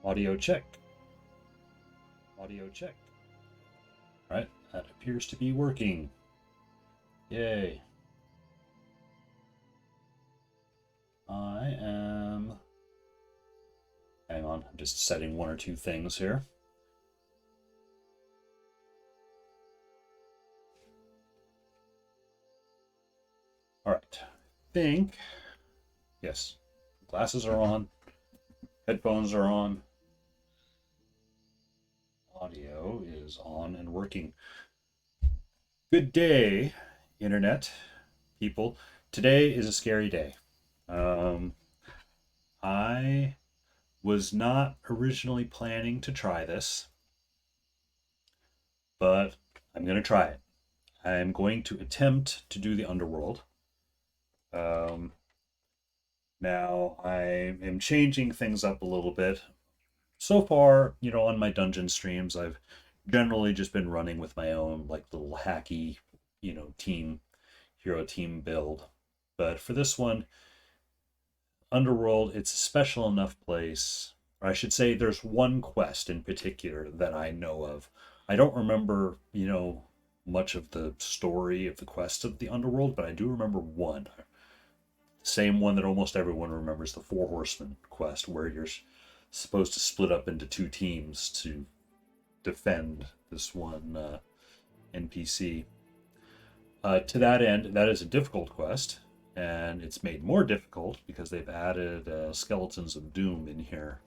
Audio check. Audio check. Alright, that appears to be working. Yay. I am... Hang on, I'm just setting one or two things here. Alright, I think... Yes, glasses are on, headphones are on, audio is on and working. Good day, Internet people. Today is a scary day. I was not originally planning to try this, but I'm going to try it. I'm going to attempt to do the Underworld. Now, I am changing things up a little bit. So far, on my dungeon streams, I've generally just been running with my own, little hacky, hero team build. But for this one, Underworld, it's a special enough place. Or I should say there's one quest in particular that I know of. I don't remember, much of the story of the quest of the Underworld, but I do remember one. Same one that almost everyone remembers, the Four Horsemen quest, where you're supposed to split up into two teams to defend this one NPC. To that end, that is a difficult quest, and it's made more difficult because they've added Skeletons of Doom in here,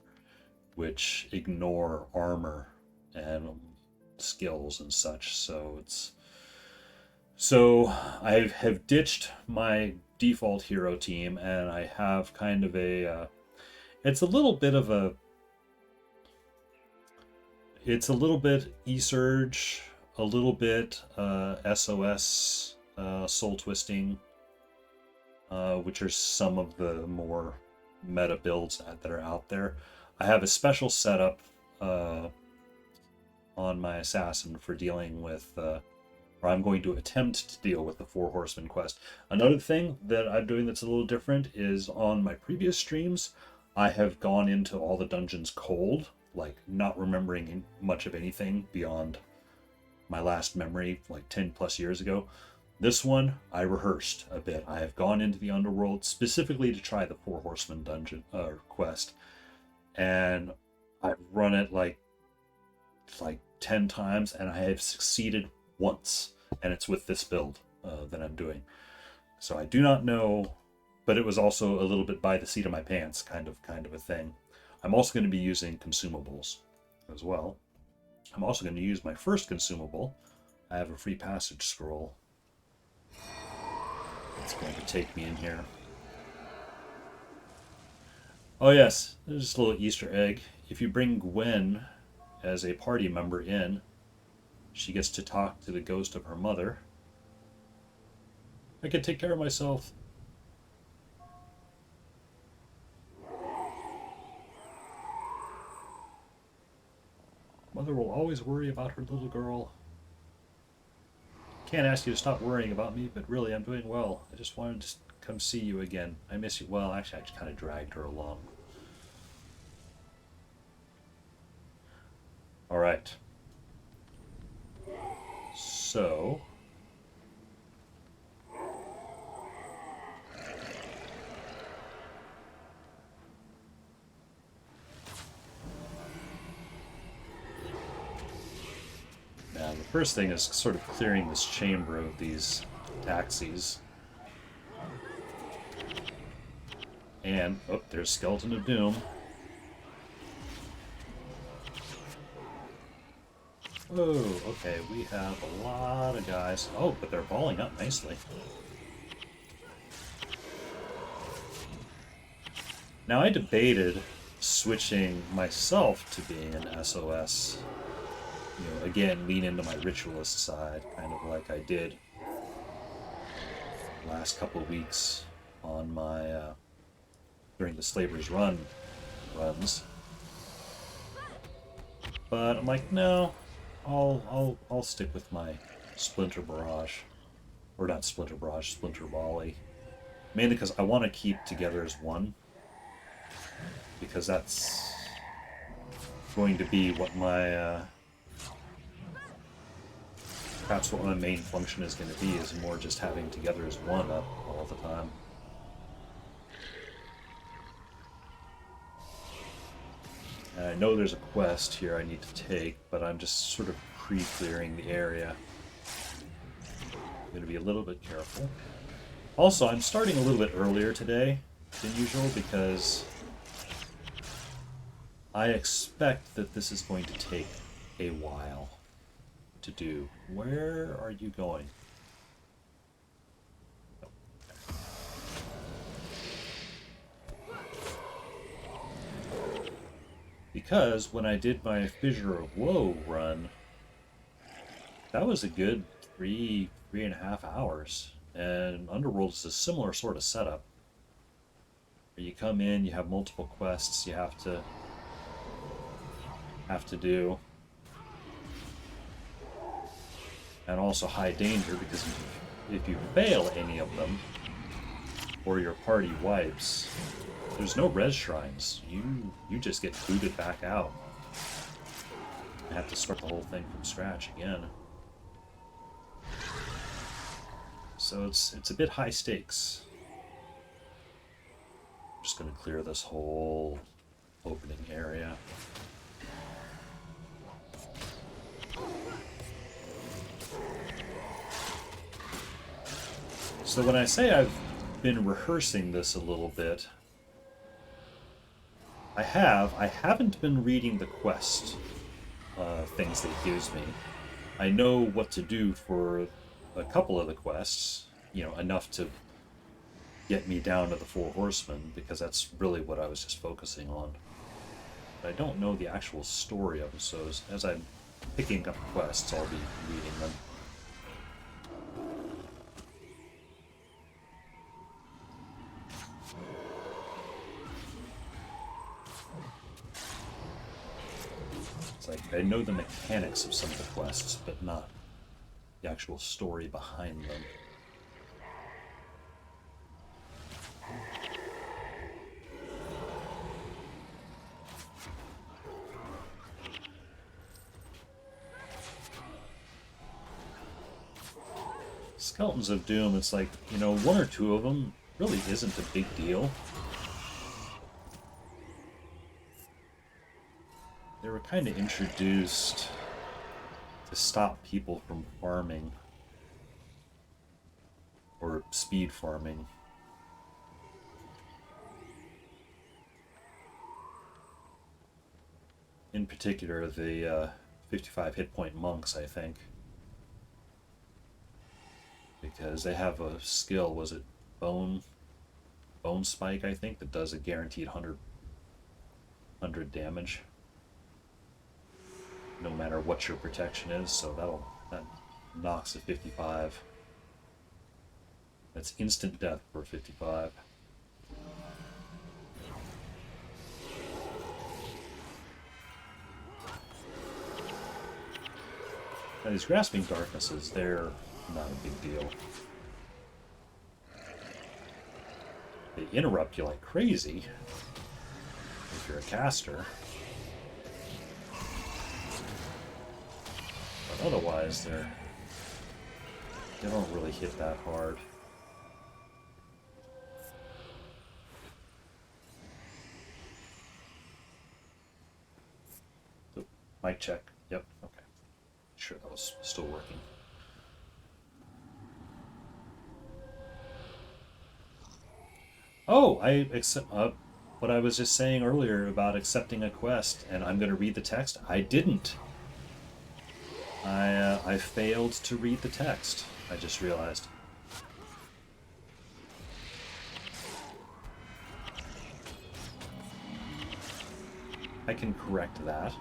which ignore armor and skills and such. So I have ditched my default hero team, and I have kind of it's a little bit E-Surge, a little bit SOS, Soul Twisting, which are some of the more meta builds that are out there. I have a special setup on my assassin for dealing with, or I'm going to attempt to deal with the Four Horsemen quest. Another thing that I'm doing that's a little different is on my previous streams, I have gone into all the dungeons cold, not remembering much of anything beyond my last memory, 10 plus years ago. This one, I rehearsed a bit. I have gone into the Underworld specifically to try the Four Horsemen dungeon quest, and I've run it like 10 times, and I have succeeded once, and it's with this build that I'm doing. So I do not know, but it was also a little bit by the seat of my pants kind of a thing. I'm also going to be using consumables as well. I'm also going to use my first consumable. I have a free passage scroll. It's going to take me in here. Oh yes, there's just a little Easter egg. If you bring Gwen as a party member in, she gets to talk to the ghost of her mother. I can take care of myself. Mother will always worry about her little girl. Can't ask you to stop worrying about me, but really, I'm doing well. I just wanted to come see you again. I miss you. Well, actually, I just kind of dragged her along. All right. So... Now, the first thing is sort of clearing this chamber of these taxis. And, oh, there's Skelton of Doom. Oh, okay, we have a lot of guys. Oh, but they're balling up nicely. Now, I debated switching myself to being an SOS. Again, lean into my ritualist side, kind of like I did last couple of weeks on my, during the Slaver's Run runs. But I'm like, no, I'll stick with my Splinter Barrage. Or not Splinter Barrage, Splinter Volley. Mainly because I want to keep together as one. Because that's going to be what my perhaps what my main function is going to be, is more just having together as one up all the time. And I know there's a quest here I need to take, but I'm just sort of pre-clearing the area. I'm going to be a little bit careful. Also, I'm starting a little bit earlier today than usual because I expect that this is going to take a while to do. Where are you going? Because when I did my Fissure of Woe run, that was a good 3.5 hours. And Underworld is a similar sort of setup. Where you come in, you have multiple quests you have to do. And also high danger, because if you fail any of them, or your party wipes, there's no res shrines. You just get booted back out. You have to start the whole thing from scratch again. So it's a bit high stakes. I'm just going to clear this whole opening area. So when I say I've been rehearsing this a little bit, I haven't been reading the quest things that it gives me. I know what to do for a couple of the quests, you know, enough to get me down to the 4 horsemen, because that's really what I was just focusing on. But I don't know the actual story of them, so as I'm picking up quests, I'll be reading them. It's like, I know the mechanics of some of the quests, but not the actual story behind them. Skeltons of Doom, it's like, you know, 1 or 2 of them really isn't a big deal. They were kind of introduced to stop people from farming, or speed farming. In particular, the 55 hit point monks, I think. Because they have a skill, was it Bone Spike, I think, that does a guaranteed 100 damage. No matter what your protection is, so that knocks a 55. That's instant death for 55. Now these Grasping Darknesses, they're not a big deal. They interrupt you like crazy if you're a caster. But otherwise, they don't really hit that hard. Oh, mic check. Yep. Okay. Sure, that was still working. Oh, I accept what I was just saying earlier about accepting a quest, and I'm going to read the text. I didn't. I failed to read the text. I just realized. I can correct that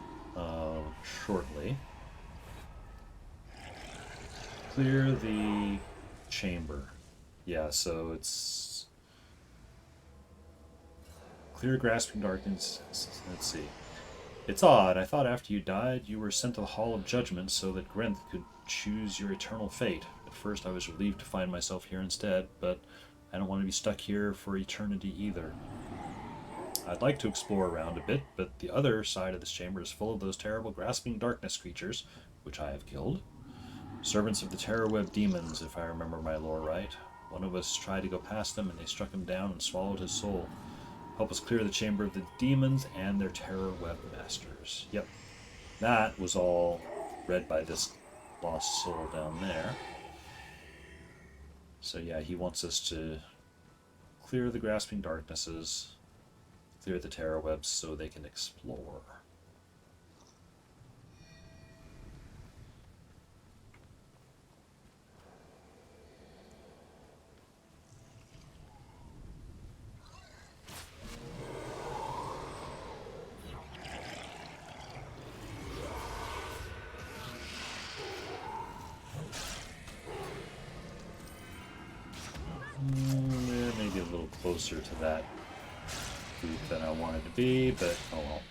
shortly. Clear the chamber. Yeah, so it's clear Grasping Darkness. Let's see. It's odd. I thought after you died, you were sent to the Hall of Judgment so that Grenth could choose your eternal fate. At first, I was relieved to find myself here instead, but I don't want to be stuck here for eternity either. I'd like to explore around a bit, but the other side of this chamber is full of those terrible grasping darkness creatures, which I have killed. Servants of the terror-web demons, if I remember my lore right. One of us tried to go past them, and they struck him down and swallowed his soul. Help us clear the chamber of the demons and their terror-web masters. Yep, that was all read by this lost soul down there. So yeah, he wants us to clear the grasping darknesses, clear the terror webs so they can explore. Maybe a little closer to that group than I wanted to be, but oh well.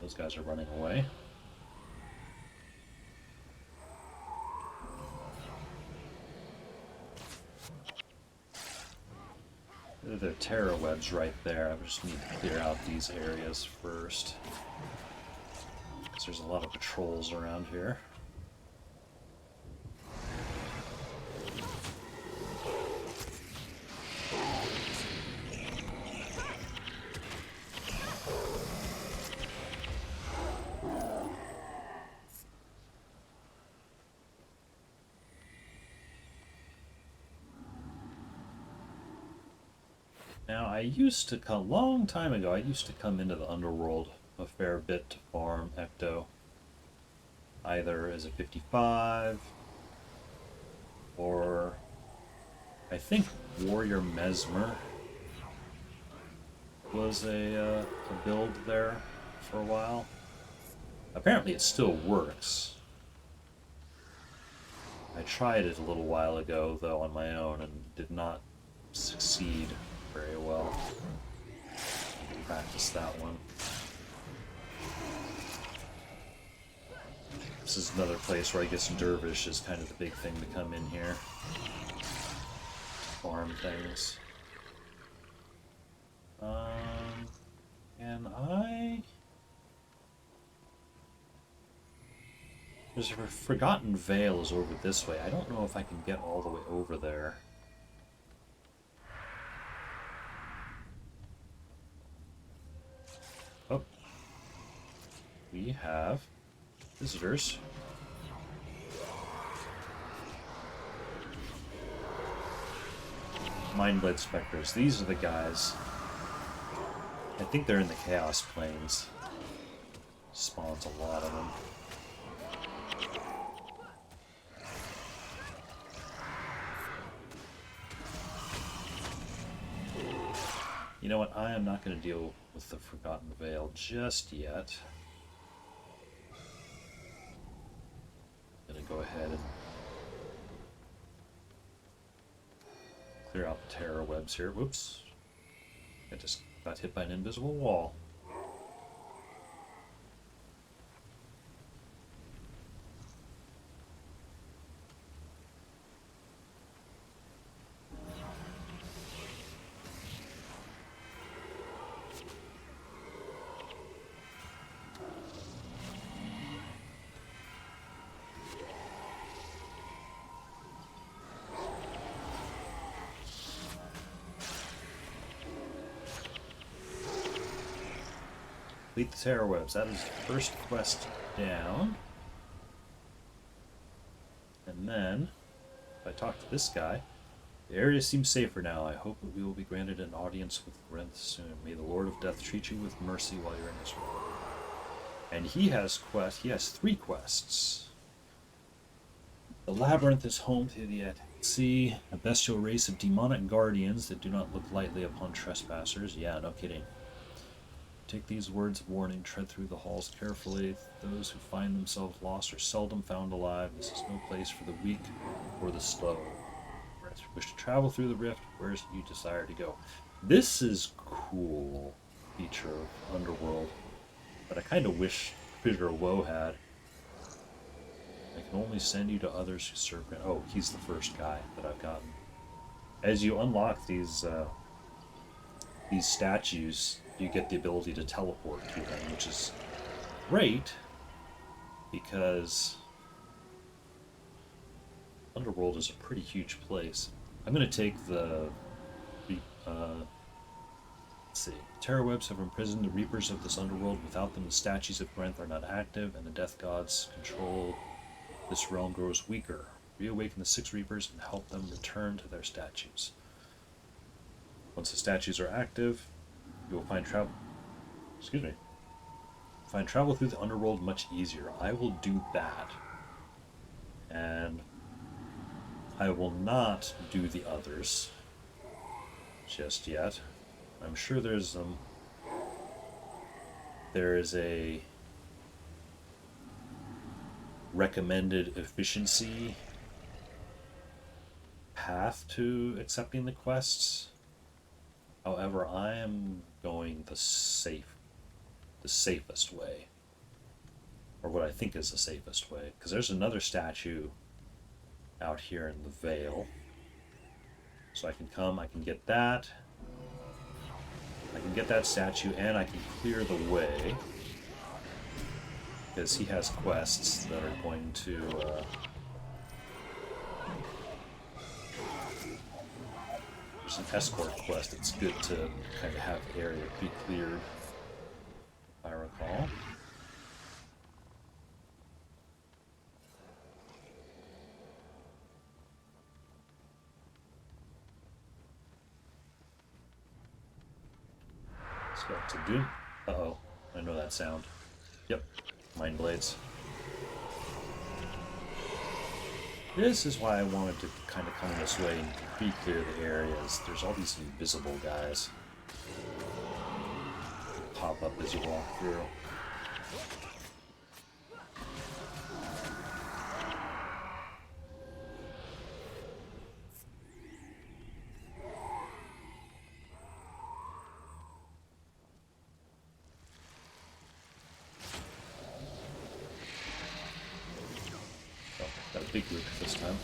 Those guys are running away. There are terror webs right there. I just need to clear out these areas first, because there's a lot of patrols around here. Now, I used to come, a long time ago, I used to come into the Underworld a fair bit to farm Ecto. Either as a 55, or I think Warrior Mesmer was a build there for a while. Apparently it still works. I tried it a little while ago, though, on my own, and did not succeed very well. Practice that one. This is another place where I guess Dervish is kind of the big thing to come in here. Farm things. And there's a Forgotten Vale is over this way. I don't know if I can get all the way over there. Oh. We have visitors. Mindblade Specters. These are the guys. I think they're in the Chaos Plains. Spawns a lot of them. You know what? I am not going to deal with the Forgotten Vale just yet. I'm going to go ahead and clear out the terror webs here. Whoops. I just got hit by an invisible wall. Complete the terror webs. That is the first quest down. And then, if I talk to this guy, the area seems safer now. I hope that we will be granted an audience with Grenth soon. May the Lord of Death treat you with mercy while you're in this world. And he has 3 quests. The Labyrinth is home to the Sea, a bestial race of demonic guardians that do not look lightly upon trespassers. Yeah, no kidding. Take these words of warning, tread through the halls carefully. Those who find themselves lost are seldom found alive. This is no place for the weak or the slow. If you wish to travel through the rift, where you desire to go. This is cool feature of Underworld, but I kind of wish Fissure Woe had. I can only send you to others who serve. Oh, he's the first guy that I've gotten. As you unlock these statues, you get the ability to teleport to them, which is great because Underworld is a pretty huge place. I'm going to take the let's see. Terror webs have imprisoned the reapers of this underworld. Without them, the statues of Grenth are not active, and the death gods control this realm grows weaker. Reawaken the 6 reapers and help them return to their statues. Once the statues are active, you will find travel through the underworld much easier. I will do that. And I will not do the others just yet. I'm sure there is a recommended efficiency path to accepting the quests. However, I am going the safest way, or what I think is the safest way, because there's another statue out here in the Vale. So I can come, I can get that. I can get that statue, and I can clear the way, because he has quests that are going to there's an escort quest. It's good to kind of have the area be cleared, if I recall. Skelton of Doom. Uh-oh. I know that sound. Yep. Mind blades. This is why I wanted to kind of come this way and pre-clear the areas. There's all these invisible guys that pop up as you walk through. Got a big group this time.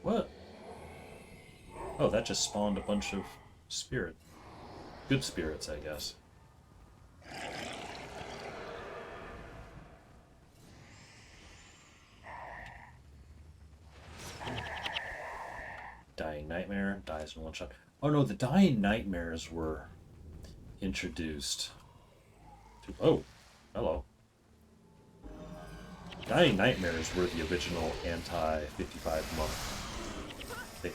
What? Oh, that just spawned a bunch of spirit. Good spirits, I guess. Dying Nightmare dies in one shot. Oh no, the Dying Nightmares were introduced to... Oh, hello. Dying Nightmares were the original anti-55 monk.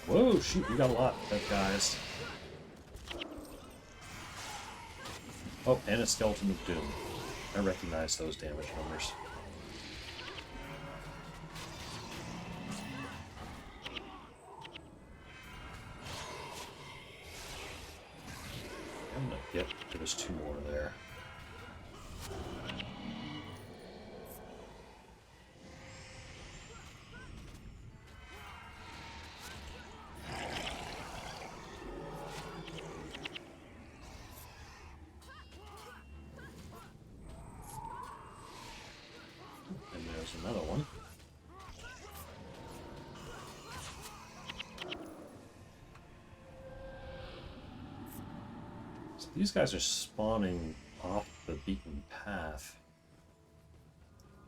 Whoa, shoot, we got a lot of guys. Oh, and a Skelton of Doom. I recognize those damage numbers. Yep, there's 2 more there. And there's another one. These guys are spawning off the beaten path.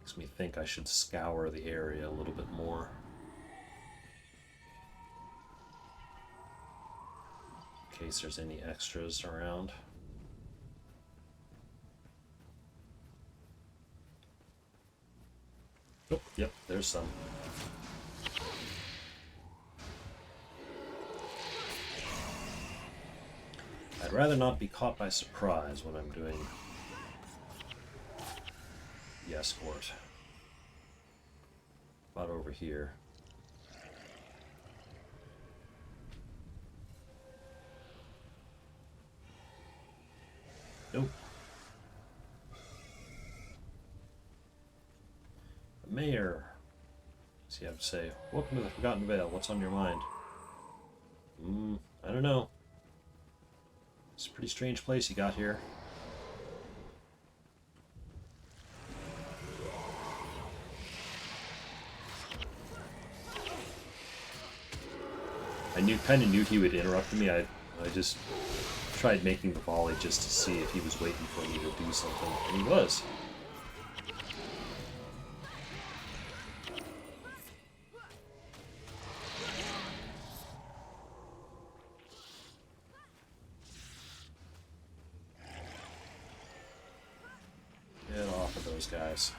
Makes me think I should scour the area a little bit more. In case there's any extras around. Oh, yep, there's some. I'd rather not be caught by surprise when I'm doing the escort. About over here. Nope. The mayor. What's he have to say? Welcome to the Forgotten Vale. What's on your mind? I don't know. It's a pretty strange place you got here. I kind of knew he would interrupt me. I just tried making the volley just to see if he was waiting for me to do something, and he was. Get off of those guys.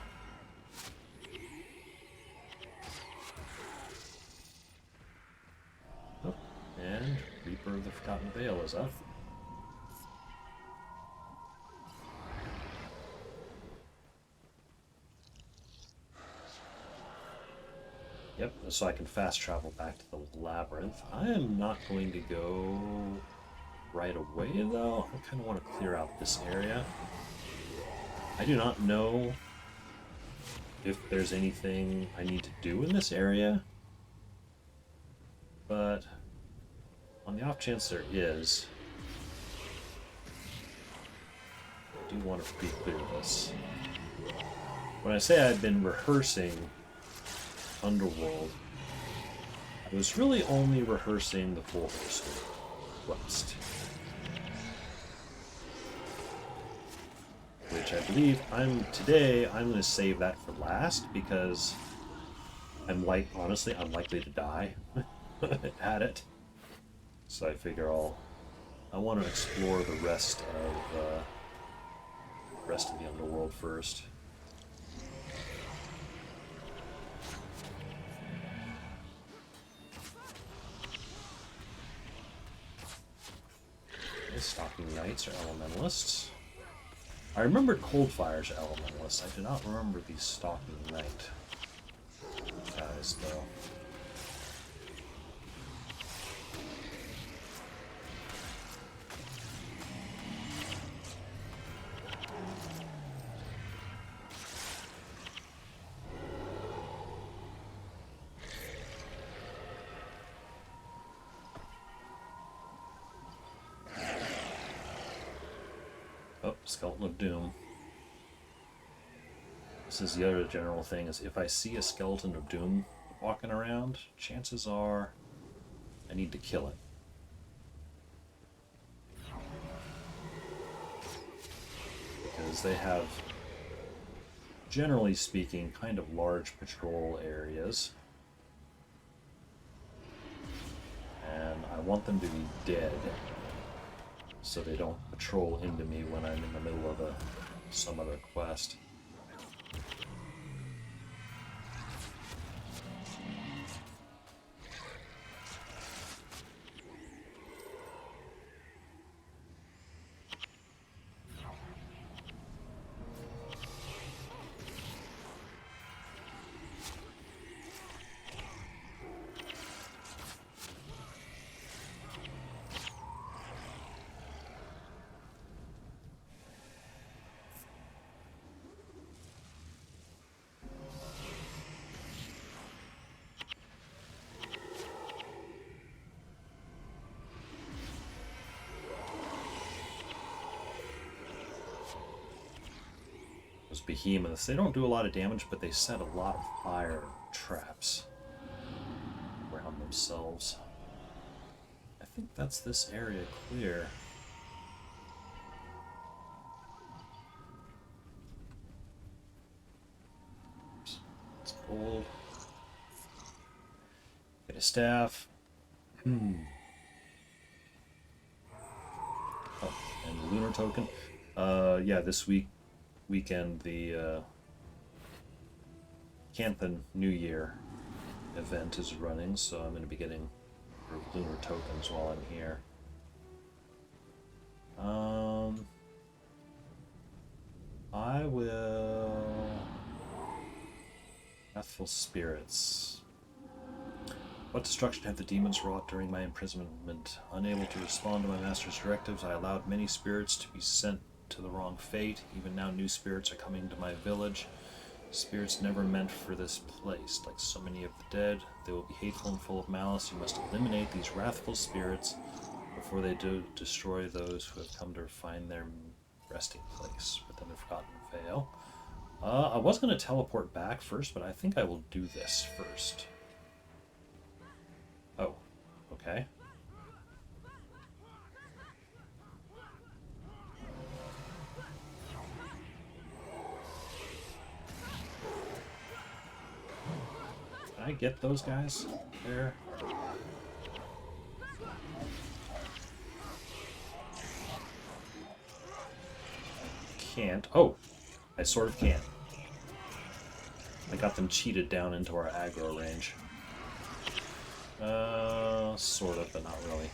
Oh, and Reaper of the Forgotten Vale is up. Yep, so I can fast travel back to the labyrinth. I am not going to go right away, though. I kind of want to clear out this area. I do not know if there's anything I need to do in this area, but on the off chance there is, I do want to pre-clear this. When I say I've been rehearsing Underworld, I was really only rehearsing the Full Horseman quest, which I believe I'm going to save that for last because I'm honestly unlikely to die at it. So I figure I want to explore the rest of the Underworld first. Stalking Knights are Elementalists. I remembered Coldfire's Elementalists. I do not remember the Stalking Knight guys, though. Oh, Skelton of Doom. This is the other general thing, is if I see a Skelton of Doom walking around, chances are I need to kill it. Because they have, generally speaking, kind of large patrol areas. And I want them to be dead, so they don't patrol into me when I'm in the middle of some other quest. Those behemoths, they don't do a lot of damage, but they set a lot of fire traps around themselves. I think that's this area clear. Oops. It's cold. Get a staff. Oh, and the lunar token. Yeah, this weekend the Canthan New Year event is running, so I'm going to be getting lunar tokens while I'm here. I will Wrathful spirits. What destruction have the demons wrought during my imprisonment? Unable to respond to my master's directives, I allowed many spirits to be sent to the wrong fate. Even now, new spirits are coming to my village. Spirits never meant for this place. Like so many of the dead, they will be hateful and full of malice. You must eliminate these wrathful spirits before they do destroy those who have come to find their resting place within the Forgotten Vale. I was going to teleport back first, but I think I will do this first. Oh, okay. Can I get those guys there? Can't. Oh, I sort of can. I got them cheated down into our aggro range. Sort of, but not really.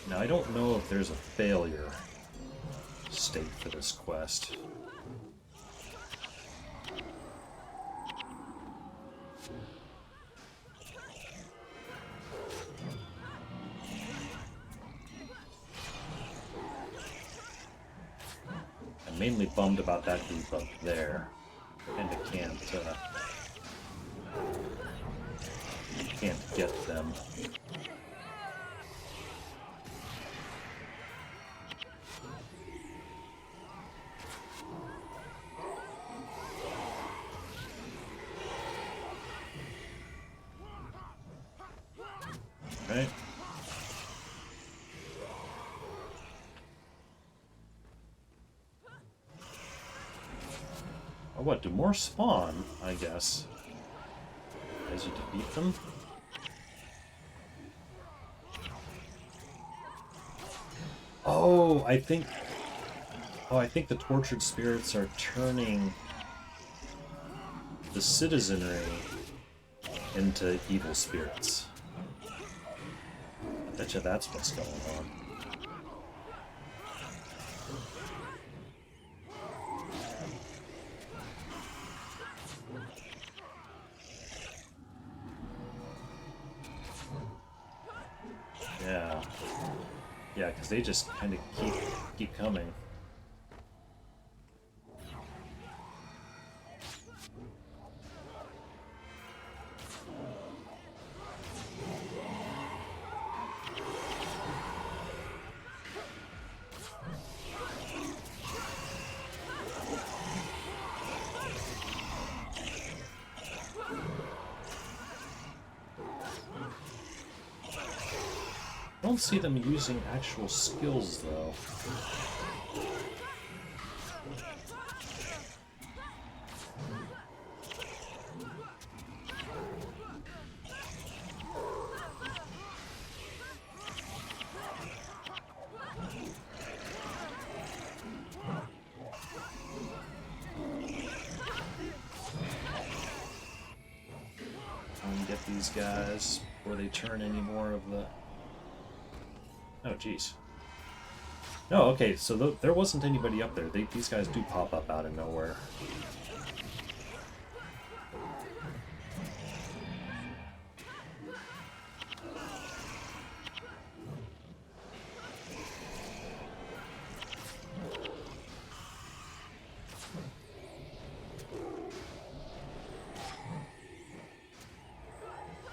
Now, I don't know if there's a failure state for this quest. I'm mainly bummed about that group up there, and I can't get them. Right. Oh, what? Do more spawn, I guess, as you defeat them? Oh, I think the tortured spirits are turning the citizenry into evil spirits. I betcha that's what's going on. Yeah. Yeah, because they just kind of keep coming. I don't see them using actual skills, though. Get these guys before they turn any more of the... Oh, jeez. No, okay, so there wasn't anybody up there. These guys do pop up out of nowhere.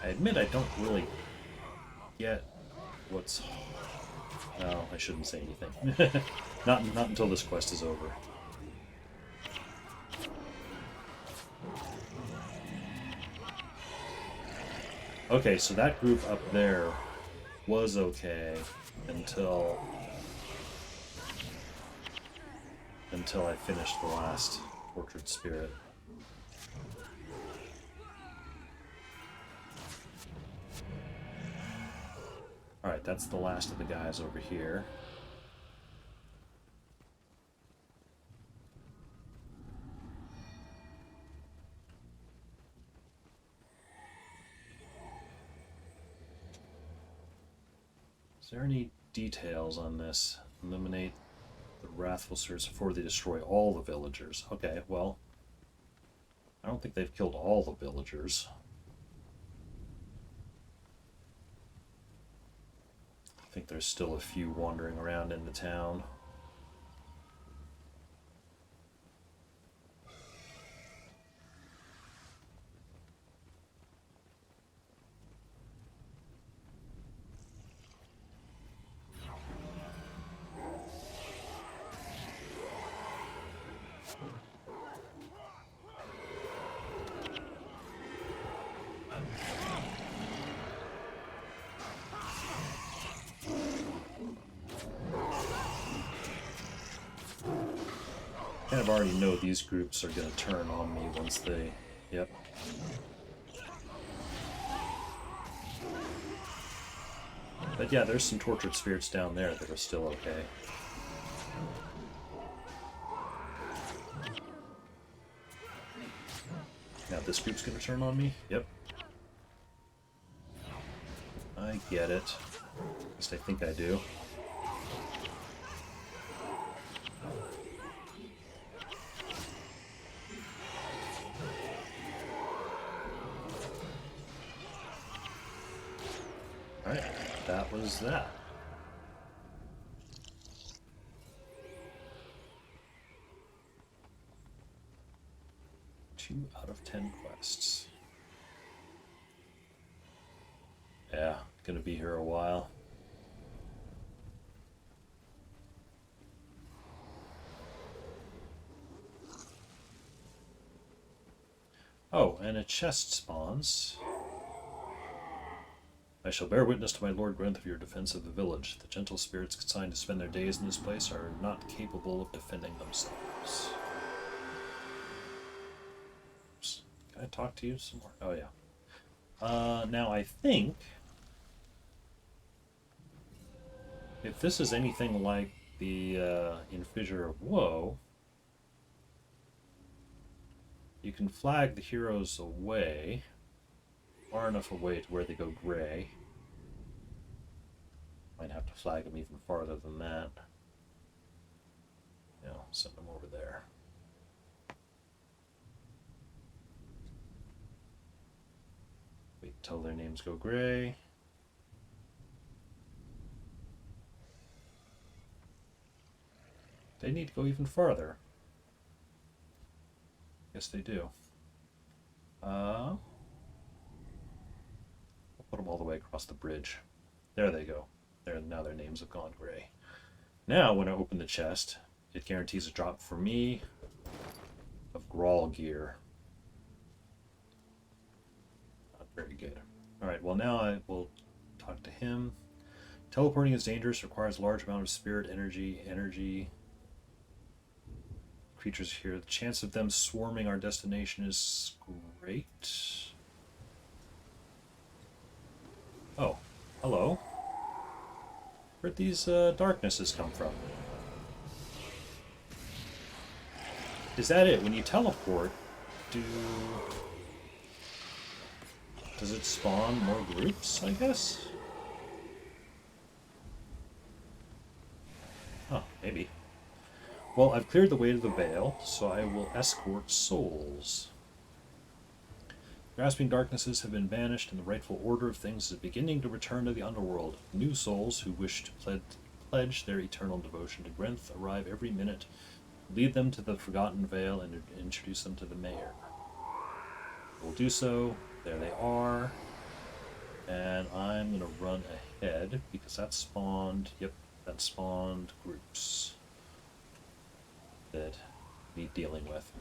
I admit I don't really get what's... No, I shouldn't say anything. not until this quest is over. Okay, so that group up there was okay until I finished the last tortured spirit. Alright, that's the last of the guys over here. Is there any details on this? Eliminate The wrathful spirits before they destroy all the villagers. Okay, well, I don't think they've killed all the villagers. I think there's still a few wandering around in the town. Kind of already know these groups are going to turn on me once they... Yep. But yeah, there's some tortured spirits down there that are still okay. Now this group's going to turn on me? Yep. I get it. At least I think I do. Alright, that was that. Two out of 10 quests. Yeah, gonna be here a while. Oh, and a chest spawns. I shall bear witness to my Lord Grenth of your defense of the village. The gentle spirits consigned to spend their days in this place are not capable of defending themselves. Oops. Can I talk to you some more? Oh, yeah. Now, I think if this is anything like the in Fissure of Woe, you can flag the heroes away. Far enough away to where they go gray. Might have to flag them even farther than that. Yeah, send them over there. Wait till their names go gray. They need to go even farther. Yes, they do. Put them all the way across the bridge. There they go. There, now their names have gone gray. Now, when I open the chest, it guarantees a drop for me of Grawl gear. Not very good. Alright, well now I will talk to him. Teleporting is dangerous, requires a large amount of spirit energy. Creatures here. The chance of them swarming our destination is great. Oh, hello. Where'd these darknesses come from? Is that it? When you teleport, does it spawn more groups, I guess? Huh, maybe. Well, I've cleared the way to the Vale, so I will escort souls. Grasping darknesses have been banished, and the rightful order of things is beginning to return to the Underworld. New souls who wish to pledge their eternal devotion to Grenth arrive every minute. Lead them to the Forgotten Vale and introduce them to the mayor. We'll do so. There they are. And I'm going to run ahead, because that spawned... Yep, that spawned groups that need dealing with.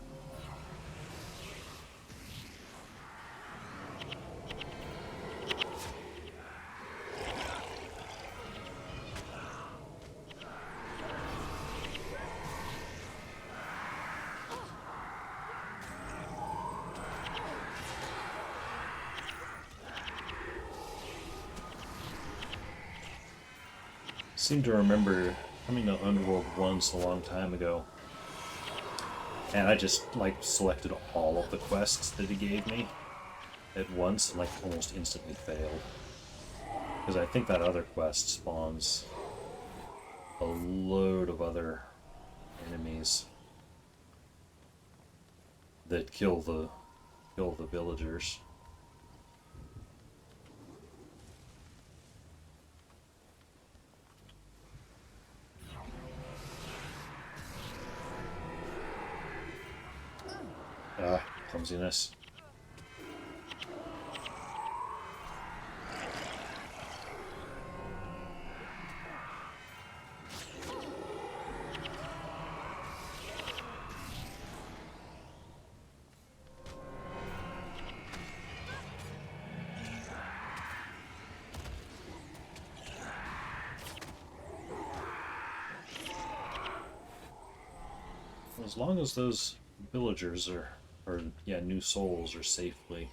I seem to remember coming to Underworld once a long time ago, and I just selected all of the quests that he gave me at once and almost instantly failed, because I think that other quest spawns a load of other enemies that kill the villagers. Clumsiness. As long as those villagers new souls are safely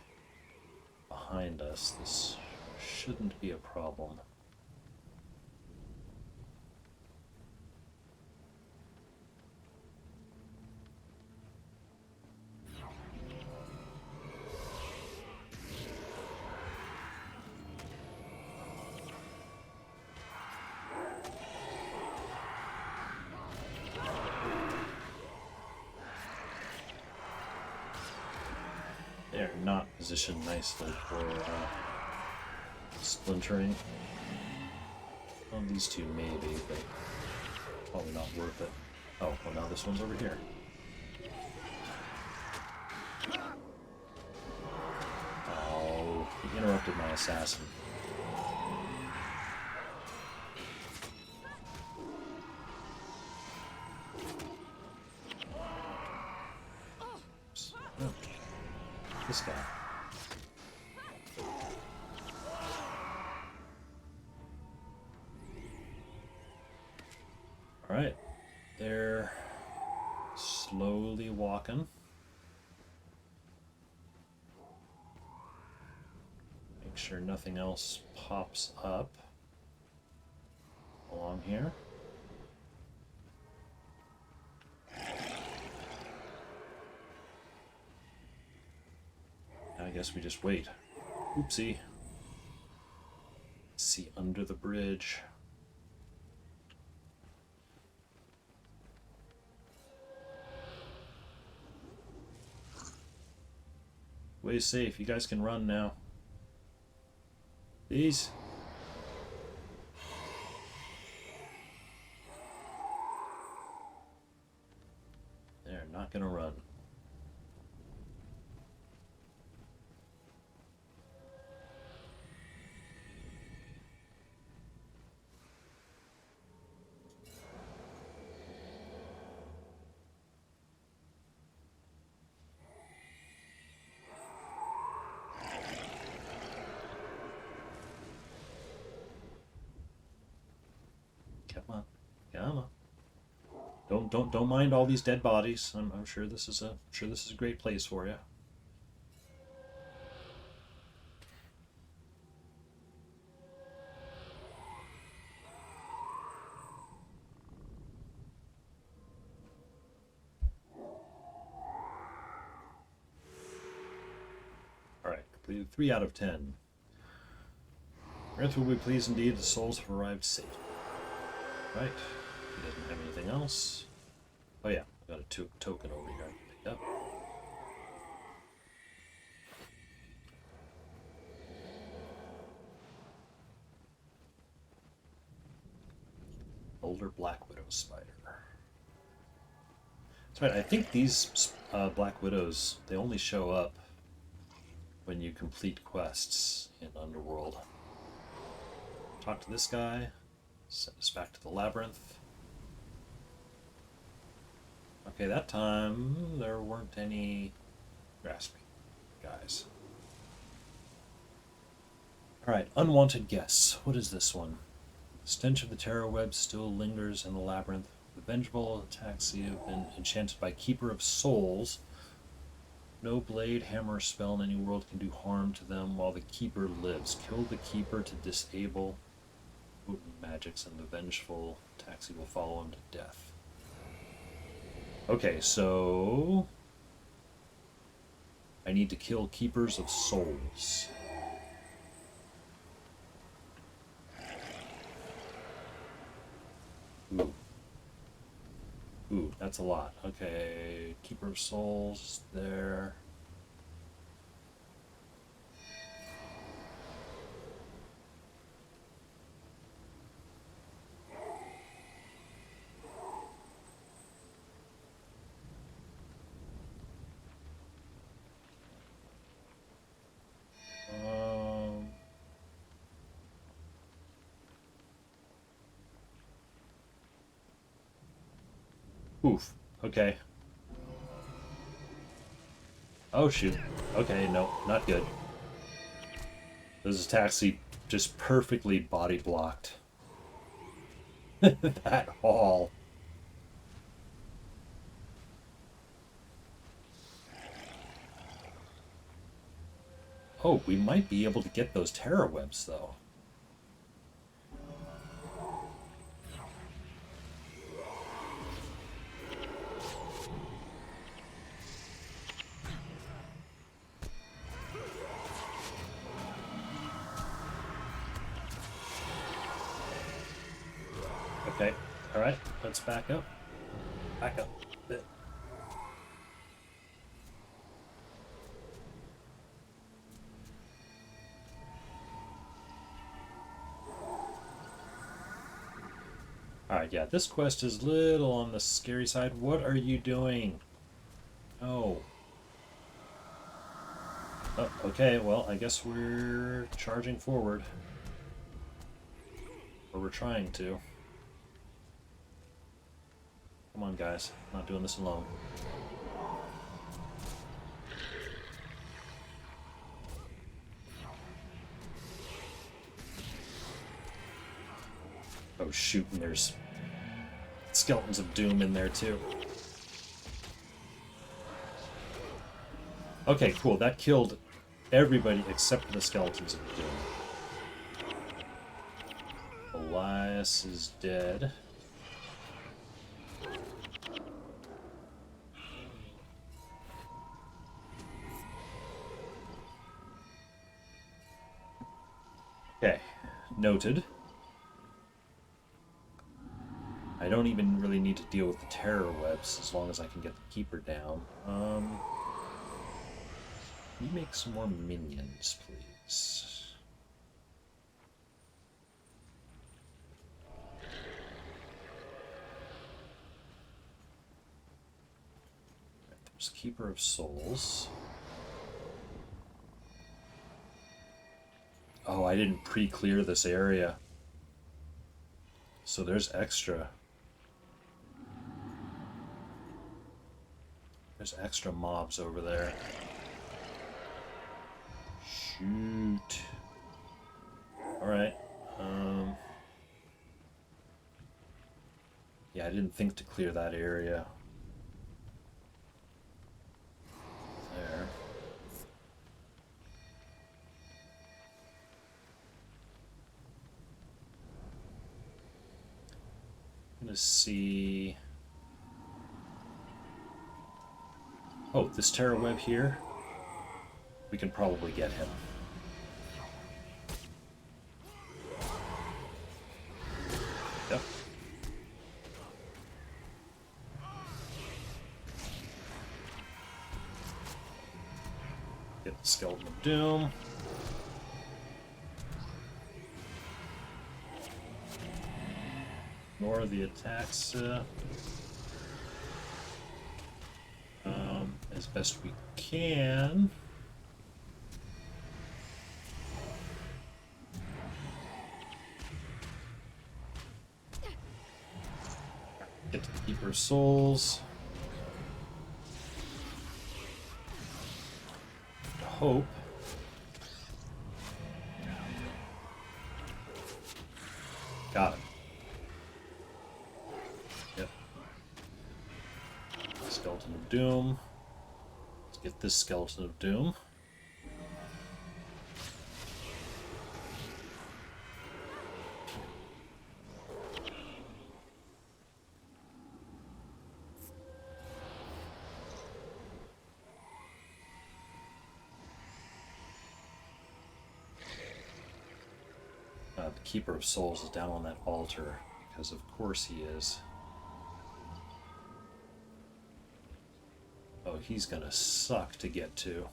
behind us, this shouldn't be a problem. They're not positioned nicely for splintering. Well, these two maybe, but probably not worth it. Oh, well now this one's over here. Oh, he interrupted my assassin. Oops. Oh. This guy. Alright. They're slowly walking. Make sure nothing else pops up along here. I guess we just wait. Oopsie. See under the bridge. Way safe. You guys can run now. Please. They're not gonna run. Come on. Don't mind all these dead bodies. I'm sure this is a great place for you. All right, completed 3 out of 10. Earth will be pleased indeed. The souls have arrived safe. Right. He doesn't have anything else. Oh yeah, I got a token over here I can pick up. Older Black Widow spider. That's right, I think these Black Widows, they only show up when you complete quests in Underworld. Talk to this guy. Send us back to the labyrinth. Okay, that time there weren't any grasping guys. Alright, unwanted guests. What is this one? The stench of the terror web still lingers in the labyrinth. The vengeful taxi have been enchanted by Keeper of Souls. No blade, hammer, or spell in any world can do harm to them while the Keeper lives. Kill the Keeper to disable potent magics, and the vengeful taxi will follow him to death. Okay, so I need to kill Keepers of Souls. Ooh. That's a lot. Okay, Keeper of Souls is there. Oof. Okay. Oh, shoot. Okay, no, not good. Those attacks he just perfectly body blocked. That haul. Oh, we might be able to get those terror webs, though. Okay, alright, let's back up. Back up a bit. Alright, yeah, this quest is a little on the scary side. What are you doing? Oh. Oh, okay, well, I guess we're charging forward. Or we're trying to. Come on, guys. I'm not doing this alone. Oh, shoot, and there's Skeltons of Doom in there, too. Okay, cool. That killed everybody except for the Skeletons of Doom. Elias is dead. Okay, noted. I don't even really need to deal with the terror webs as long as I can get the Keeper down. Can you make some more minions, please? There's Keeper of Souls. Oh, I didn't pre-clear this area. So there's extra. There's extra mobs over there. Shoot. Alright. Yeah, I didn't think to clear that area. There. I'm gonna see... Oh, this terror web here, we can probably get him. Yep. Get the Skelton of Doom. Ignore the attacks as best we can. Get to the Keeper of Souls. Hope. Got him. Yep. Skelton of Doom. Let's get this Skeleton of Doom. The Keeper of Souls is down on that altar, because of course he is. he's gonna suck to get to.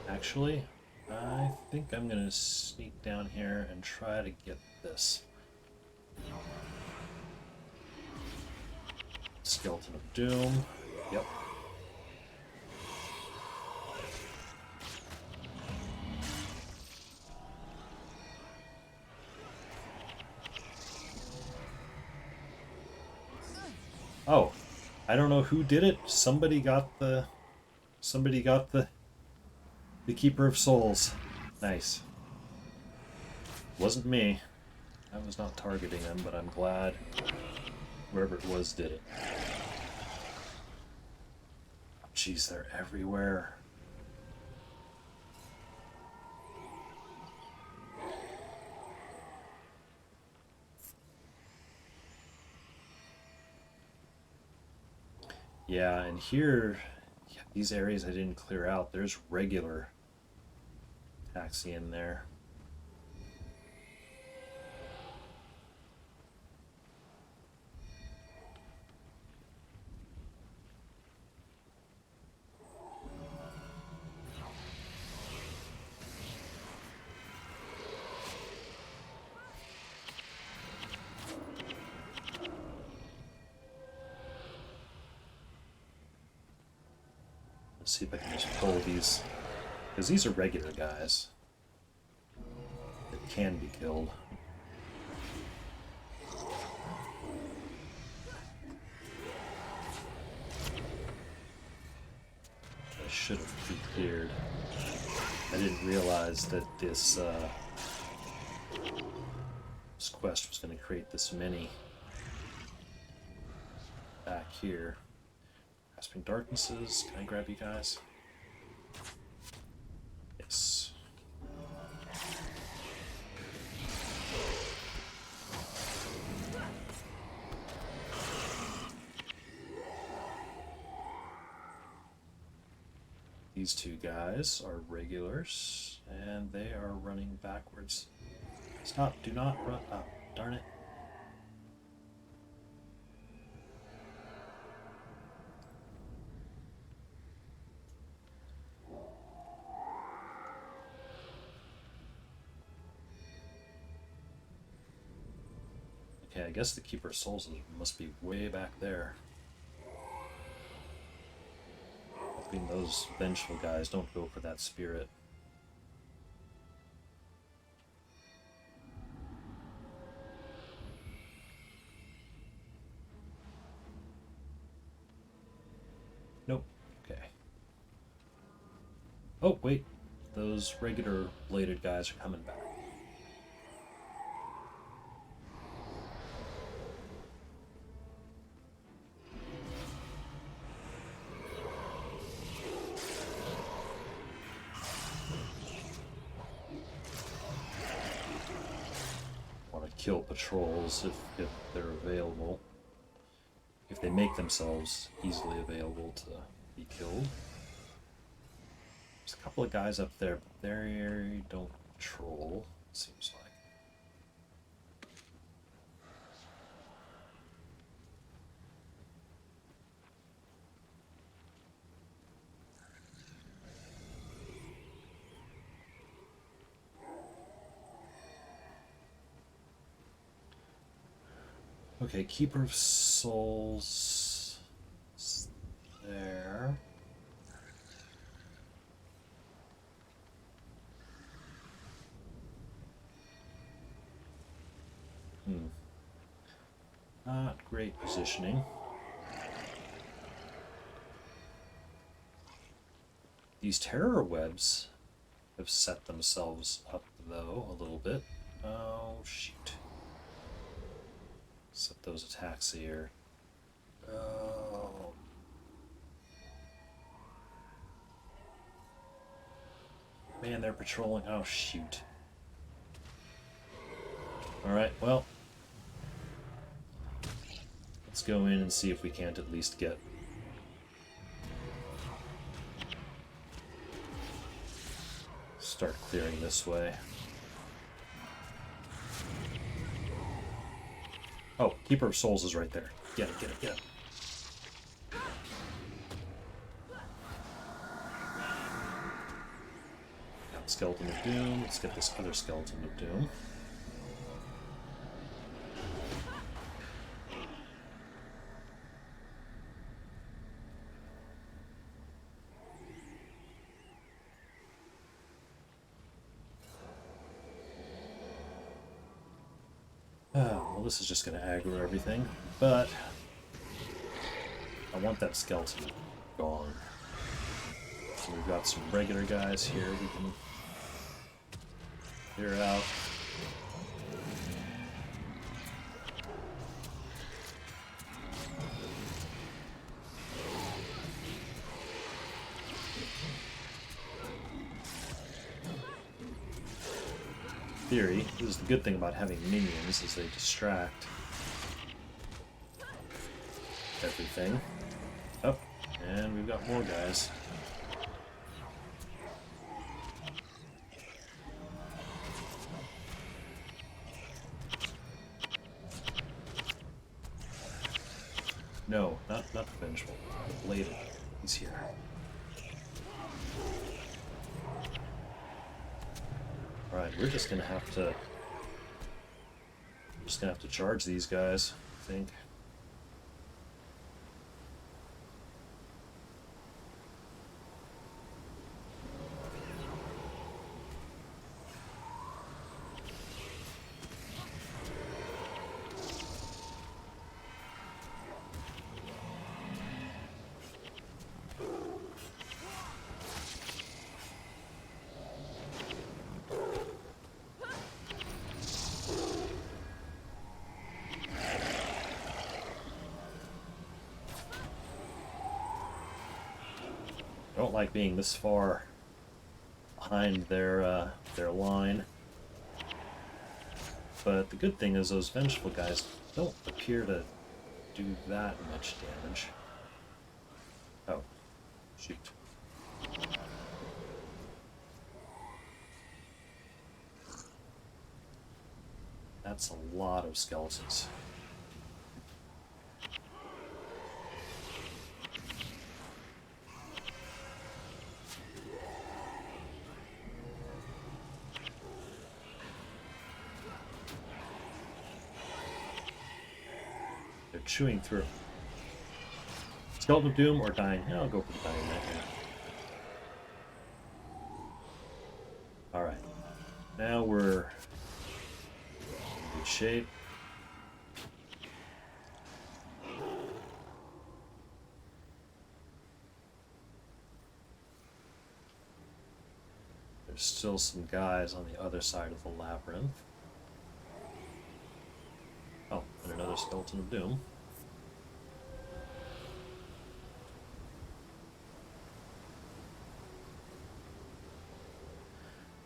Actually, I think I'm gonna sneak down here and try to get this. Skelton of Doom. Yep. Oh, I don't know who did it. Somebody got the Keeper of Souls. Nice. Wasn't me. I was not targeting them, but I'm glad whoever it was did it. Jeez, they're everywhere. Yeah, and here, yeah, these areas I didn't clear out, there's regular taxi in there. Let's see if I can just pull these, because these are regular guys that can be killed. I should have pre-cleared. I didn't realize that this quest was going to create this many back here. Grasping Darknesses, can I grab you guys? Yes. These two guys are regulars, and they are running backwards. Stop, do not run. Oh, darn it. Okay, I guess the Keeper of Souls must be way back there. Hoping those vengeful guys don't go for that spirit. Nope. Okay. Oh, wait. Those regular bladed guys are coming back. Kill patrols if they're available. If they make themselves easily available to be killed. There's a couple of guys up there, but they don't patrol, it seems like. Okay, Keeper of Souls is there. Not great positioning. These terror webs have set themselves up, though, a little bit. Oh, shoot. Set those attacks here. Oh. Man, they're patrolling. Oh, shoot. Alright, well. Let's go in and see if we can't at least get... start clearing this way. Oh, Keeper of Souls is right there. Get it, get it, get it. Got Skelton of Doom. Let's get this other Skelton of Doom. Well, this is just going to aggro everything, but I want that skeleton gone. So we've got some regular guys here we can clear out. Theory, this is the good thing about having minions, is they distract everything. Oh, and we've got more guys. No, not the Vengeful. The Bladed. He's here. Alright, we're just gonna have to charge these guys, I think. I don't like being this far behind their line, but the good thing is those Vengeful guys don't appear to do that much damage. Oh, shoot. That's a lot of skeletons. Chewing through. Skelton of Doom or Dying? Yeah, I'll go for the Dying Knight here. Alright. Now we're in good shape. There's still some guys on the other side of the labyrinth. Oh, and another Skelton of Doom.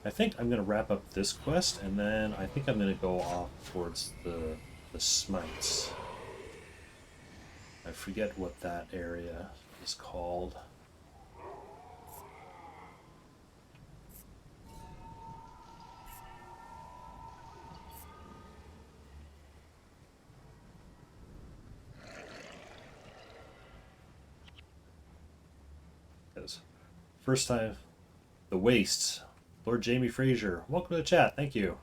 I think I'm going to wrap up this quest, and then I think I'm going to go off towards the Smites. I forget what that area is called. Because first time, the Wastes. Lord Jamie Fraser, welcome to the chat. Thank you.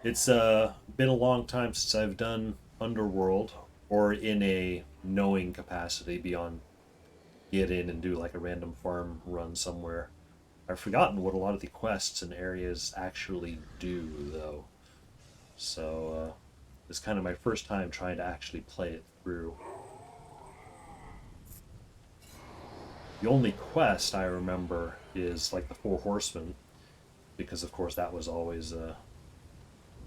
It's been a long time since I've done Underworld, or in a knowing capacity beyond get in and do like a random farm run somewhere. I've forgotten what a lot of the quests and areas actually do, though. So it's kind of my first time trying to actually play it through. The only quest I remember is like the Four Horsemen, because of course that was always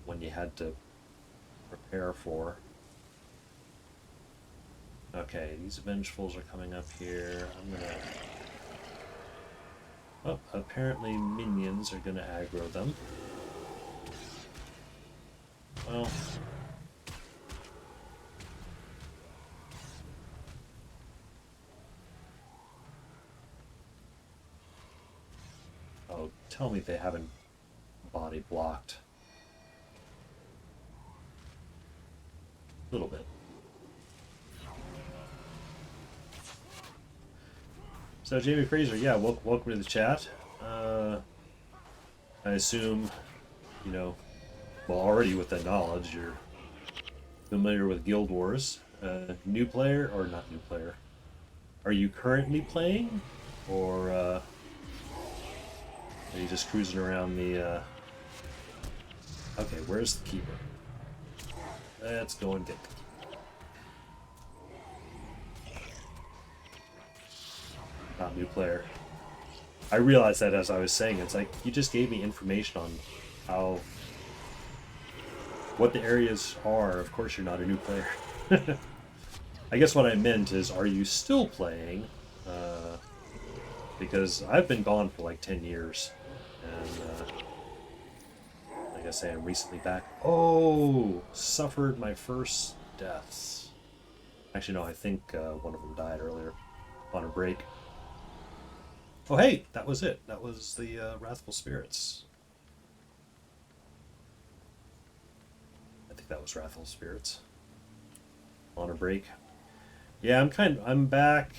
one you had to prepare for. Okay, these Vengefuls are coming up here. I'm gonna... Oh, apparently minions are gonna aggro them. Well... tell me they haven't body blocked. A little bit. So Jamie Fraser, yeah, welcome to the chat. I assume, you know, well, already with that knowledge, you're familiar with Guild Wars. New player or not new player? Are you currently playing, or are you just cruising around the? Okay, where's the keeper? Let's go and get the keeper. Not new player. I realized that as I was saying, it's like you just gave me information on how what the areas are. Of course, you're not a new player. I guess what I meant is, are you still playing? Because I've been gone for like 10 years, and like I say, I'm recently back. Oh, suffered my first deaths. Actually, no, I think one of them died earlier on a break. Oh, hey, that was it. That was the Wrathful Spirits. I think that was Wrathful Spirits on a break. Yeah, I'm back,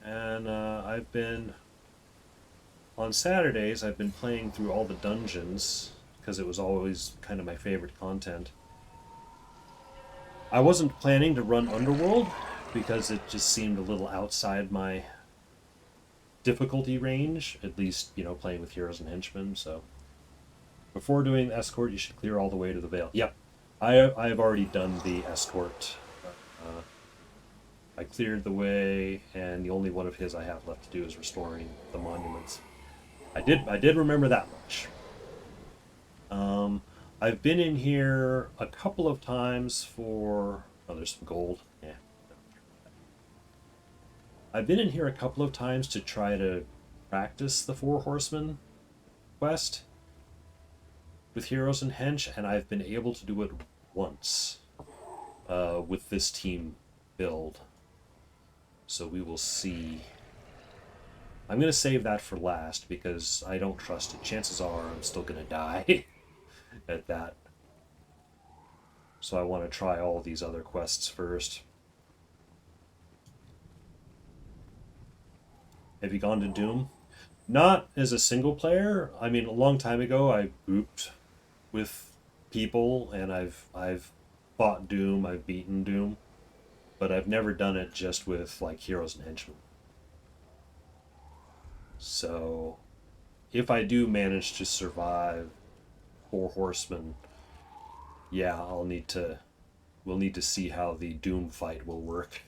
and I've been on Saturdays. I've been playing through all the dungeons because it was always kind of my favorite content. I wasn't planning to run Underworld because it just seemed a little outside my difficulty range, at least, you know, playing with heroes and henchmen. So before doing the escort, you should clear all the way to the Vale. Yep, I've already done the escort. I cleared the way, and the only one of his I have left to do is restoring the monuments. I did remember that much. I've been in here a couple of times for... Oh, there's some gold. Yeah. I've been in here a couple of times to try to practice the Four Horsemen quest with heroes and hench, and I've been able to do it once with this team build. So we will see. I'm going to save that for last because I don't trust it. Chances are I'm still going to die at that. So I want to try all these other quests first. Have you gone to Doom? Not as a single player. I mean, a long time ago I grouped with people and I've fought Doom, I've beaten Doom, but I've never done it just with like heroes and henchmen. So if I do manage to survive Four Horsemen, yeah, we'll need to see how the Doom fight will work.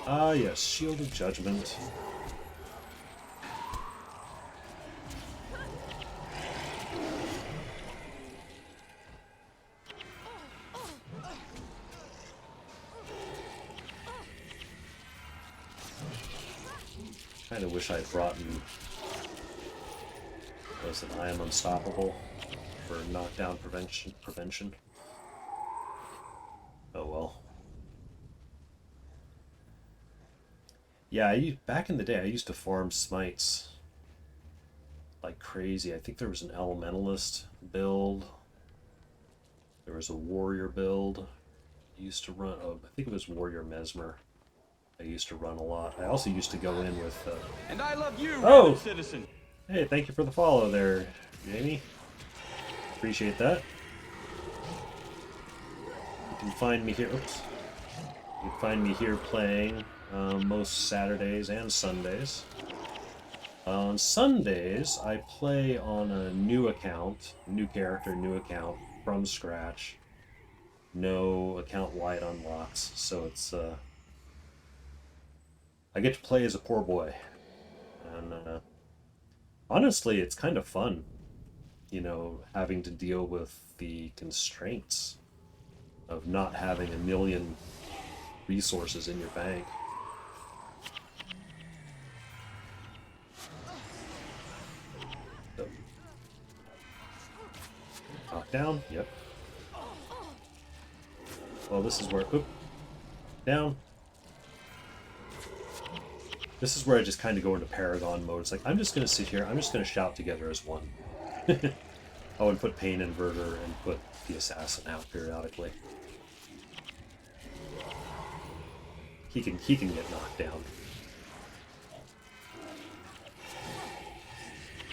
Ah, yes, Shield of Judgment. Kind of wish I'd brought in... Was it I Am Unstoppable for knockdown prevention? Oh well. Yeah, back in the day I used to farm smites like crazy. I think there was an elementalist build. There was a warrior build. I used to run, oh, I think it was warrior mesmer. I used to run a lot. I also used to go in with... And I love you, oh! citizen. Hey, thank you for the follow there, Jamie. Appreciate that. You can find me here... Oops. You can find me here playing most Saturdays and Sundays. On Sundays, I play on a new account, new character, new account, from scratch. No account-wide unlocks, so it's... I get to play as a poor boy. And honestly, it's kind of fun, you know, having to deal with the constraints of not having a million resources in your bank. So, knockdown? Yep. Well, this is where... Oop. Down. This is where I just kind of go into Paragon mode. It's like, I'm just going to sit here. I'm just going to shout together as one. Oh, and put Pain Inverter and put the Assassin out periodically. He can get knocked down.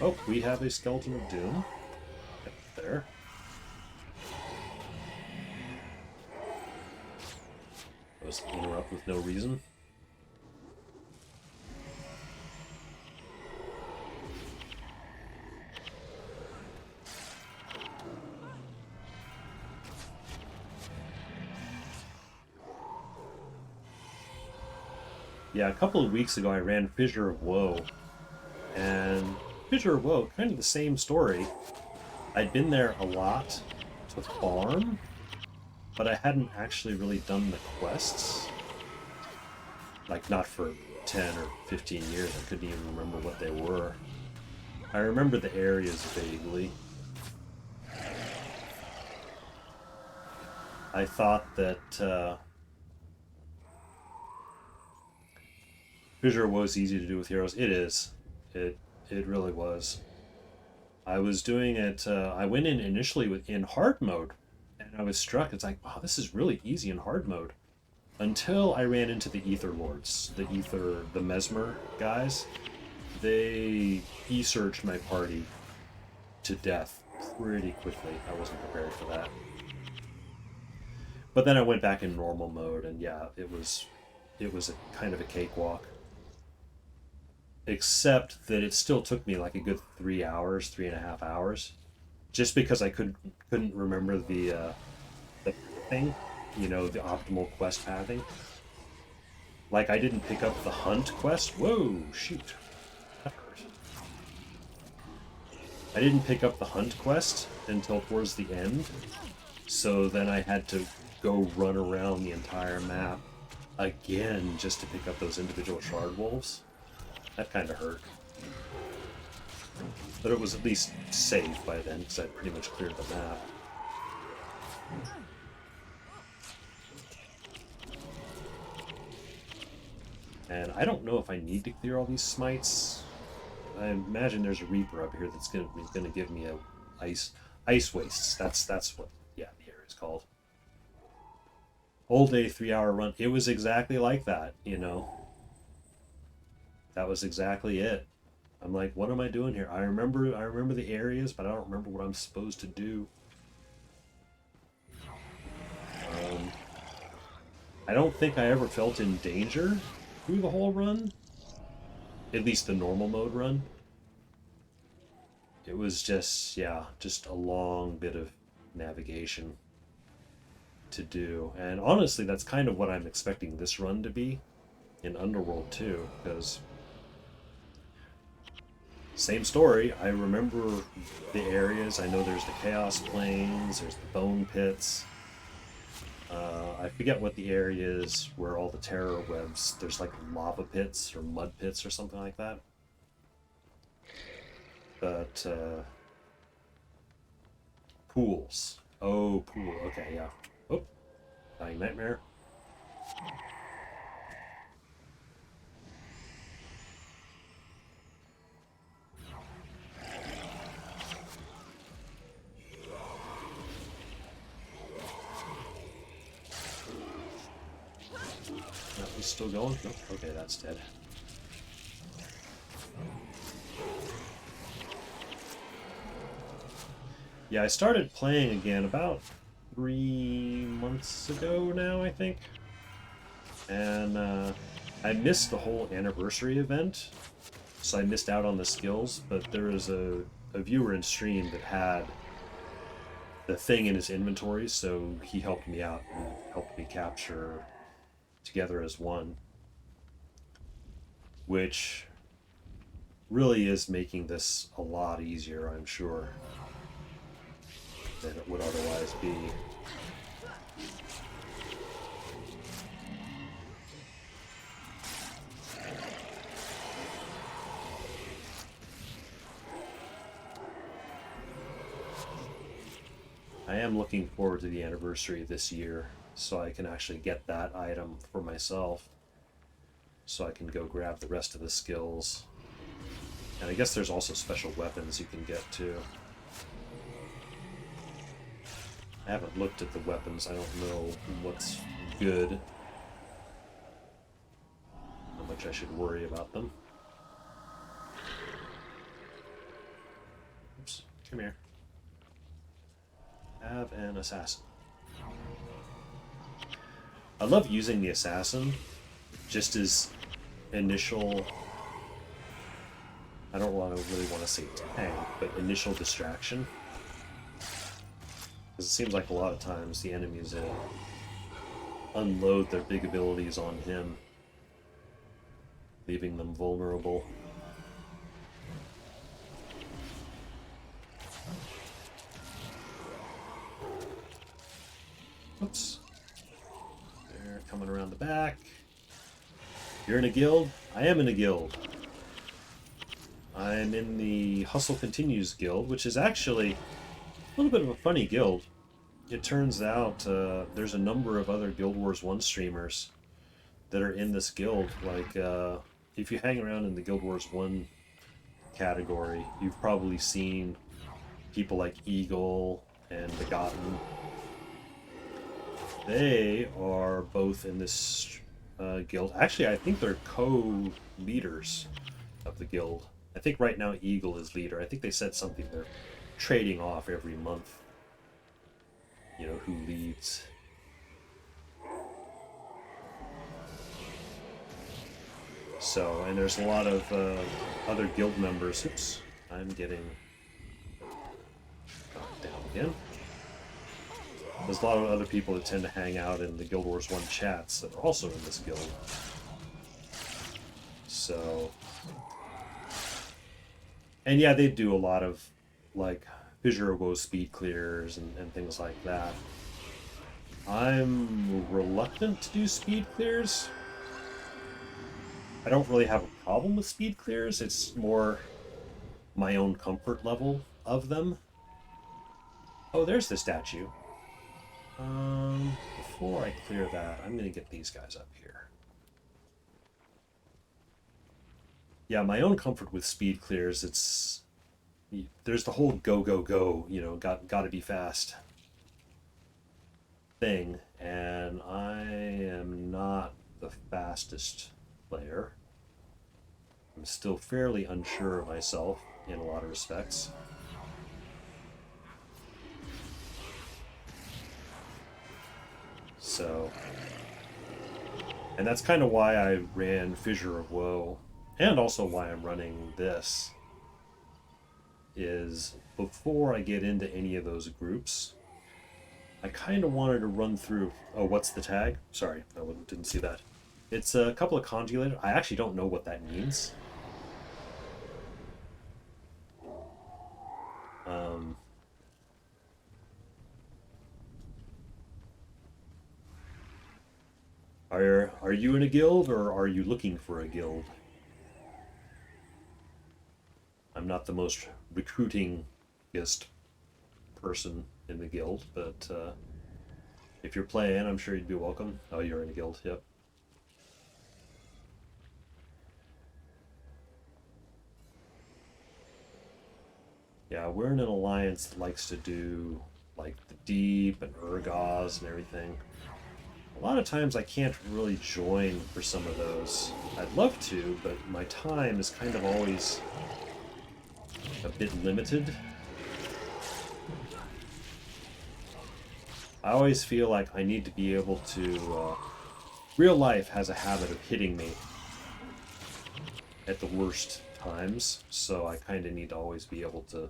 Oh, we have a Skelton of Doom. There. Was interrupt with no reason. Yeah, a couple of weeks ago I ran Fissure of Woe. And Fissure of Woe, kind of the same story. I'd been there a lot to farm, but I hadn't actually really done the quests. Like, not for 10 or 15 years. I couldn't even remember what they were. I remember the areas vaguely. I thought that Fissure was easy to do with heroes. It is. It really was. I was doing it, I went in initially in hard mode, and I was struck. It's like, wow, this is really easy in hard mode. Until I ran into the Ether Lords, the Mesmer guys. They E-surged my party to death pretty quickly. I wasn't prepared for that. But then I went back in normal mode, and yeah, it was a kind of a cakewalk. Except that it still took me like a good 3 hours, 3.5 hours, just because I couldn't remember the thing, you know, the optimal quest pathing. Like, I didn't pick up the hunt quest. Whoa, shoot, that hurt. I didn't pick up the hunt quest until towards the end, so then I had to go run around the entire map again just to pick up those individual shard wolves. That kind of hurt. But it was at least safe by then, because I'd pretty much cleared the map. And I don't know if I need to clear all these smites. I imagine there's a Reaper up here that's gonna give me a ice wastes. That's what, yeah, the area is called. Whole day 3-hour run. It was exactly like that, you know. That was exactly it. I'm like, what am I doing here? I remember the areas, but I don't remember what I'm supposed to do. I don't think I ever felt in danger through the whole run. At least the normal mode run. It was just, yeah, just a long bit of navigation to do. And honestly, that's kind of what I'm expecting this run to be in Underworld too, because same story. I remember the areas. I know there's the Chaos Plains, there's the Bone Pits. I forget what the area is where all the terror webs, there's like lava pits or mud pits or something like that. But, pools. Oh, pool. Okay, yeah. Oh, Dying Nightmare. He's still going? Nope. Okay, that's dead. Yeah, I started playing again about 3 months ago now, I think. And I missed the whole anniversary event, so I missed out on the skills, but there was a viewer in stream that had the thing in his inventory, so he helped me out and helped me capture Together as One, which really is making this a lot easier, I'm sure, than it would otherwise be. I am looking forward to the anniversary this year, so I can actually get that item for myself. So I can go grab the rest of the skills. And I guess there's also special weapons you can get too. I haven't looked at the weapons. I don't know what's good. How much I should worry about them. Oops, come here. Have an assassin. I love using the assassin just as initial, I don't really want to say tank, but initial distraction. Because it seems like a lot of times the enemies unload their big abilities on him, leaving them vulnerable. Oops. They're coming around the back. You're in a guild? I am in a guild. I'm in the Hustle Continues guild, which is actually a little bit of a funny guild. It turns out there's a number of other Guild Wars 1 streamers that are in this guild. Like, if you hang around in the Guild Wars 1 category, you've probably seen people like Eagle and Begotten. They are both in this guild. Actually, I think they're co-leaders of the guild. I think right now Eagle is leader. I think they said something, they're trading off every month, you know, who leads. So, and there's a lot of other guild members. Oops, I'm getting knocked down again. There's a lot of other people that tend to hang out in the Guild Wars 1 chats that are also in this guild. So, and yeah, they do a lot of, like, Fissure of Woe speed clears and things like that. I'm reluctant to do speed clears. I don't really have a problem with speed clears. It's more my own comfort level of them. Oh, there's the statue. Before I clear that, I'm going to get these guys up here. Yeah, my own comfort with speed clears, there's the whole go, go, go, you know, gotta be fast thing, and I am not the fastest player. I'm still fairly unsure of myself in a lot of respects. So, and that's kind of why I ran Fissure of Woe, and also why I'm running this, is before I get into any of those groups, I kind of wanted to run through, oh, what's the tag? Sorry, I didn't see that. It's a couple of conjugated. I actually don't know what that means. Are you in a guild, or are you looking for a guild? I'm not the most recruiting-ist person in the guild, but if you're playing, I'm sure you'd be welcome. Oh, you're in a guild, yep. Yeah, we're in an alliance that likes to do, like, the Deep and Urgaz and everything. A lot of times I can't really join for some of those. I'd love to, but my time is kind of always a bit limited. I always feel like I need to be able to... real life has a habit of hitting me at the worst times, so I kind of need to always be able to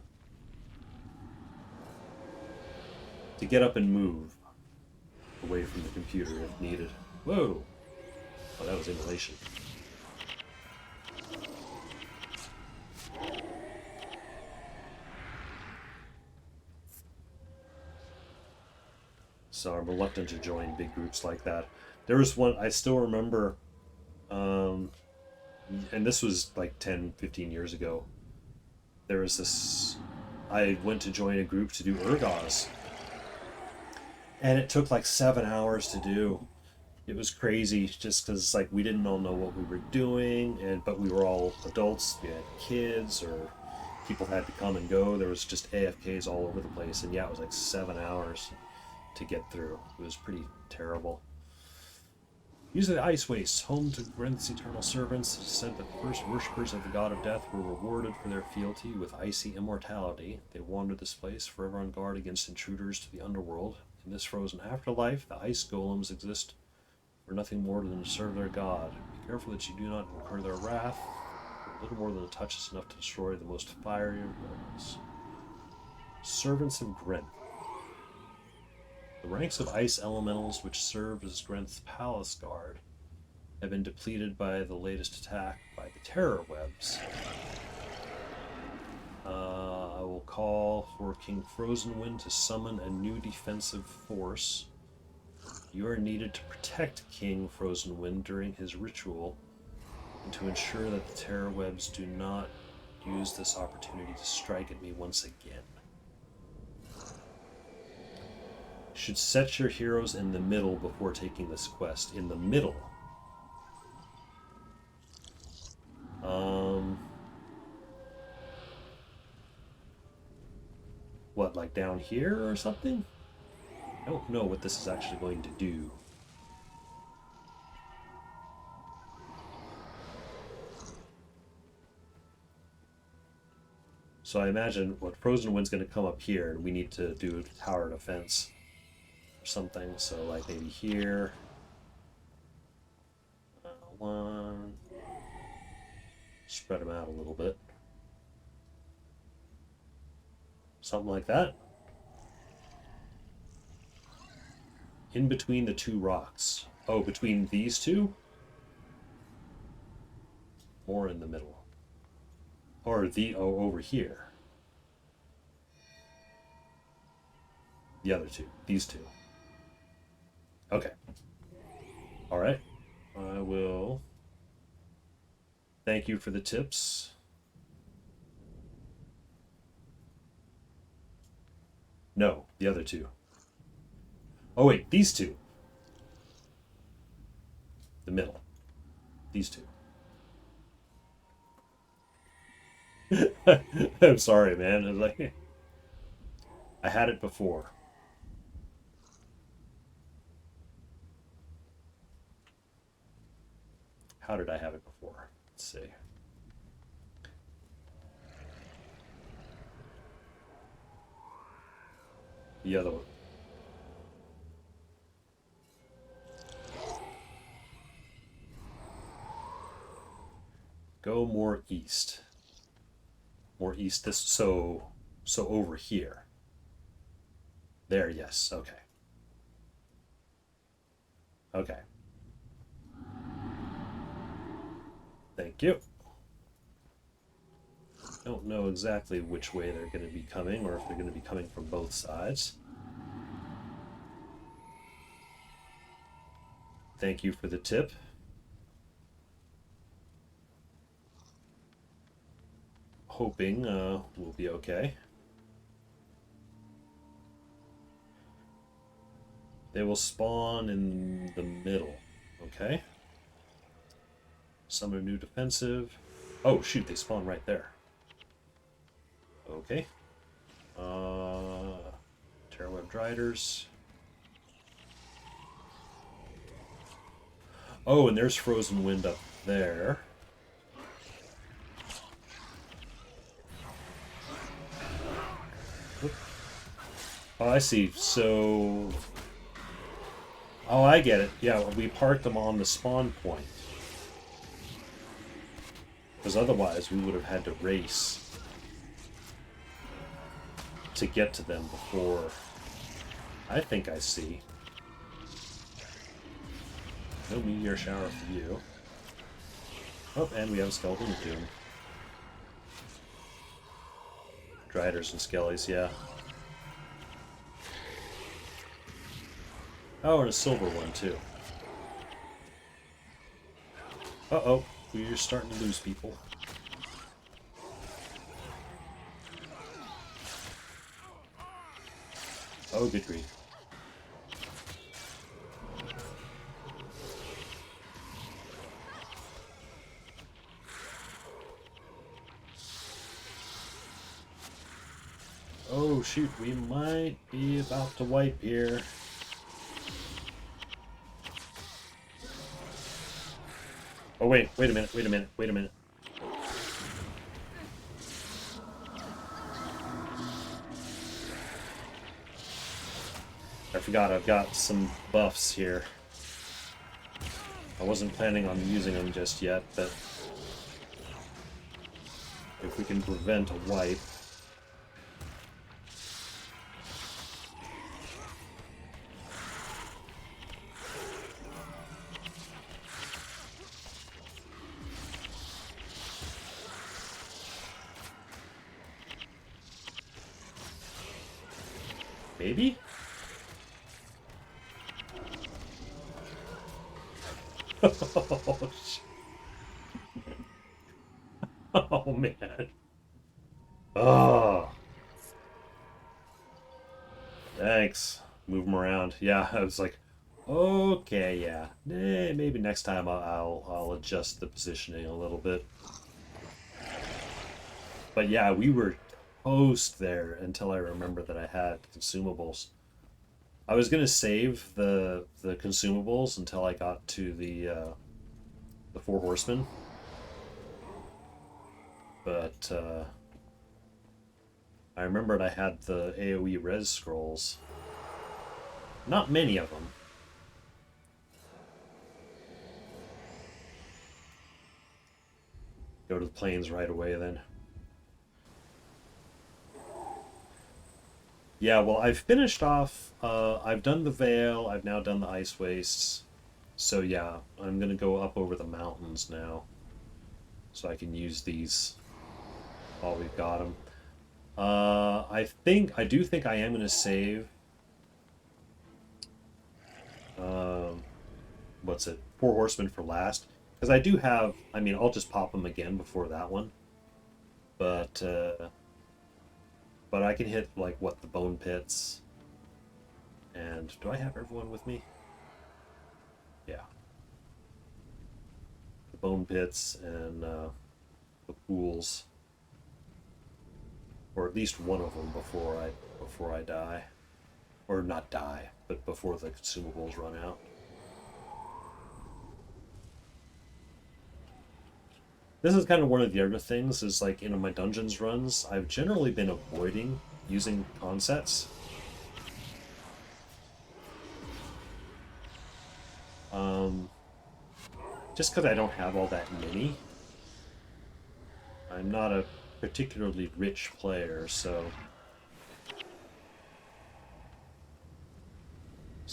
get up and move away from the computer if needed. Whoa! Oh, that was inhalation. So I'm reluctant to join big groups like that. There was one, I still remember, and this was like 10, 15 years ago. There was this, I went to join a group to do Urgaz. And it took like 7 hours to do. It was crazy just because like we didn't all know what we were doing, but we were all adults. We had kids or people had to come and go. There was just AFKs all over the place, and yeah, it was like 7 hours to get through. It was pretty terrible. Use of the Ice Wastes, home to Grinth's eternal servants. It is said that the first worshippers of the god of death were rewarded for their fealty with icy immortality. They wandered this place, forever on guard against intruders to the Underworld. In this frozen afterlife, the ice golems exist for nothing more than to serve their god. Be careful that you do not incur their wrath. A little more than a touch is enough to destroy the most fiery of golems. Servants of Grinth. The ranks of ice elementals which served as Grinth's palace guard have been depleted by the latest attack by the terror webs. I will call for King Frozenwind to summon a new defensive force. You are needed to protect King Frozenwind during his ritual and to ensure that the terror webs do not use this opportunity to strike at me once again. Should set your heroes in the middle before taking this quest. In the middle. What, like down here or something? I don't know what this is actually going to do. So I imagine what Frozenwind's going to come up here, and we need to do tower defense or something. So like maybe here. One. Spread them out a little bit. Something like that. In between the two rocks. Oh, between these two? Or in the middle. Or over here. The other two. These two. Okay. Alright. I will... Thank you for the tips. No, the other two. Oh wait, these two. The middle. These two. I'm sorry, man. I was like, I had it before. How did I have it before? Let's see. The other one. Go more east. More east. This so over here. There, yes. Okay. Okay. Thank you. Don't know exactly which way they're going to be coming, or if they're going to be coming from both sides. Thank you for the tip. Hoping we'll be okay. They will spawn in the middle. Okay. Summon a new defensive. Oh shoot, they spawn right there. Okay. Terrorweb Driders. Oh, and there's Frozenwind up there. Oh, I see. So... Oh, I get it. Yeah, we parked them on the spawn point. Because otherwise we would have had to race to get to them before... I think I see. No meteor shower for you. Oh, and we have a Skelton of Doom. Driders and Skellies, yeah. Oh, and a silver one, too. Uh-oh, we're starting to lose people. Oh, good grief. shoot, we might be about to wipe here. Oh wait a minute. I forgot I've got some buffs here. I wasn't planning on using them just yet, but if we can prevent a wipe. Maybe? Oh, oh man. Oh. Thanks. Move them around. Yeah, I was like, okay, yeah. Maybe next time I'll adjust the positioning a little bit. But yeah, we were toast there until I remembered that I had consumables. I was gonna save the consumables until I got to the Four Horsemen, but I remembered I had the AoE res scrolls. Not many of them. Go to the plains right away then. Yeah, well, I've finished off. I've done the Veil. I've now done the Ice Wastes. So yeah, I'm gonna go up over the mountains now, so I can use these while we've got them. I do think I am gonna save. What's it? Four Horsemen for last, because I do have. I mean, I'll just pop them again before that one, but I can hit like what the Bone Pits. And do I have everyone with me? Yeah. The Bone Pits and the pools, or at least one of them before I die, or not die, but before the consumables run out. This is kind of one of the other things, is like, my dungeons runs, I've generally been avoiding using onsets. Just because I don't have all that many. I'm not a particularly rich player, so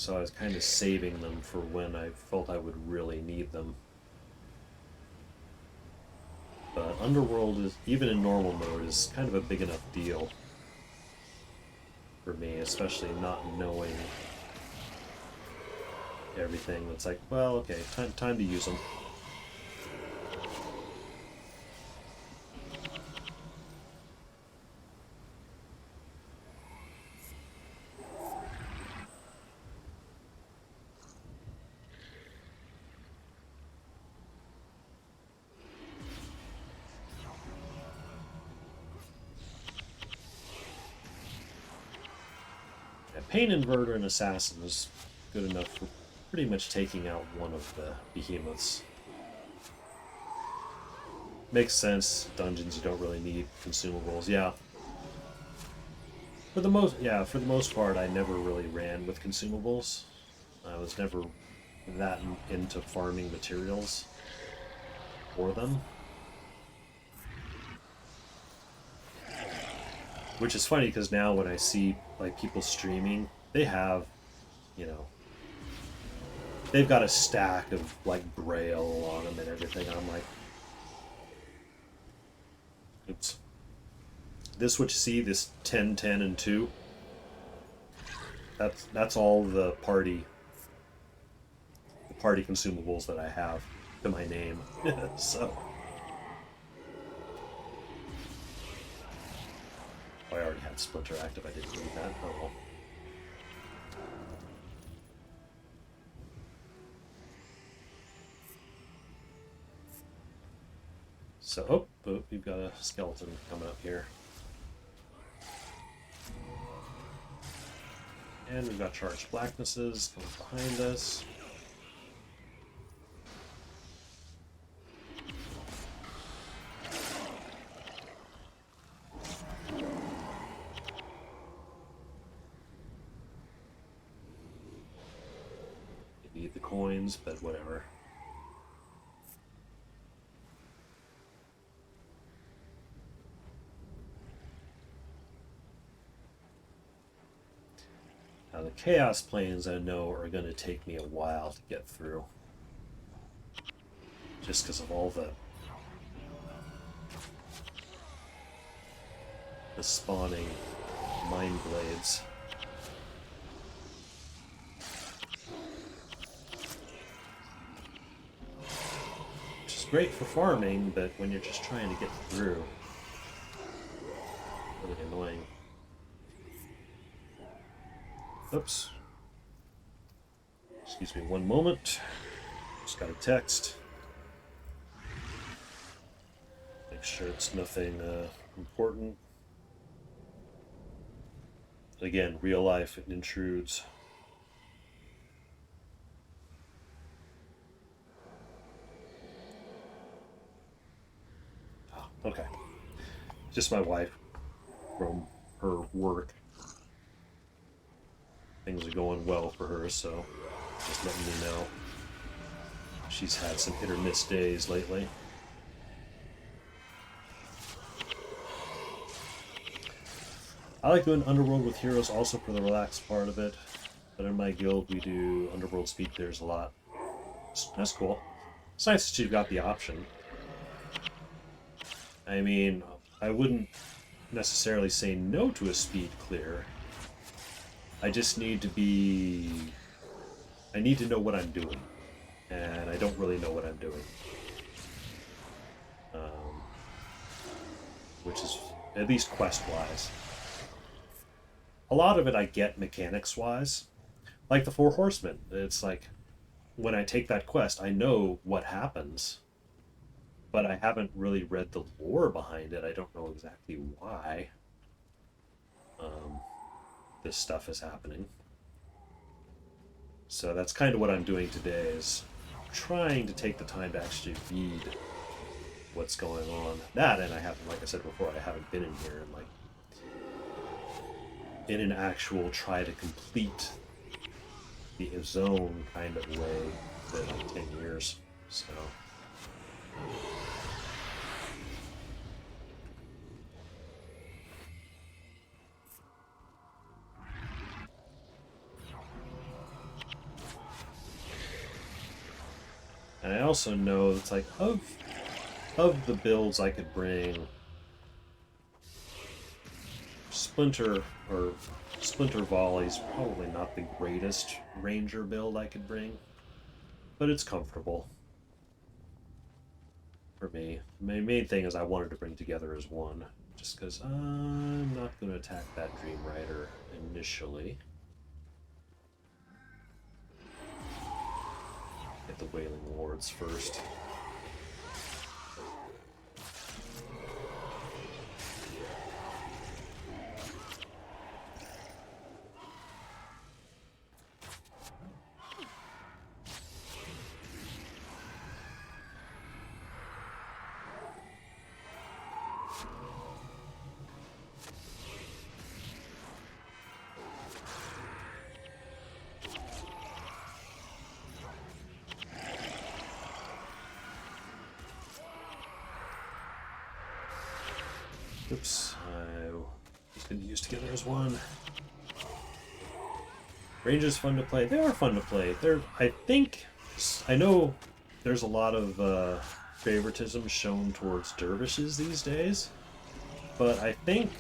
I was kind of saving them for when I felt I would really need them. But Underworld is, even in normal mode, is kind of a big enough deal for me, especially not knowing everything. It's like, well, okay, time to use them. Pain Inverter and Assassin is good enough for pretty much taking out one of the behemoths. Makes sense. Dungeons, you don't really need consumables. Yeah. For the most part, I never really ran with consumables. I was never that into farming materials for them. Which is funny, because now when I see like people streaming, they have, they've got a stack of like Braille on them and everything. And I'm like, oops. This, what you see, this 10, 10, and 2. That's all the party consumables that I have to my name. So. Oh, I already had Splinter active, I didn't need that. Oh well. So, we've got a skeleton coming up here. And we've got charged blacknesses coming behind us. You need the coins, but whatever. Now the Chaos Plains I know are going to take me a while to get through. Just because of all the spawning Mind Blades. Which is great for farming, but when you're just trying to get through, really annoying. Oops. Excuse me one moment. Just got a text. Make sure it's nothing important. Again, real life, it intrudes. Oh, okay. Just my wife from her work. Things are going well for her, so just letting me know. She's had some hit or miss days lately. I like doing Underworld with heroes also for the relaxed part of it, but in my guild we do Underworld speed clears a lot. That's cool. It's nice that you've got the option. I mean, I wouldn't necessarily say no to a speed clear. I just need to be... I need to know what I'm doing, and I don't really know what I'm doing. Which is, at least quest-wise. A lot of it I get mechanics-wise. Like the Four Horsemen. It's like, when I take that quest, I know what happens. But I haven't really read the lore behind it. I don't know exactly why this stuff is happening. So that's kind of what I'm doing today, is trying to take the time to actually read what's going on. That, and I haven't, like I said before, I haven't been in here in like in an actual try to complete the zone kind of way for like 10 years. So and I also know it's like of the builds I could bring, Splinter Volley's probably not the greatest ranger build I could bring, but it's comfortable for me. My main thing is I wanted to bring together as one, just because I'm not going to attack that Dream Rider initially. Get the Wailing Lords first. Oops, just going to use together as one. Rangers fun to play. They are fun to play. I know there's a lot of favoritism shown towards dervishes these days, but I think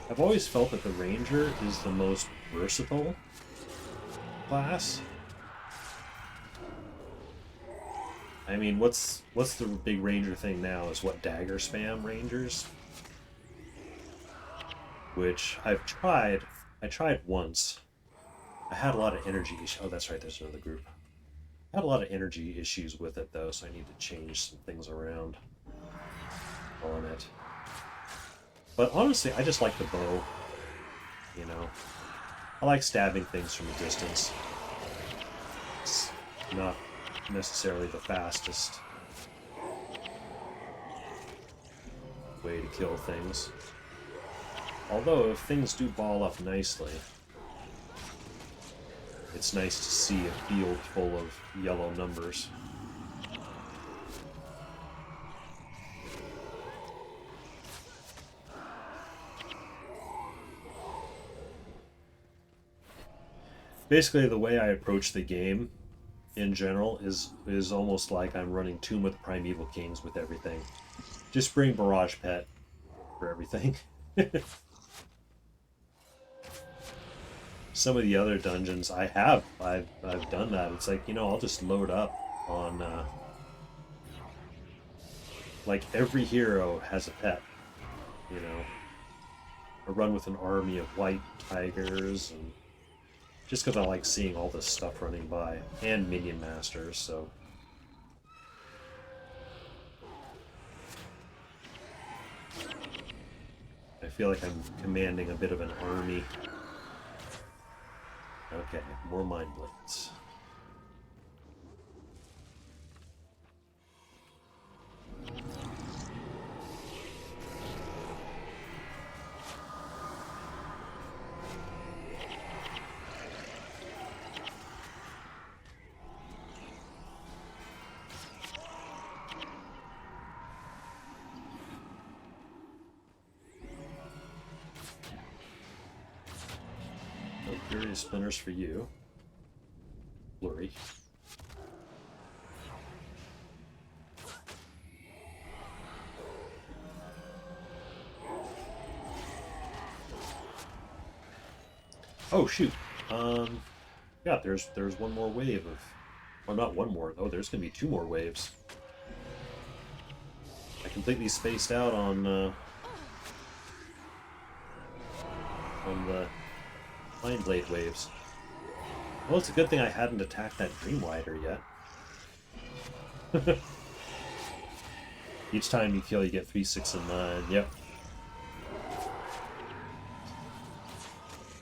I've always felt that the ranger is the most versatile class. I mean, what's the big ranger thing now? Is what, dagger spam rangers? Which I've tried. I tried once. I had a lot of energy issues. Oh, that's right, there's another group. I had a lot of energy issues with it, though, so I need to change some things around on it. But honestly, I just like the bow, you know. I like stabbing things from a distance. It's not necessarily the fastest way to kill things. Although, if things do ball up nicely, it's nice to see a field full of yellow numbers. Basically, the way I approach the game in general is almost like I'm running Tomb of the Primeval Kings with everything. Just bring Barrage Pet for everything. Some of the other dungeons I've done that. It's like, you know, I'll just load up on like every hero has a pet, you know. I run with an army of white tigers, and just because I like seeing all this stuff running by, and minion masters, so. I feel like I'm commanding a bit of an army. Okay, more Mind Blades. Furious Splinters for you. Blurry. Oh shoot. Yeah, there's one more wave of, or not one more. Oh, there's gonna be two more waves. I completely spaced out on the Mind Blade waves. Well, it's a good thing I hadn't attacked that Dream Rider yet. Each time you kill, you get 3, 6, and 9. Yep.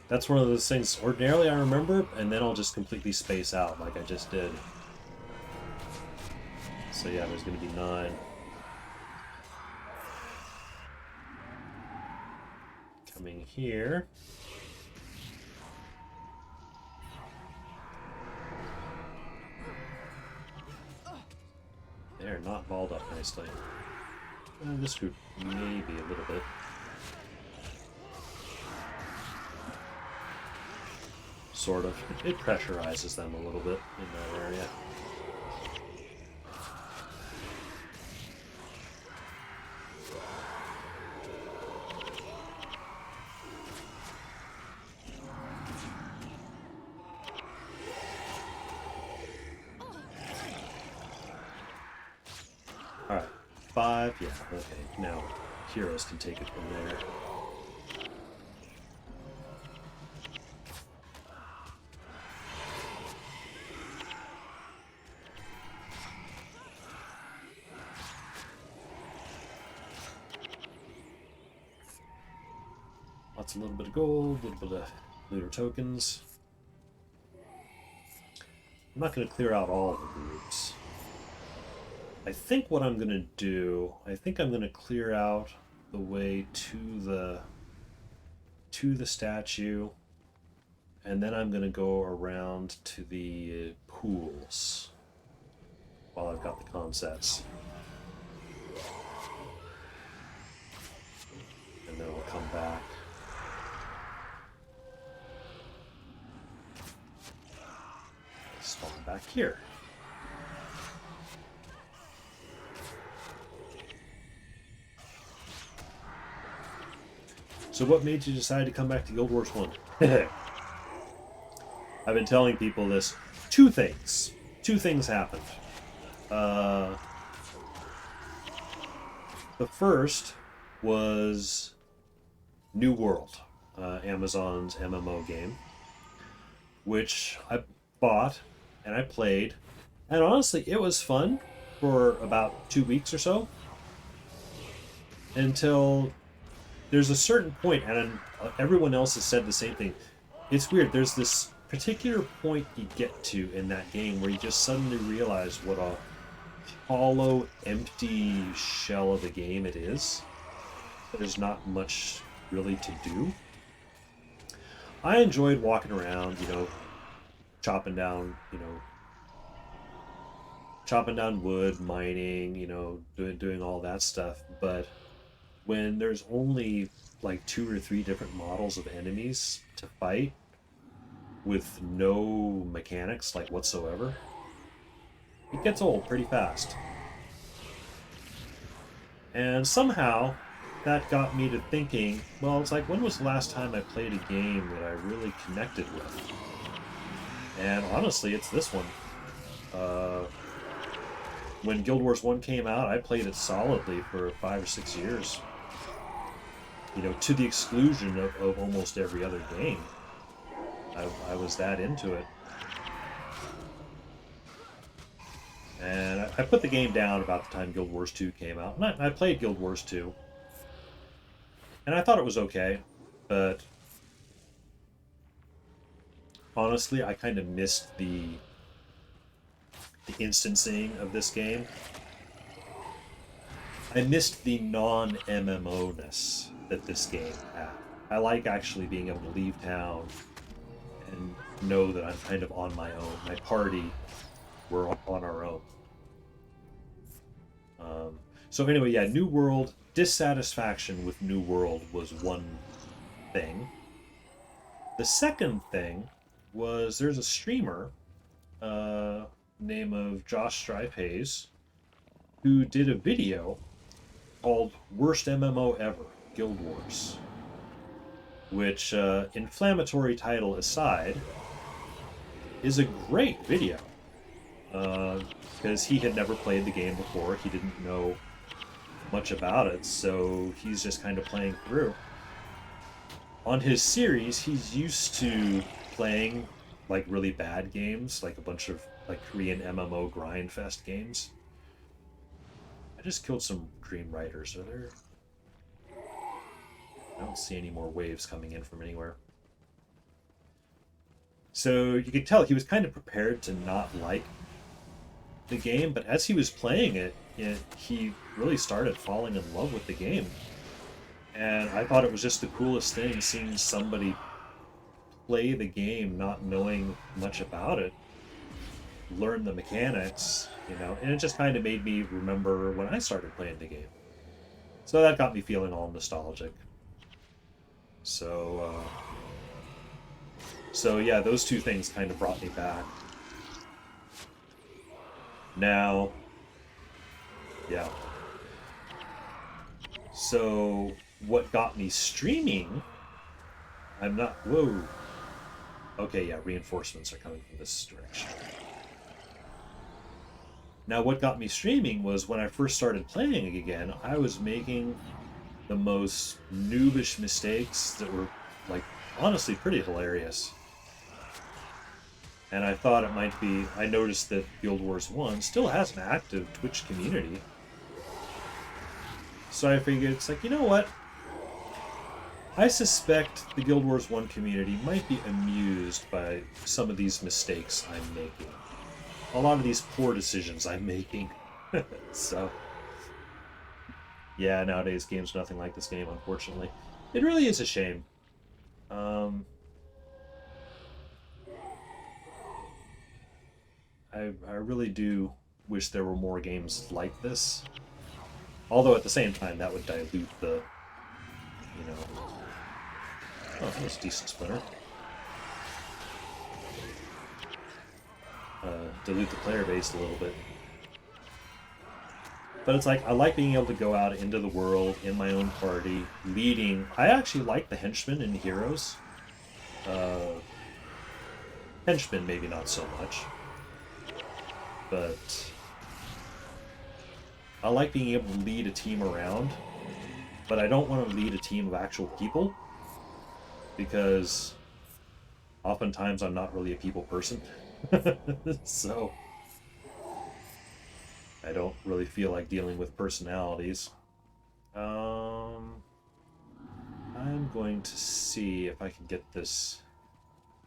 That's one of those things ordinarily I remember, and then I'll just completely space out like I just did. So yeah, there's going to be 9. Coming here. They're not balled up nicely. This group maybe a little bit. Sort of. It pressurizes them a little bit in that area. Alright, 5, yeah, okay, now heroes can take it from there. Lots, a little bit of gold, a little bit of looter tokens. I'm not going to clear out all the groups. I think what I'm going to do, I think I'm going to clear out the way to the statue, and then I'm going to go around to the pools while I've got the concepts. And then I'll come back. Spawn back here. So what made you decide to come back to Guild Wars 1? I've been telling people this. Two things. Two things happened. The first was New World, Amazon's MMO game, which I bought and I played, and honestly it was fun for about 2 weeks or so, until there's a certain point, and everyone else has said the same thing, it's weird. There's this particular point you get to in that game where you just suddenly realize what a hollow, empty shell of a game it is. There's not much really to do. I enjoyed walking around, chopping down, chopping down wood, mining, doing all that stuff. But when there's only like 2 or 3 different models of enemies to fight with no mechanics like whatsoever, it gets old pretty fast. And somehow that got me to thinking, well, it's like, when was the last time I played a game that I really connected with? And honestly, it's this one. When Guild Wars 1 came out, I played it solidly for 5 or 6 years. To the exclusion of almost every other game. I was that into it. And I put the game down about the time Guild Wars 2 came out. And I played Guild Wars 2. And I thought it was okay. But honestly, I kind of missed the instancing of this game. I missed the non-MMO-ness that this game had. I like actually being able to leave town and know that I'm kind of on my own. My party, we're on our own. So anyway, yeah, New World, dissatisfaction with New World was one thing. The second thing was there's a streamer, name of Josh Stripehaze, who did a video called Worst MMO Ever, Guild Wars. Which, inflammatory title aside, is a great video. Because he had never played the game before, he didn't know much about it, so he's just kind of playing through. On his series, he's used to playing like really bad games, like a bunch of like Korean MMO grindfest games. I just killed some dream riders. Are there? I don't see any more waves coming in from anywhere. So you could tell he was kind of prepared to not like the game, but as he was playing it, he really started falling in love with the game. And I thought it was just the coolest thing, seeing somebody play the game not knowing much about it, learn the mechanics, and it just kind of made me remember when I started playing the game. So that got me feeling all nostalgic. So yeah, those two things kind of brought me back. Now, yeah. So what got me streaming, I'm not, whoa. Okay, yeah, reinforcements are coming from this direction. Now, what got me streaming was when I first started playing again, I was making the most noobish mistakes that were, like, honestly pretty hilarious. And I thought it might be, I noticed that Guild Wars 1 still has an active Twitch community. So I figured, it's like, you know what? I suspect the Guild Wars 1 community might be amused by some of these mistakes I'm making. A lot of these poor decisions I'm making. So, yeah, nowadays games are nothing like this game, unfortunately. It really is a shame. I really do wish there were more games like this. Although at the same time, that would dilute the, Oh, that was a decent splinter. Dilute the player base a little bit. But it's like, I like being able to go out into the world in my own party, leading. I actually like the henchmen and heroes. Henchmen, maybe not so much. But I like being able to lead a team around, but I don't want to lead a team of actual people, because oftentimes I'm not really a people person. So I don't really feel like dealing with personalities. I'm going to see if I can get this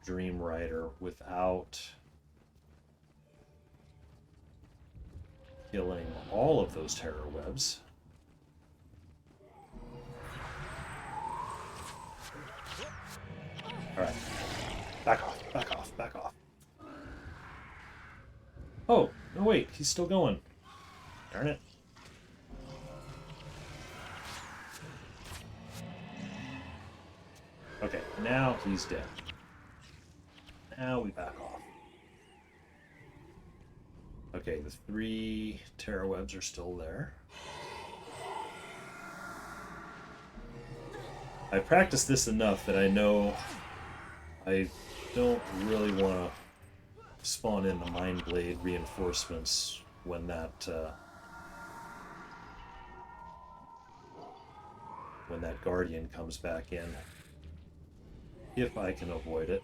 Dream Rider without killing all of those terror webs. Alright. Back off, back off, back off. Oh, no wait, he's still going. Darn it. Okay, now he's dead. Now we back off. Okay, the 3 terror webs are still there. I practiced this enough that I know I don't really want to spawn in the Mind Blade reinforcements when that Guardian comes back in. If I can avoid it.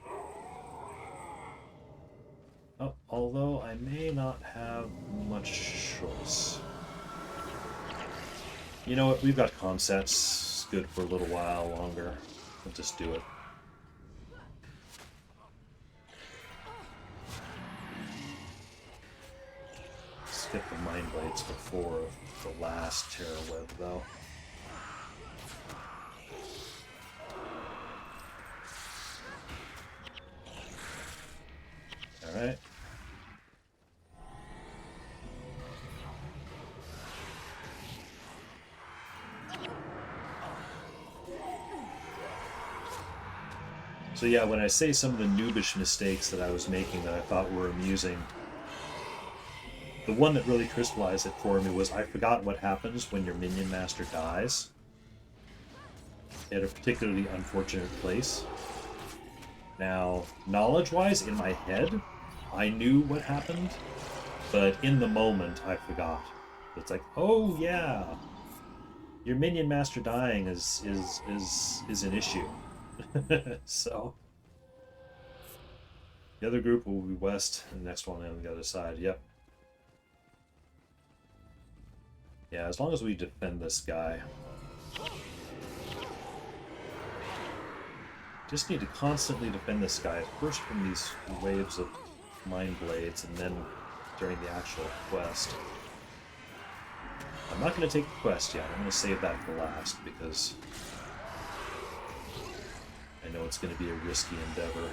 Oh, although I may not have much choice. You know what? We've got consets. Good for a little while longer. We'll just do it. Skip the Mind Blades before the last terror web, though. Alright. So yeah, when I say some of the noobish mistakes that I was making that I thought were amusing, the one that really crystallized it for me was I forgot what happens when your minion master dies at a particularly unfortunate place. Now, knowledge-wise, in my head, I knew what happened, but in the moment, I forgot. It's like, oh yeah, your minion master dying is an issue. So, the other group will be west, and the next one on the other side. Yep. Yeah, as long as we defend this guy. Just need to constantly defend this guy, first from these waves of Mind Blades, and then during the actual quest. I'm not going to take the quest yet. I'm going to save that for last, because I know it's going to be a risky endeavor.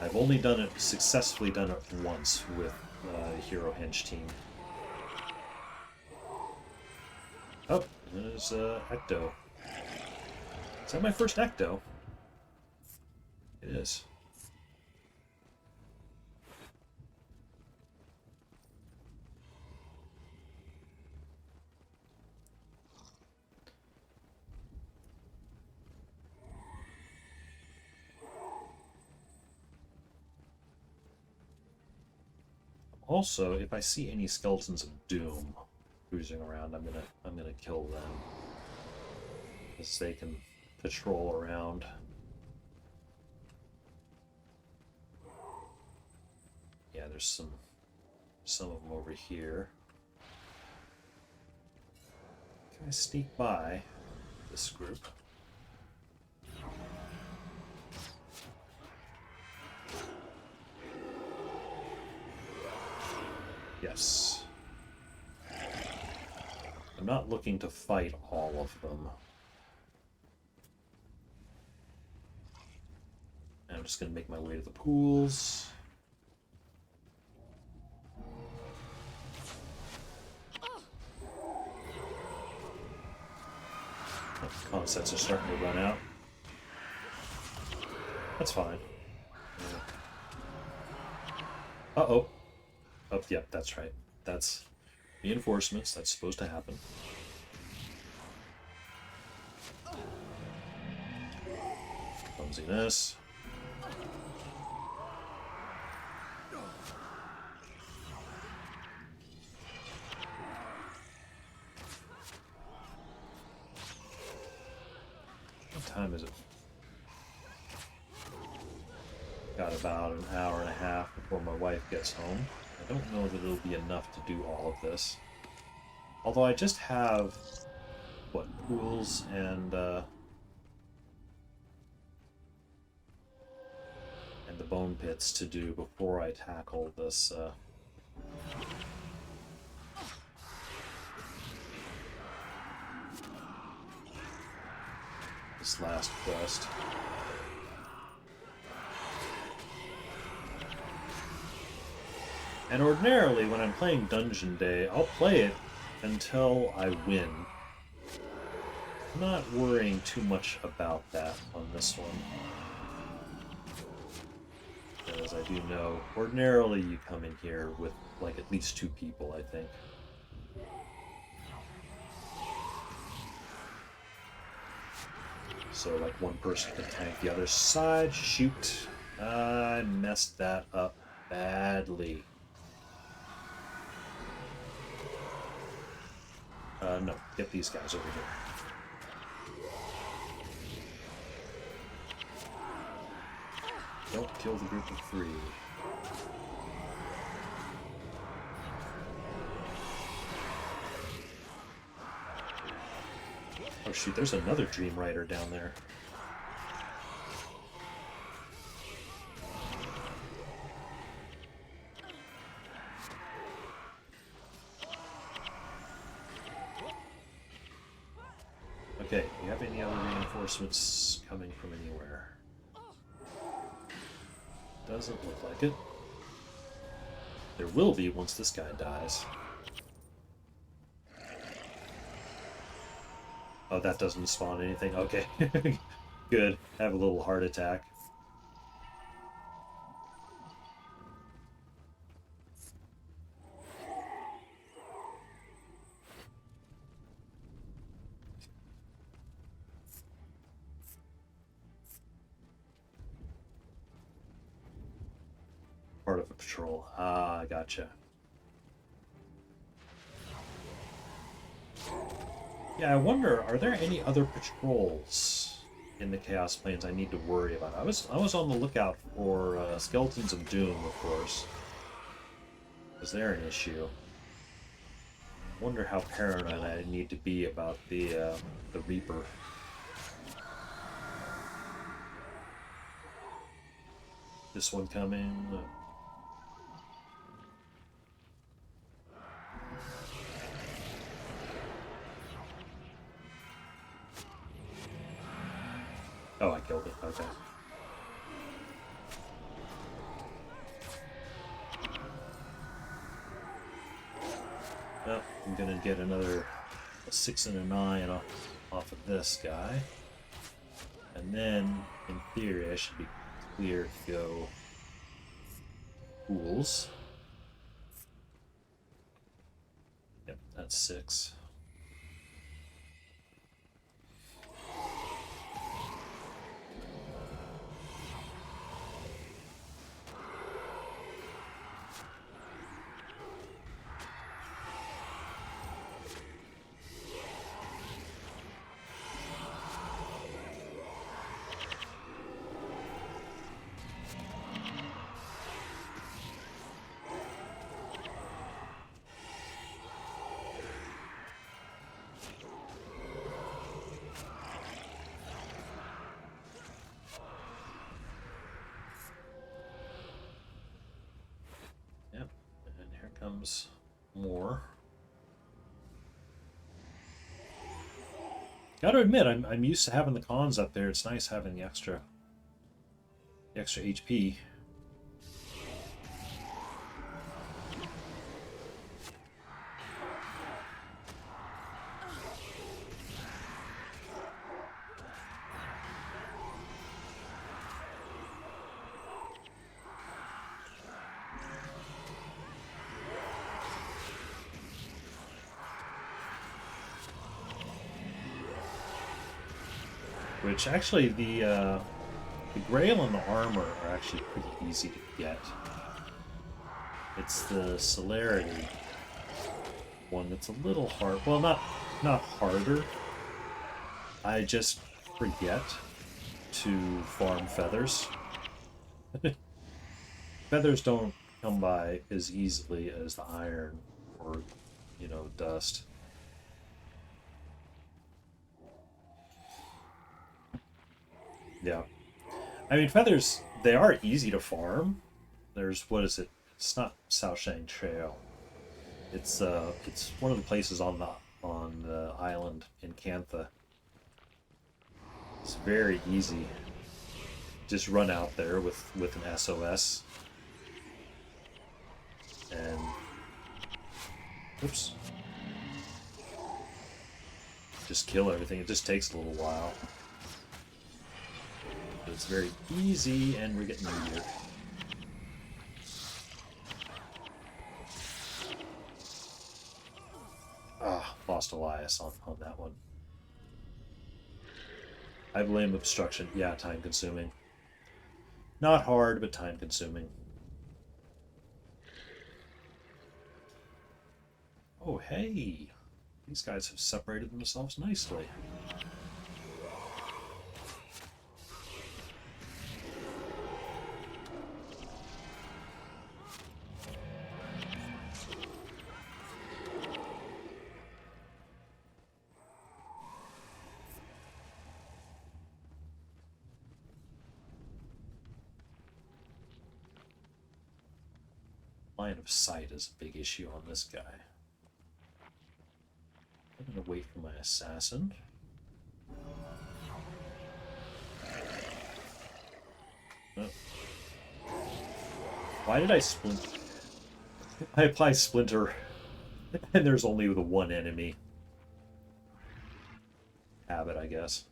I've only successfully done it once with the Hero Hench team. Oh, there's Ecto. Is that my first Ecto? It is. Also, if I see any Skeletons of Doom cruising around, I'm gonna kill them, because they can patrol around. Yeah, there's some of them over here. Can I sneak by this group? Yes. I'm not looking to fight all of them. I'm just going to make my way to the pools. Consets are starting to run out. That's fine. Uh-oh. Oh, yep, that's right. That's reinforcements. That's supposed to happen. Clumsiness. What time is it? Got about an hour and a half before my wife gets home. I don't know that it'll be enough to do all of this. Although I just have, what, pools and and the bone pits to do before I tackle this this last quest. And ordinarily, when I'm playing Dungeon Day, I'll play it until I win. I'm not worrying too much about that on this one. Because I do know, ordinarily you come in here with like at least 2 people, I think. So like one person can tank the other side. Shoot. I messed that up badly. No, get these guys over here. Don't kill the group of 3. Oh shoot, there's another Dream Rider down there. Okay, do you have any other reinforcements coming from anywhere? Doesn't look like it. There will be once this guy dies. Oh, that doesn't spawn anything? Okay. Good. Have a little heart attack. Part of a patrol. Ah, gotcha. Yeah, I wonder, are there any other patrols in the Chaos Plains I need to worry about? I was on the lookout for Skeletons of Doom, of course. Is there an issue? I wonder how paranoid I need to be about the Reaper. This one coming. Oh, I killed it. Okay. Well, I'm gonna get a 6 and a 9 off of this guy. And then, in theory, I should be clear to go Ghouls. Yep, that's 6. Comes more. Gotta admit, I'm used to having the cons up there. It's nice having the extra HP. Which actually the Grail and the armor are actually pretty easy to get. It's the Celerity one that's a little hard. Well, not harder. I just forget to farm feathers. Feathers don't come by as easily as the iron or, you know, dust. Yeah. I mean, feathers, they are easy to farm. There's, what is it? It's not Shaoshang Trail. It's one of the places on the island in Cantha. It's very easy. Just run out there with an SOS. And oops. Just kill everything. It just takes a little while. But it's very easy, and we're getting meteor. Ah, lost Elias on that one. I blame obstruction. Yeah, time consuming. Not hard, but time consuming. Oh, hey! These guys have separated themselves nicely. Line of sight is a big issue on this guy. I'm gonna wait for my assassin. Oh. Why did I splint? I apply Splinter, and there's only the one enemy. Habit, I guess.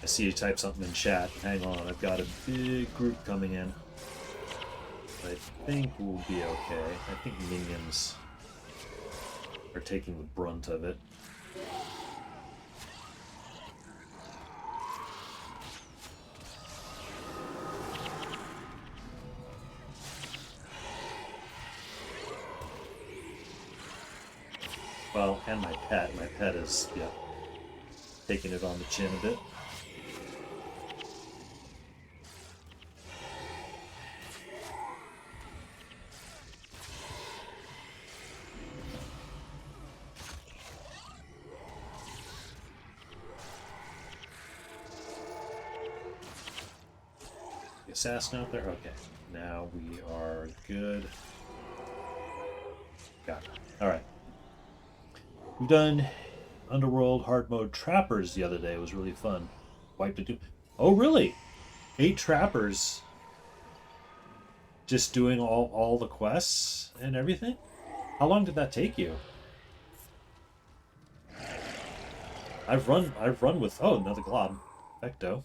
I see you type something in chat. Hang on, I've got a big group coming in. I think we'll be okay. I think minions are taking the brunt of it. Well, and my pet. My pet is, yeah, taking it on the chin a bit. Assassin out there? Okay. Now we are good. Got it. Alright. We've done Underworld hard mode trappers the other day. It was really fun. Wiped it. Oh, really? 8 trappers just doing all the quests and everything? How long did that take you? I've run with, oh, another glob. Ecto.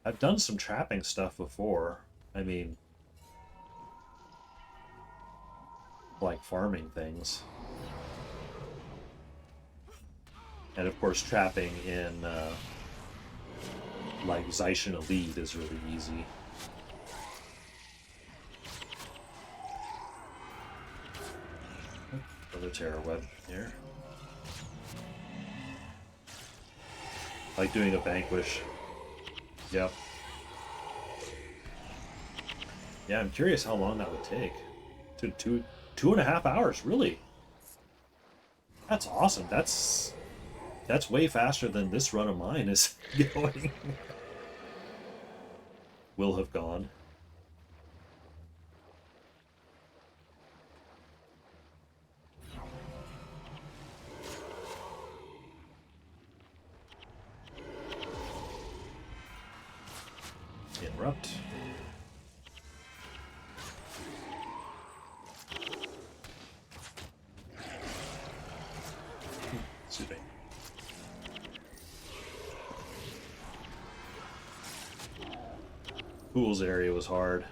I've done some trapping stuff before. I mean, like farming things. And of course, trapping in like Zaishin Elite is really easy. Another terror web here. Like doing a vanquish. Yep. Yeah, I'm curious how long that would take. 2.5 hours, really? That's awesome. That's way faster than this run of mine is going. Will have gone. Interrupt. Excuse me. Fool's area was hard.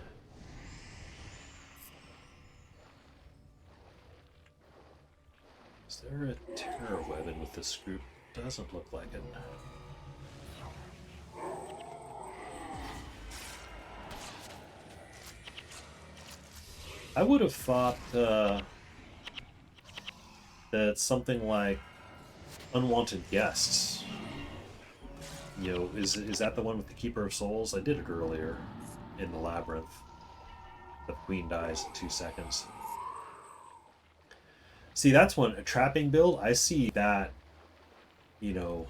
Is there a terror weapon with this group? Doesn't look like it. I would have thought that something like Unwanted Guests. You know, is that the one with the Keeper of Souls? I did it earlier in the Labyrinth. The queen dies in 2 seconds. See, that's one, a trapping build. I see that, you know,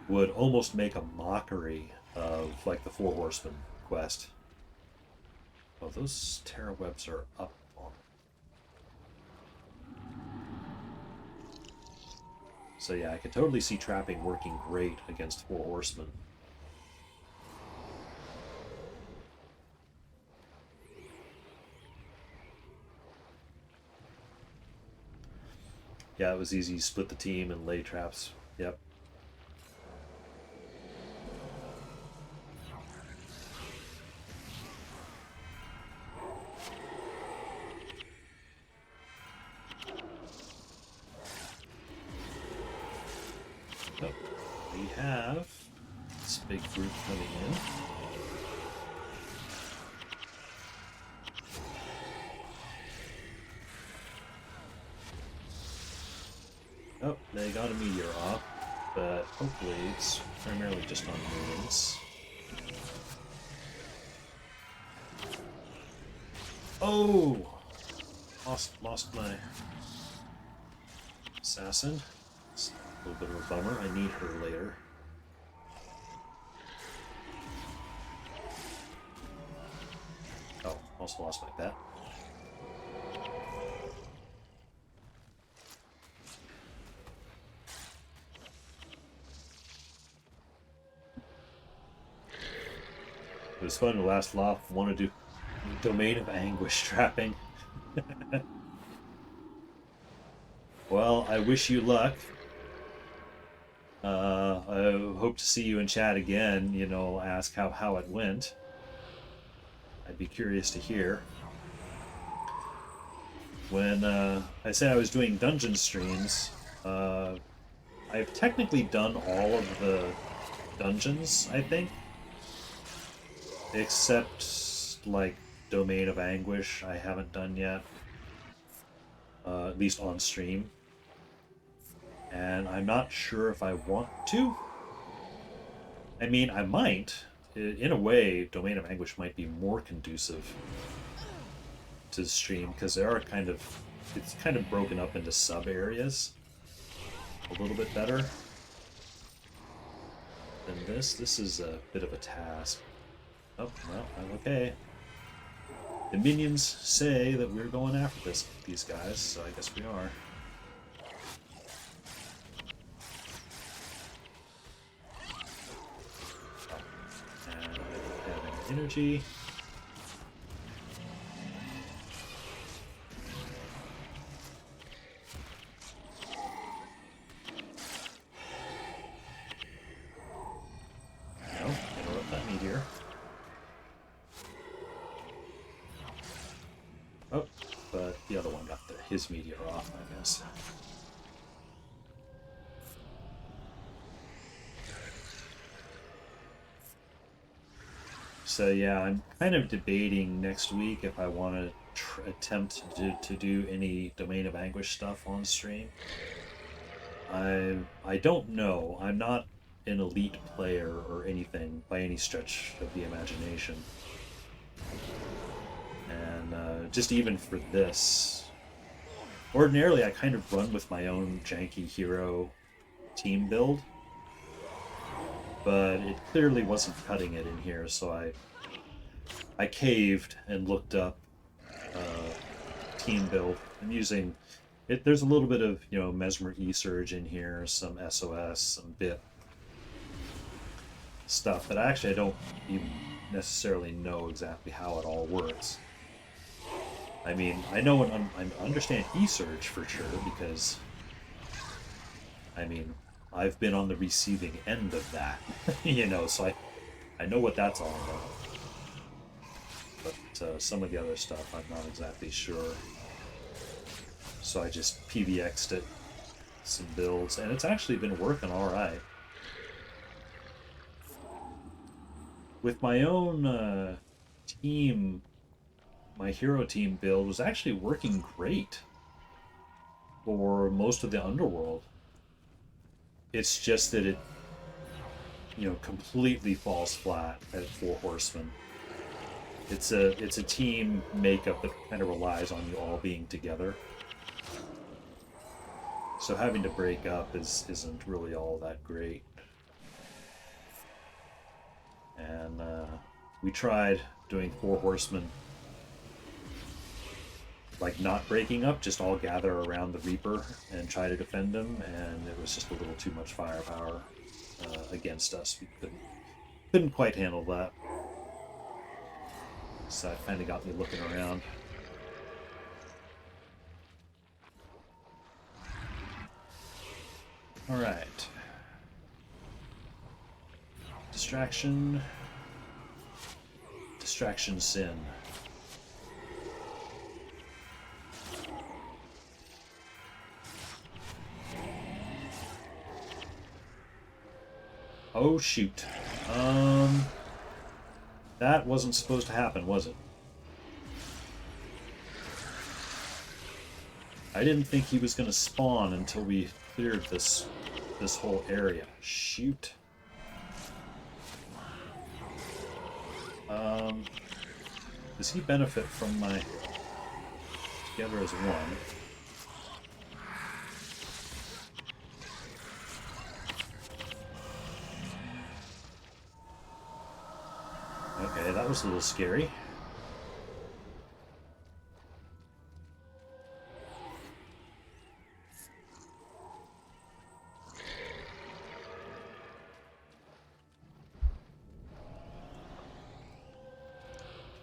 would almost make a mockery of like the Four Horsemen quest. Oh, those terra webs are up on. So yeah, I could totally see trapping working great against Four Horsemen. Yeah, it was easy. Split the team and lay traps. Yep. Oh, we have this big group coming in. Oh, they got a meteor off, but hopefully it's primarily just on moons. Oh! Lost my assassin. It's a little bit of a bummer. I need her later. Oh, also lost my pet. It was fun to last loft. Want to do Domain of Anguish trapping. Well, I wish you luck. I hope to see you in chat again. You know, ask how it went. I'd be curious to hear. When I said I was doing dungeon streams, I've technically done all of the dungeons, I think. Except, like, Domain of Anguish, I haven't done yet. At least on stream. And I'm not sure if I want to. I mean, I might. In a way, Domain of Anguish might be more conducive to the stream, because there are it's kind of broken up into sub-areas a little bit better than this. This is a bit of a task. Oh, well, I'm okay. The minions say that we're going after these guys, so I guess we are. Oh, and I don't have any energy. No, interrupt that meteor. Oh, but the other one got his meteor off, I guess. So yeah, I'm kind of debating next week if I want to attempt to do any Domain of Anguish stuff on stream. I don't know. I'm not an elite player or anything by any stretch of the imagination. And just even for this, ordinarily I kind of run with my own janky hero team build, but it clearly wasn't cutting it in here, so I caved and looked up team build. I'm using it. There's a little bit of, you know, Mesmer E-Surge in here, some SOS, some BIP stuff, but actually I don't even necessarily know exactly how it all works. I mean, I know I understand E-Surge for sure, because I mean, I've been on the receiving end of that, you know, so I know what that's all about. But some of the other stuff I'm not exactly sure. So I just PVX'd it, some builds, and it's actually been working alright. With my own team, my hero team build was actually working great for most of the Underworld. It's just that it, completely falls flat at 4 horsemen. It's a team makeup that kind of relies on you all being together. So having to break up isn't really all that great. And we tried doing 4 horsemen, like not breaking up, just all gather around the Reaper and try to defend him, and it was just a little too much firepower against us. We couldn't quite handle that. So that kind of got me looking around. All right. Distraction. Distraction sin. Oh shoot. That wasn't supposed to happen, was it? I didn't think he was going to spawn until we cleared this whole area. Shoot. Does he benefit from my together as one? Okay, that was a little scary.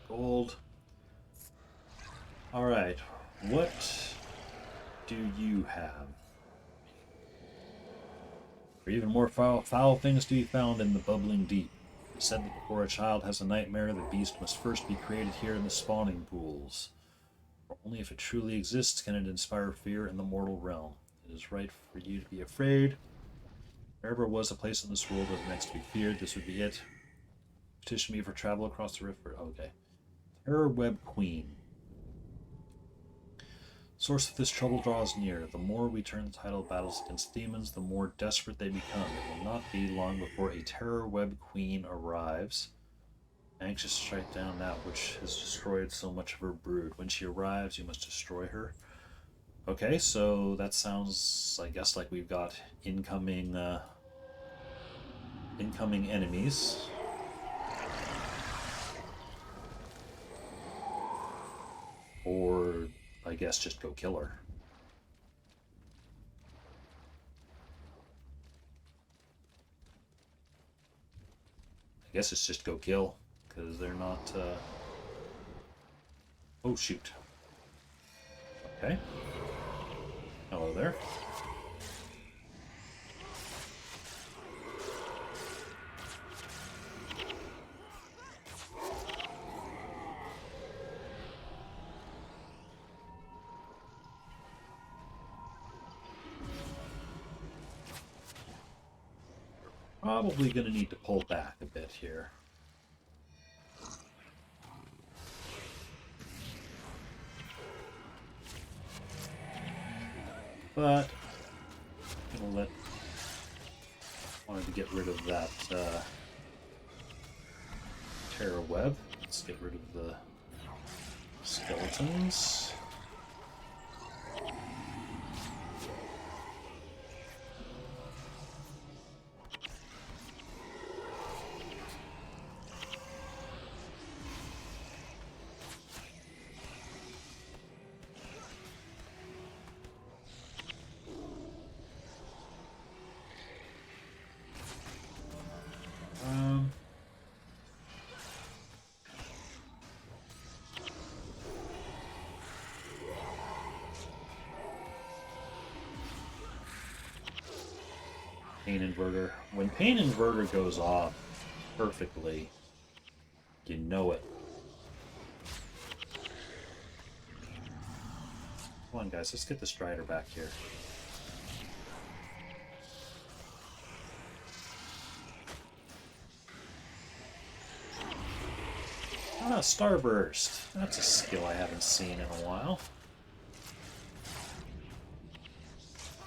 Gold. Alright, what do you have? For even more foul things to be found in the bubbling deep. It is said that before a child has a nightmare, the beast must first be created here in the spawning pools. For only if it truly exists can it inspire fear in the mortal realm. It is right for you to be afraid. If there ever was a place in this world that was next to be feared, this would be it. Petition me for travel across the river. Okay. Terror Web Queen. Source of this trouble draws near. The more we turn the tide of battles against demons, the more desperate they become. It will not be long before a Terror Web Queen arrives. Anxious to strike down that which has destroyed so much of her brood. When she arrives, you must destroy her. Okay, so that sounds, I guess, like we've got incoming enemies. Or, I guess, just go kill her. I guess it's just go kill, because they're not, Oh, shoot. Okay. Hello there. Probably going to need to pull back a bit here. But wanted to get rid of that terror web. Let's get rid of the skeletons. Pain inverter. When pain inverter goes off perfectly, you know it. Come on, guys, let's get the Strider back here. Ah, Starburst. That's a skill I haven't seen in a while.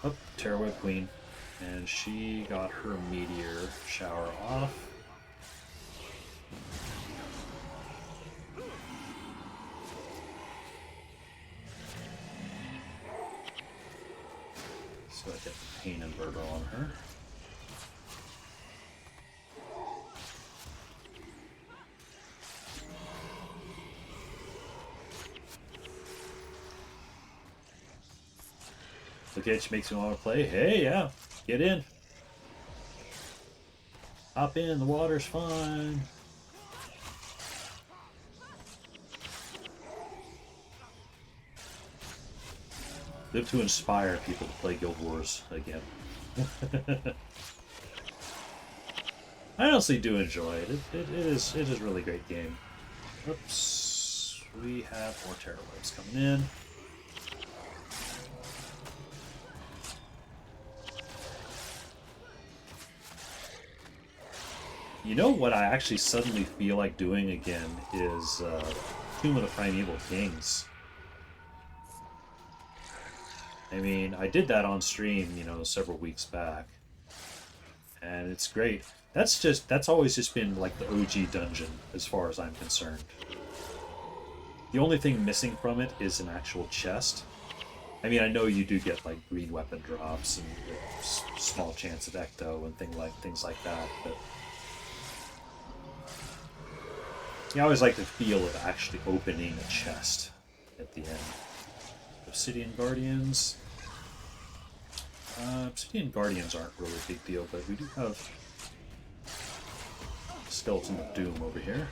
Oh, Terrorweb Queen. And she got her meteor shower off. So I get the pain inverter on her. Look at it, makes me want to play. Hey, yeah, get in. Hop in, the water's fine. Live to inspire people to play Guild Wars again. I honestly do enjoy it. It is a really great game. Oops. We have more Terror Waves coming in. You know what I actually suddenly feel like doing again is Tomb of the Primeval Kings. I mean, I did that on stream, you know, several weeks back. And it's great. That's always just been like the OG dungeon, as far as I'm concerned. The only thing missing from it is an actual chest. I mean, I know you do get like green weapon drops and small chance of ecto and things like that, but I always like the feel of actually opening a chest at the end. Obsidian Guardians. Obsidian Guardians aren't really a big deal, but we do have Skelton of Doom over here.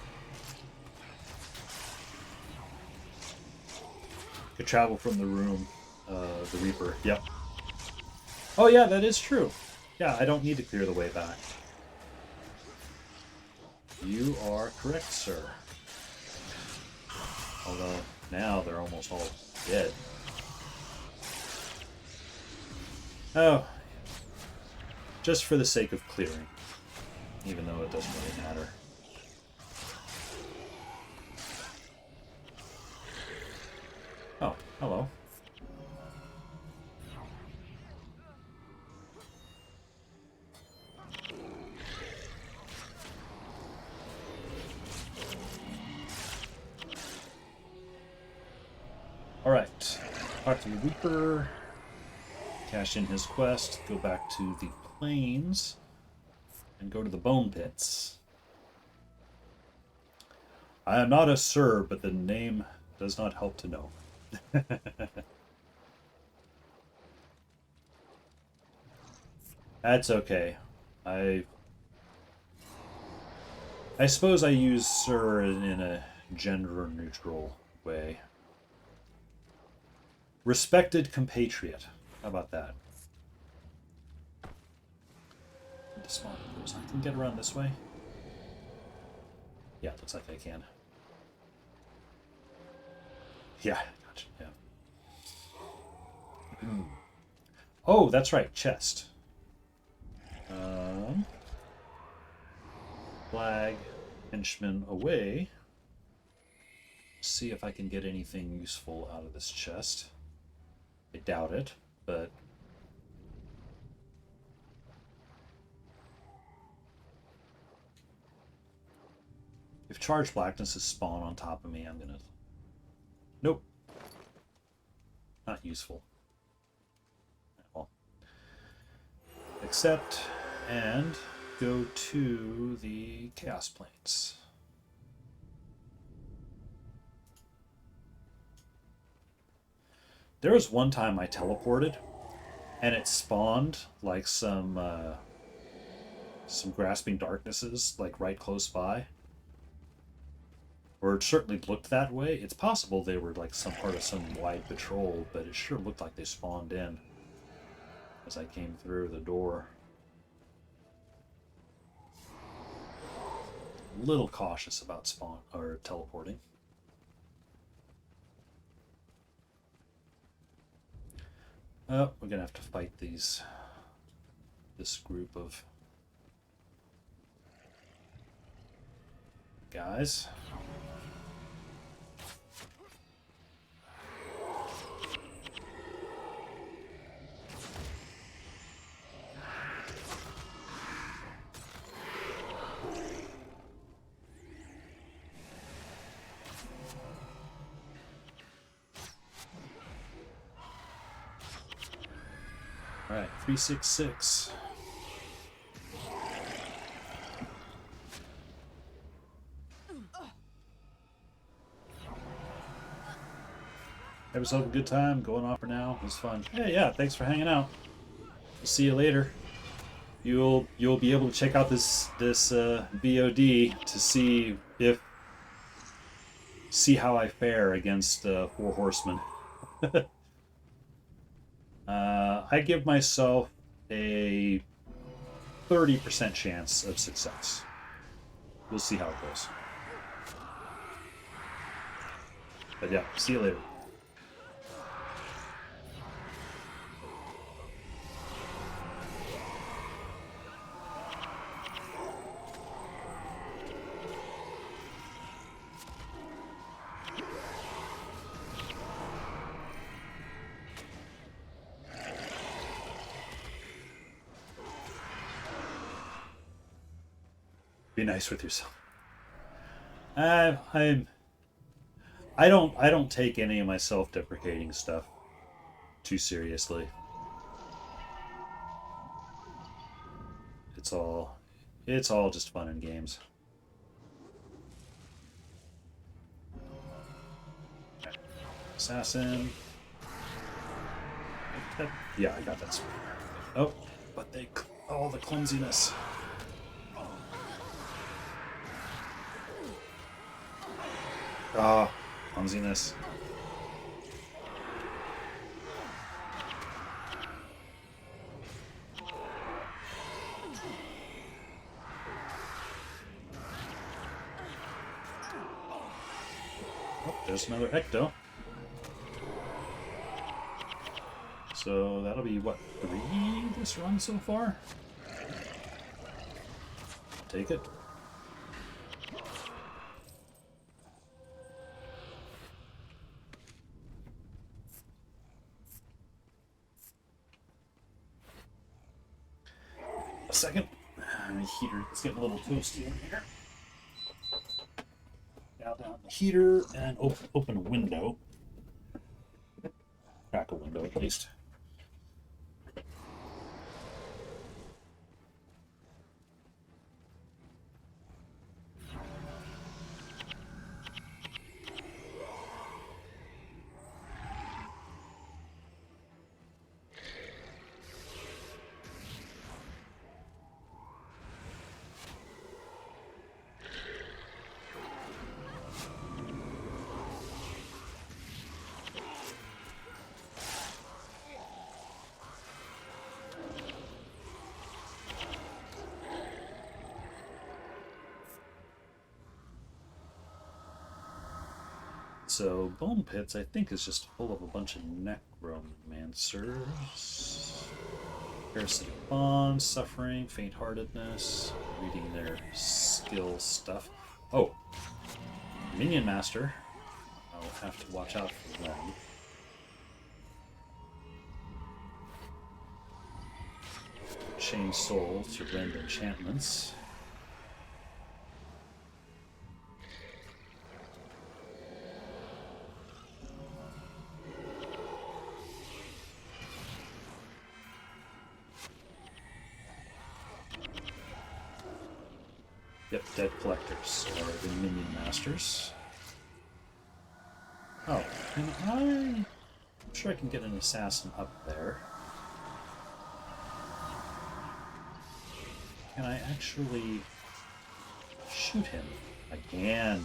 Could travel from the room, the Reaper. Yep. Oh yeah, that is true. Yeah, I don't need to clear the way back. You are correct, sir. Although now they're almost all dead. Oh, just for the sake of clearing, even though it doesn't really matter. Oh, hello. Alright, talk to the Reaper, cash in his quest, go back to the plains, and go to the Bone Pits. I am not a sir, but the name does not help to know. That's okay. I suppose I use sir in a gender-neutral way. Respected compatriot. How about that? I can get around this way. Yeah, looks like I can. Yeah, gotcha. Yeah. Oh, that's right. Chest. Flag, henchman away. See if I can get anything useful out of this chest. I doubt it, but if charge blacknesses spawn on top of me, I'm gonna... Nope. Not useful. Well, accept and go to the Chaos Plains. There was one time I teleported, and it spawned like some grasping darknesses, like right close by. Or it certainly looked that way. It's possible they were like some part of some wide patrol, but it sure looked like they spawned in as I came through the door. A little cautious about spawn or teleporting. Oh, we're gonna have to fight this group of guys. Alright, 366. Have yourself a good time. Going off for now. It was fun. Hey, yeah, thanks for hanging out. We'll see you later. You'll be able to check out this VOD to see how I fare against 4 horsemen. I give myself a 30% chance of success. We'll see how it goes. But yeah, see you later. Be nice with yourself. I don't take any of my self-deprecating stuff too seriously. It's all just fun and games. Assassin. Yeah, I got that sword. Oh, but all the clumsiness. Ah, clumsiness. Oh, there's another Ecto. So that'll be, what, 3 this run so far? Take it. A second. My heater, it's getting a little toasty in here. Now down the heater and open a window. Crack a window at least. So, Bone Pits, I think, is just full of a bunch of necromancers. Parasitic Bonds, Suffering, Faint-Heartedness, reading their skill stuff. Oh! Minion Master. I'll have to watch out for them. Chain Soul to rend enchantments. Yep, Dead Collectors are the Minion Masters. Oh, I'm sure I can get an assassin up there. Can I actually shoot him? I can.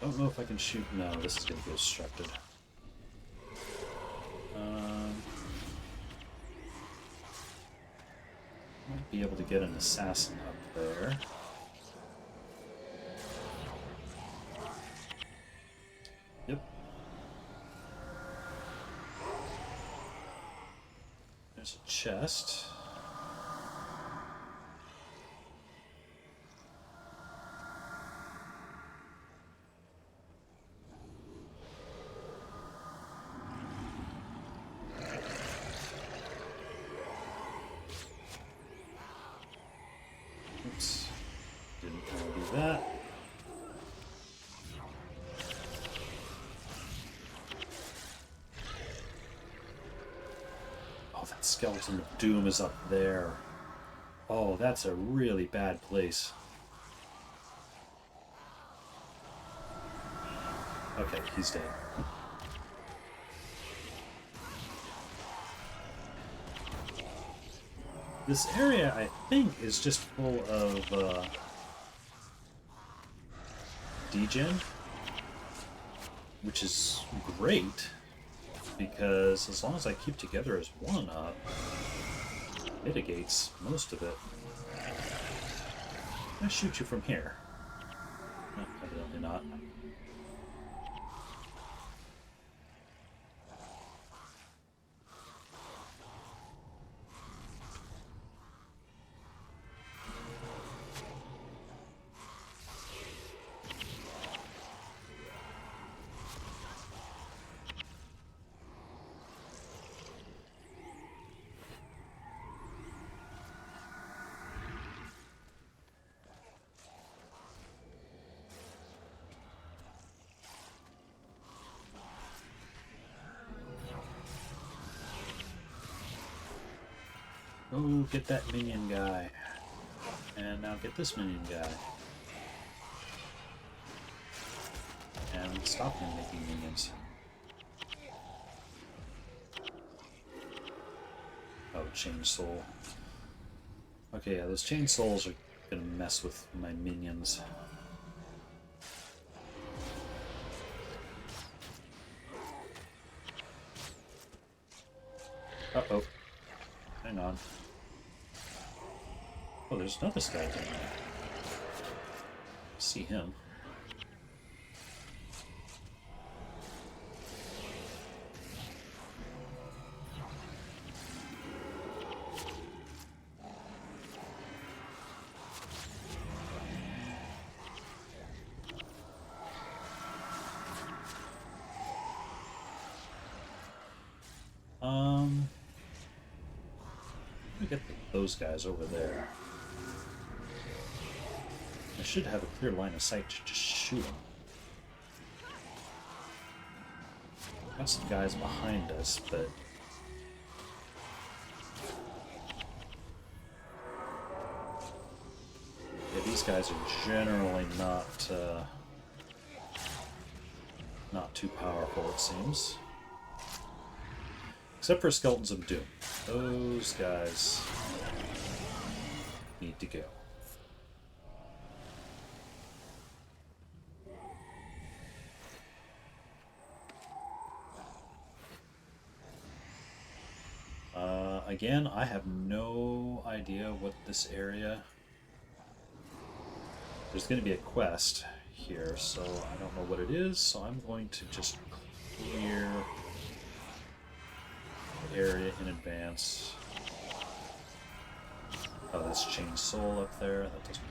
I don't know if I can shoot. No, this is going to be obstructed. Might be able to get an assassin up there. Yep. There's a chest. Oops. Oh, that Skeleton of Doom is up there. Oh, that's a really bad place. Okay, he's dead. This area, I think, is just full of degen, which is great, because as long as I keep together as one, mitigates most of it. Can I shoot you from here? No, evidently not. Oh, get that minion guy. And now get this minion guy. And stop him making minions. Oh, chain soul. Okay, yeah, those chain souls are gonna mess with my minions. Uh-oh. Hang on. Oh, there's another skeleton there. See him. Let me get those guys over there. I should have a clear line of sight to just shoot them. Got some guys behind us, but yeah, these guys are generally not too powerful, it seems. Except for Skeltons of Doom. Those guys need to go. Again, I have no idea what this area... There's going to be a quest here, so I don't know what it is, so I'm going to just clear the area in advance. Oh, there's chain soul up there. That doesn't matter.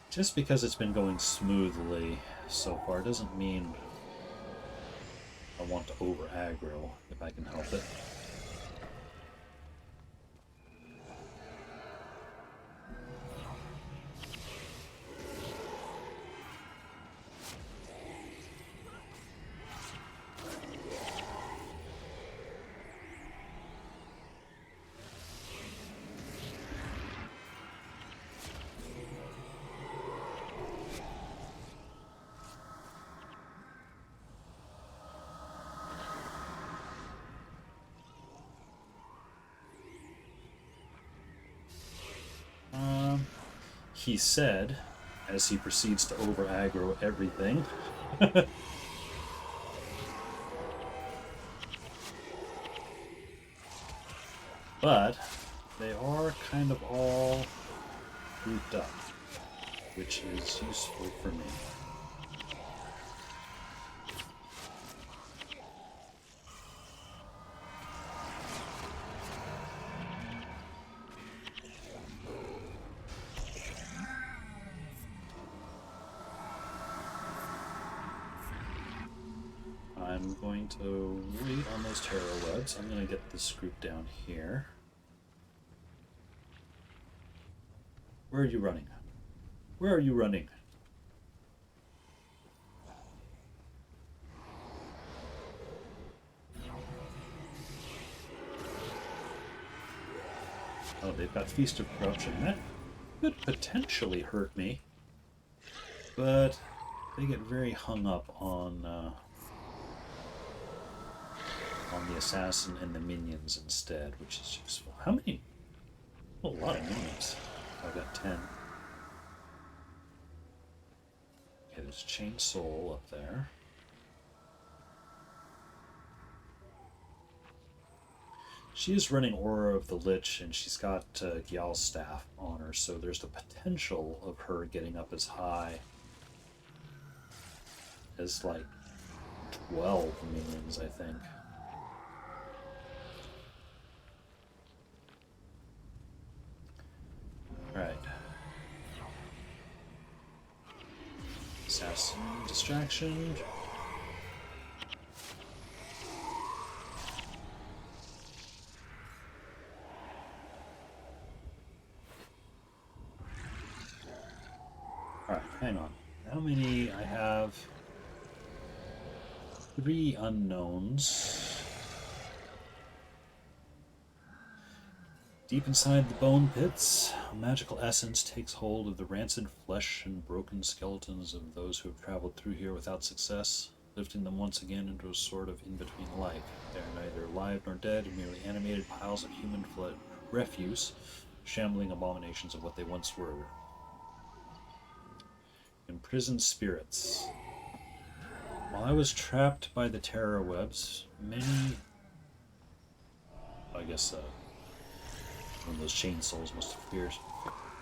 Just because it's been going smoothly so far doesn't mean I want to over aggro if I can help it. He said, as he proceeds to over aggro everything. But they are kind of all grouped up, which is useful for me. I'm I'm going to wait on those terror webs. I'm going to get this group down here. Where are you running? Where are you running? Oh, they've got Feast of Corruption. That could potentially hurt me. But they get very hung up on the assassin and the minions instead, which is useful. How many? A lot of minions. I've got 10. Okay, there's Chain Soul up there. She is running Aura of the Lich, and she's got Gyal's staff on her, so there's the potential of her getting up as high as like 12 minions, I think. Alright. Assassin distraction. Alright, hang on. How many? I have 3 unknowns. Deep inside the bone pits, a magical essence takes hold of the rancid flesh and broken skeletons of those who have traveled through here without success, lifting them once again into a sort of in-between life. They are neither alive nor dead, merely animated piles of human refuse, shambling abominations of what they once were. Imprisoned spirits. While I was trapped by the terror webs, many... I guess, one of those chain souls must have appeared.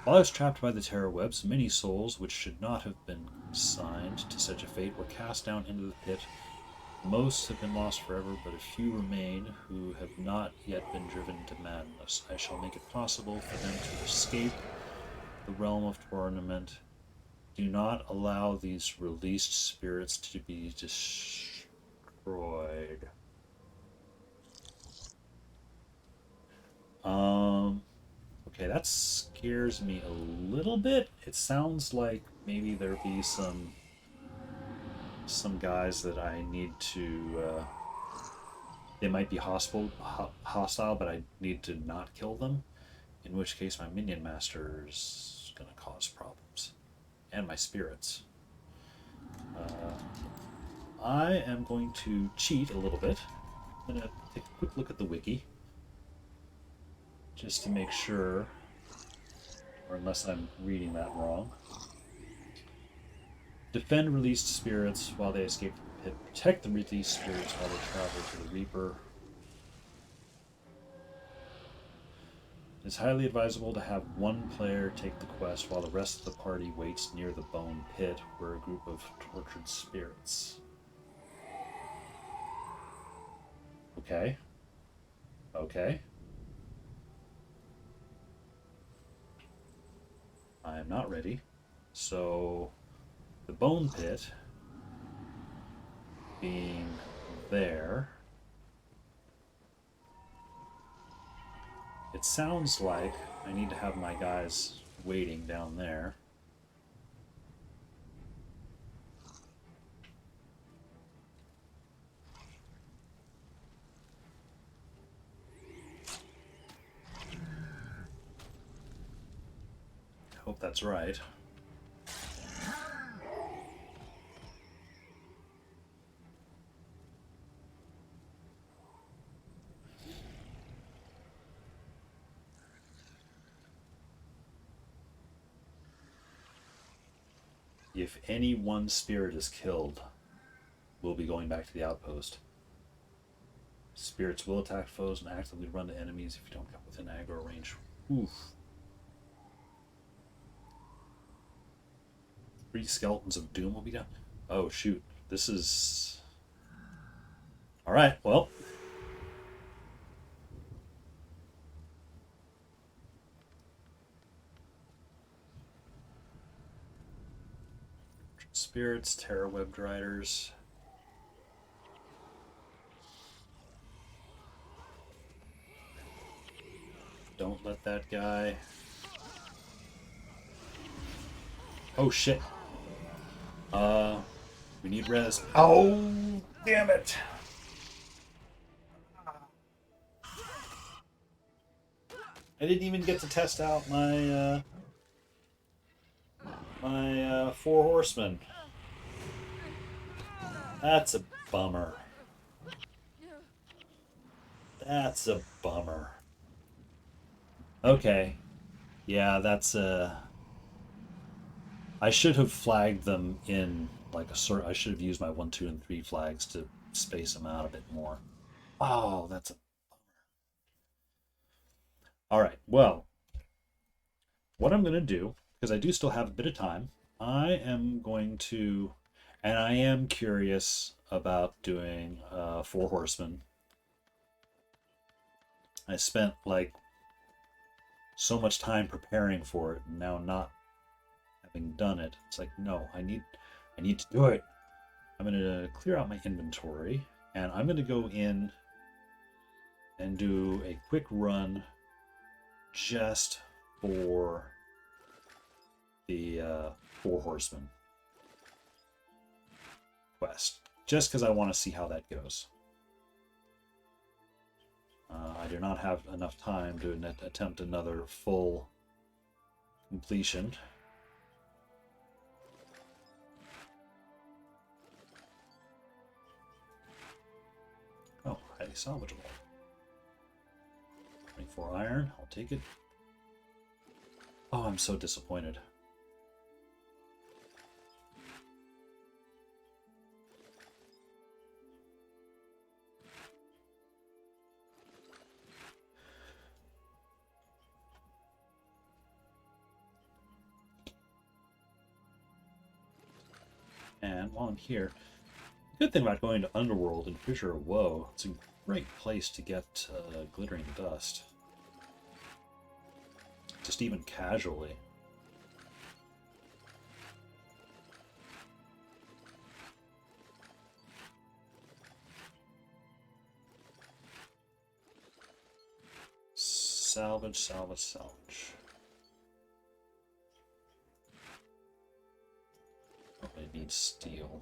While I was trapped by the terror webs, many souls, which should not have been signed to such a fate, were cast down into the pit. Most have been lost forever, but a few remain who have not yet been driven to madness. I shall make it possible for them to escape the realm of torment. Do not allow these released spirits to be destroyed. Okay, that scares me a little bit. It sounds like maybe there'll be some guys that I need to, they might be hostile, but I need to not kill them, in which case my minion master's gonna cause problems. And my spirits. I am going to cheat a little bit. I'm gonna take a quick look at the wiki, just to make sure, or unless I'm reading that wrong. Defend released spirits while they escape from the pit. Protect the released spirits while they travel to the Reaper. It is highly advisable to have one player take the quest while the rest of the party waits near the bone pit, where a group of tortured spirits. Okay. Okay. I am not ready. So, the bone pit being there, it sounds like I need to have my guys waiting down there. I hope that's right. If any one spirit is killed, we'll be going back to the outpost. Spirits will attack foes and actively run to enemies if you don't come within aggro range. Oof. 3 Skeletons of Doom will be done. Oh, shoot. This is... Alright, well. Spirits, Terror Webbed Riders. Don't let that guy... Oh, shit. We need res. Oh, damn it. I didn't even get to test out my, four horsemen. That's a bummer. That's a bummer. Okay. Yeah, that's I should have flagged them in like a sort. I should have used my 1, 2, and 3 flags to space them out a bit more. Oh, that's a bummer. All right. Well, what I'm going to do, because I do still have a bit of time, I am going to, and I am curious about doing 4 horsemen. I spent like so much time preparing for it, and now not having done it, it's like, no, I need to do it. I'm going to clear out my inventory, and I'm going to go in and do a quick run just for the 4 horsemen quest, just because I want to see how that goes. I do not have enough time to attempt another full completion. Oh, highly salvageable. 24 iron, I'll take it. Oh, I'm so disappointed. And while I'm here, the good thing about going to Underworld and Fissure of Woe, it's a great place to get glittering dust. Just even casually. Salvage, salvage, salvage. Oh, I need steel.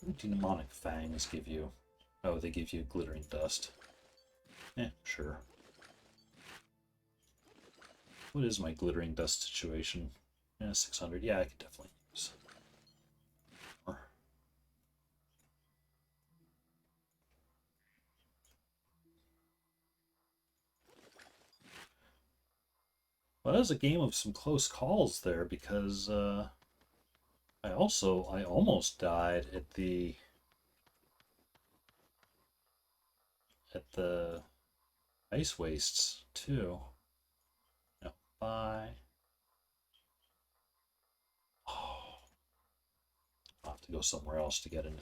What do demonic fangs give you? Oh, they give you glittering dust. Sure. What is my glittering dust situation? 600. Yeah, I could definitely use more. Well, that was a game of some close calls there, because I almost died at the ice wastes too. No, bye. Oh, I'll have to go somewhere else to get a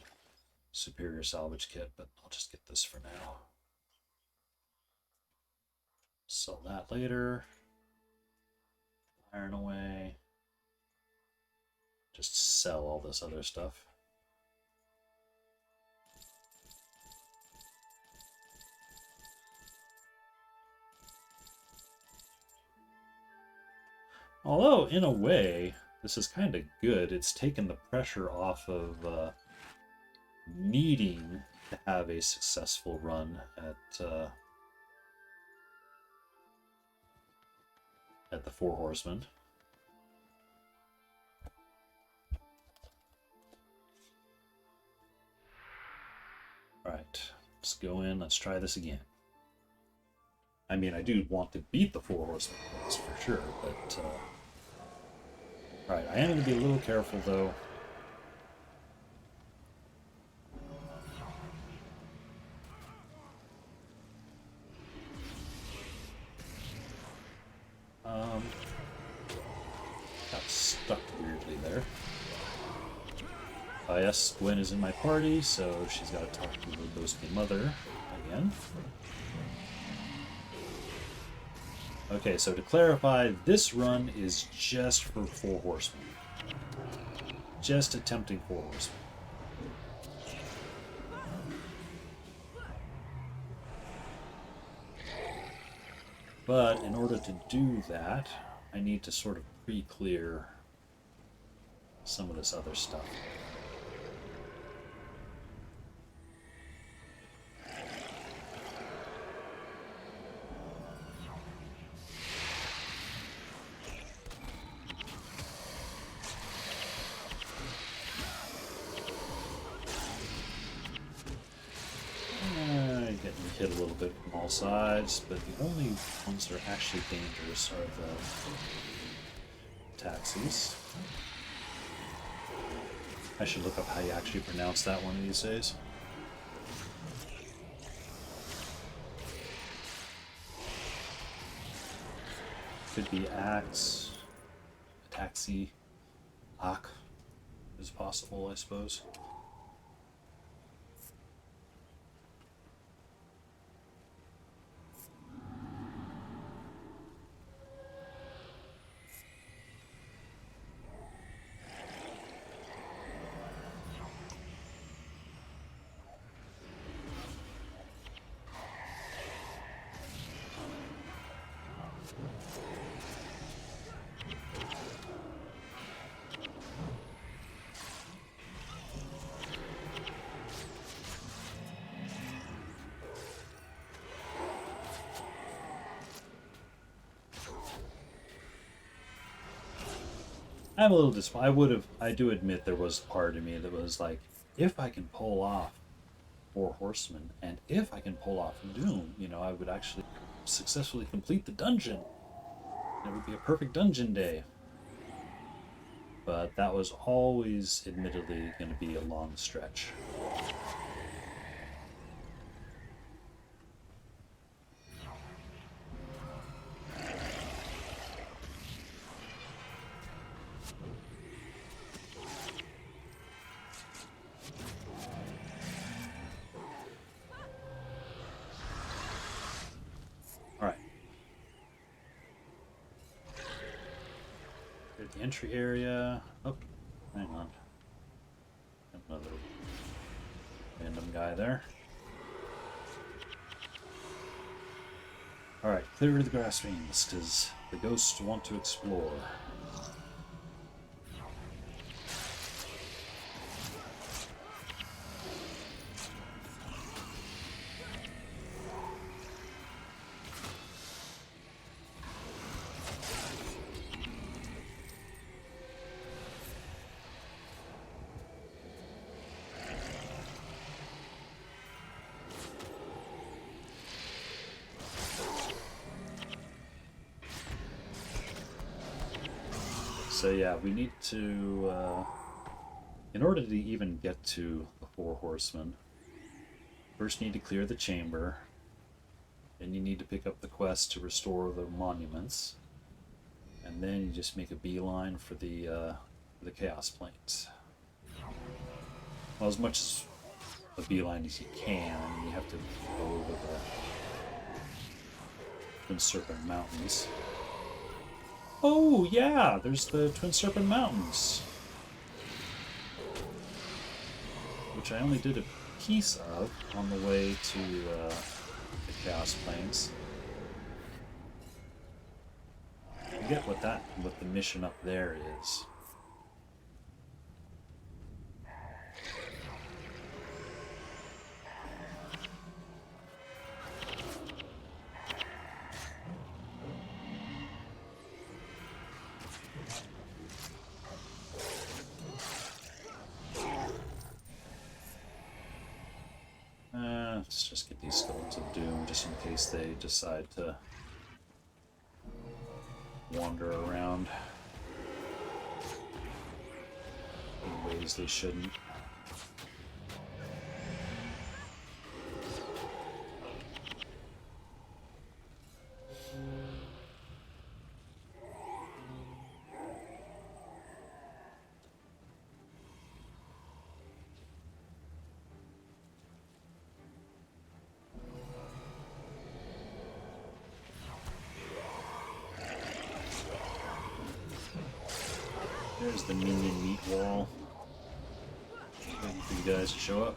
superior salvage kit, but I'll just get this for now. Sell that later. Iron away. Just sell all this other stuff. Although, in a way, this is kind of good. It's taken the pressure off of needing to have a successful run at the 4 horsemen. Alright, let's go in, let's try this again. I mean, I do want to beat the 4 horsemen, that's for sure, but alright, I am going to be a little careful though. Got stuck weirdly there. Yes, Gwen is in my party, so she's got to talk to her ghostly mother again. Okay, so to clarify, this run is just for 4 horsemen. Just attempting 4 horsemen. But in order to do that, I need to sort of pre-clear some of this other stuff. Getting hit a little bit from all sides, but the only ones that are actually dangerous are the taxis. I should look up how you actually pronounce that one of these days. Could be axe, taxi, ak is possible, I suppose. I'm a little disappointed. I do admit there was part of me that was like, if I can pull off 4 Horsemen, and if I can pull off Doom, you know, I would actually successfully complete the dungeon. It would be a perfect dungeon day. But that was always, admittedly, going to be a long stretch. The entry area. Oh, hang on. Another random guy there. Alright, clear the grass veins, because the ghosts want to explore. So yeah, we need to, in order to even get to the 4 Horsemen, first need to clear the chamber, then you need to pick up the quest to restore the monuments, and then you just make a beeline for the Chaos Plains. Well, as much as a beeline as you can, I mean, you have to go over the Twin Serpent Mountains. Oh, yeah, there's the Twin Serpent Mountains, which I only did a piece of on the way to the Chaos Plains. I forget what the mission up there is. Let's just get these Skeltons of Doom, just in case they decide to wander around in ways they shouldn't. There's the minion meat wall. Waiting for you guys to show up.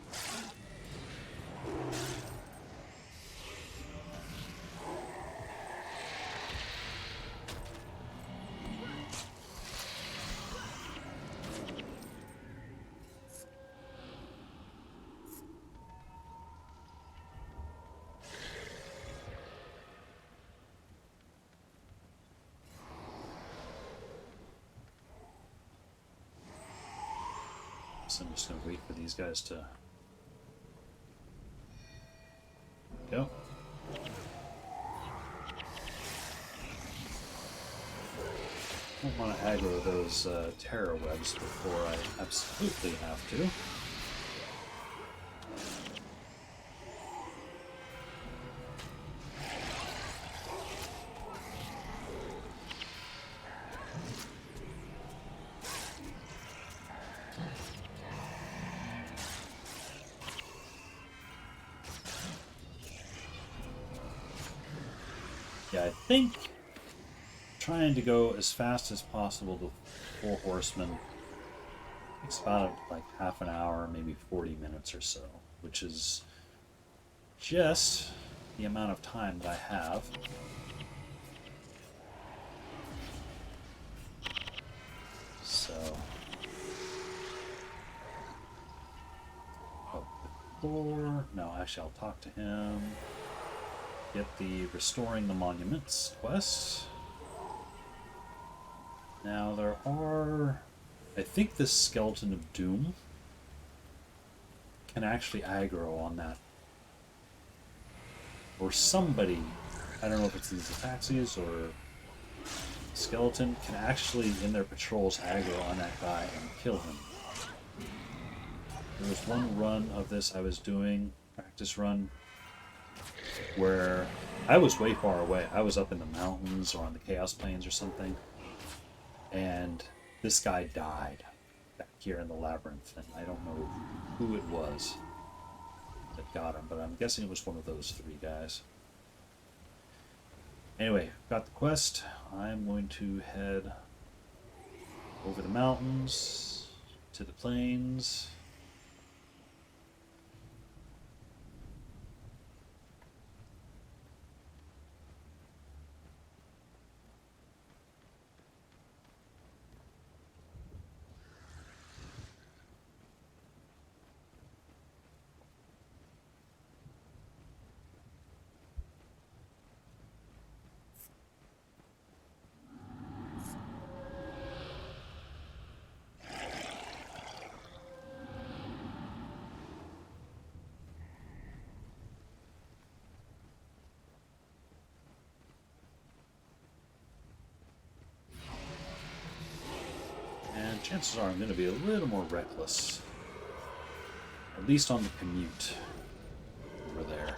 So I'm just going to wait for these guys to go. I don't want to aggro those terror webs before I absolutely have to. Yeah, I think trying to go as fast as possible to 4 horsemen takes about like half an hour, maybe 40 minutes or so, which is just the amount of time that I have. So, oh, the floor. No, actually, I'll talk to him. Get the Restoring the Monuments quest. Now there are, I think this Skelton of Doom can actually aggro on that. Or somebody, I don't know if it's these Ataxias or Skeleton, can actually in their patrols aggro on that guy and kill him. There was one run of this I was doing, practice run, where I was way far away. I was up in the mountains or on the Chaos Plains or something. And this guy died back here in the labyrinth, and I don't know who it was that got him, but I'm guessing it was one of those 3 guys. Anyway, got the quest. I'm going to head over the mountains to the plains. Chances are I'm going to be a little more reckless. At least on the commute over there.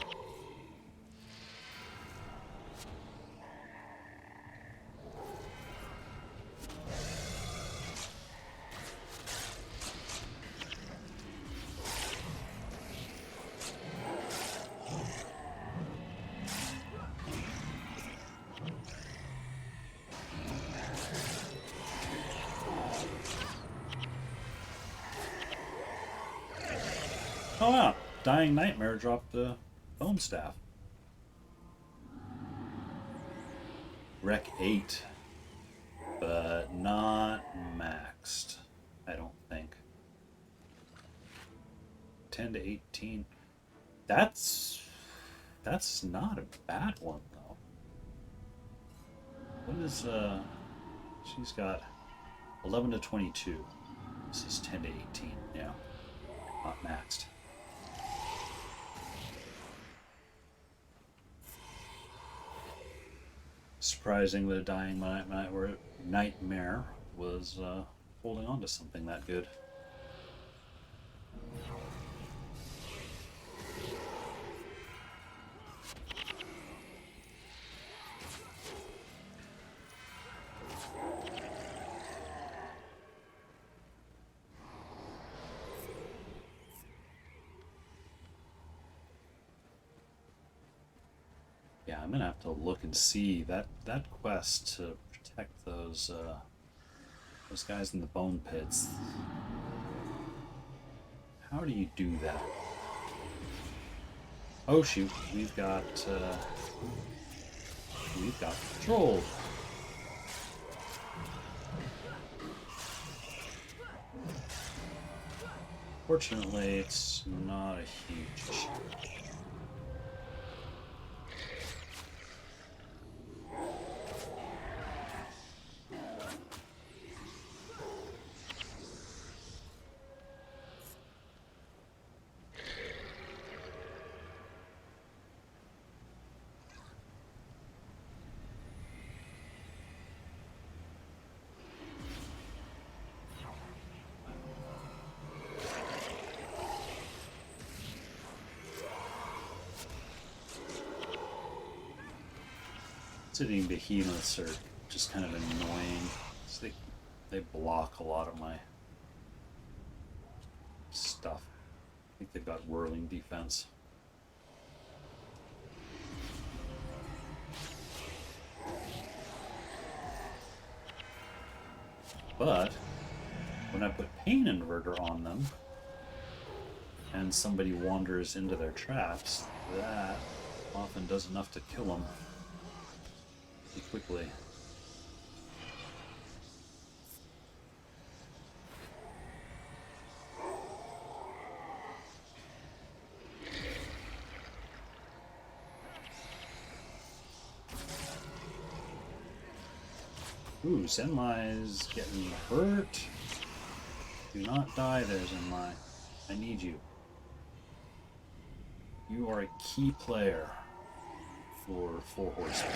Oh wow, Dying Nightmare dropped the foam staff. Rec 8, but not maxed, I don't think. 10 to 18. That's not a bad one though. What is she's got 11 to 22. This is 10 to 18, yeah. Not maxed. Surprising that a Dying Nightmare was holding on to something that good. Yeah, I'm gonna have to look and see that quest to protect those guys in the bone pits. How do you do that? Oh shoot, we've got patrol. Fortunately, it's not a huge issue. Sitting behemoths are just kind of annoying. So they block a lot of my stuff. I think they've got whirling defense. But when I put Pain Inverter on them and somebody wanders into their traps, that often does enough to kill them pretty quickly. Ooh, Zenmai's getting hurt. Do not die there, Zenmai. I need you. You are a key player for 4 Horsemen.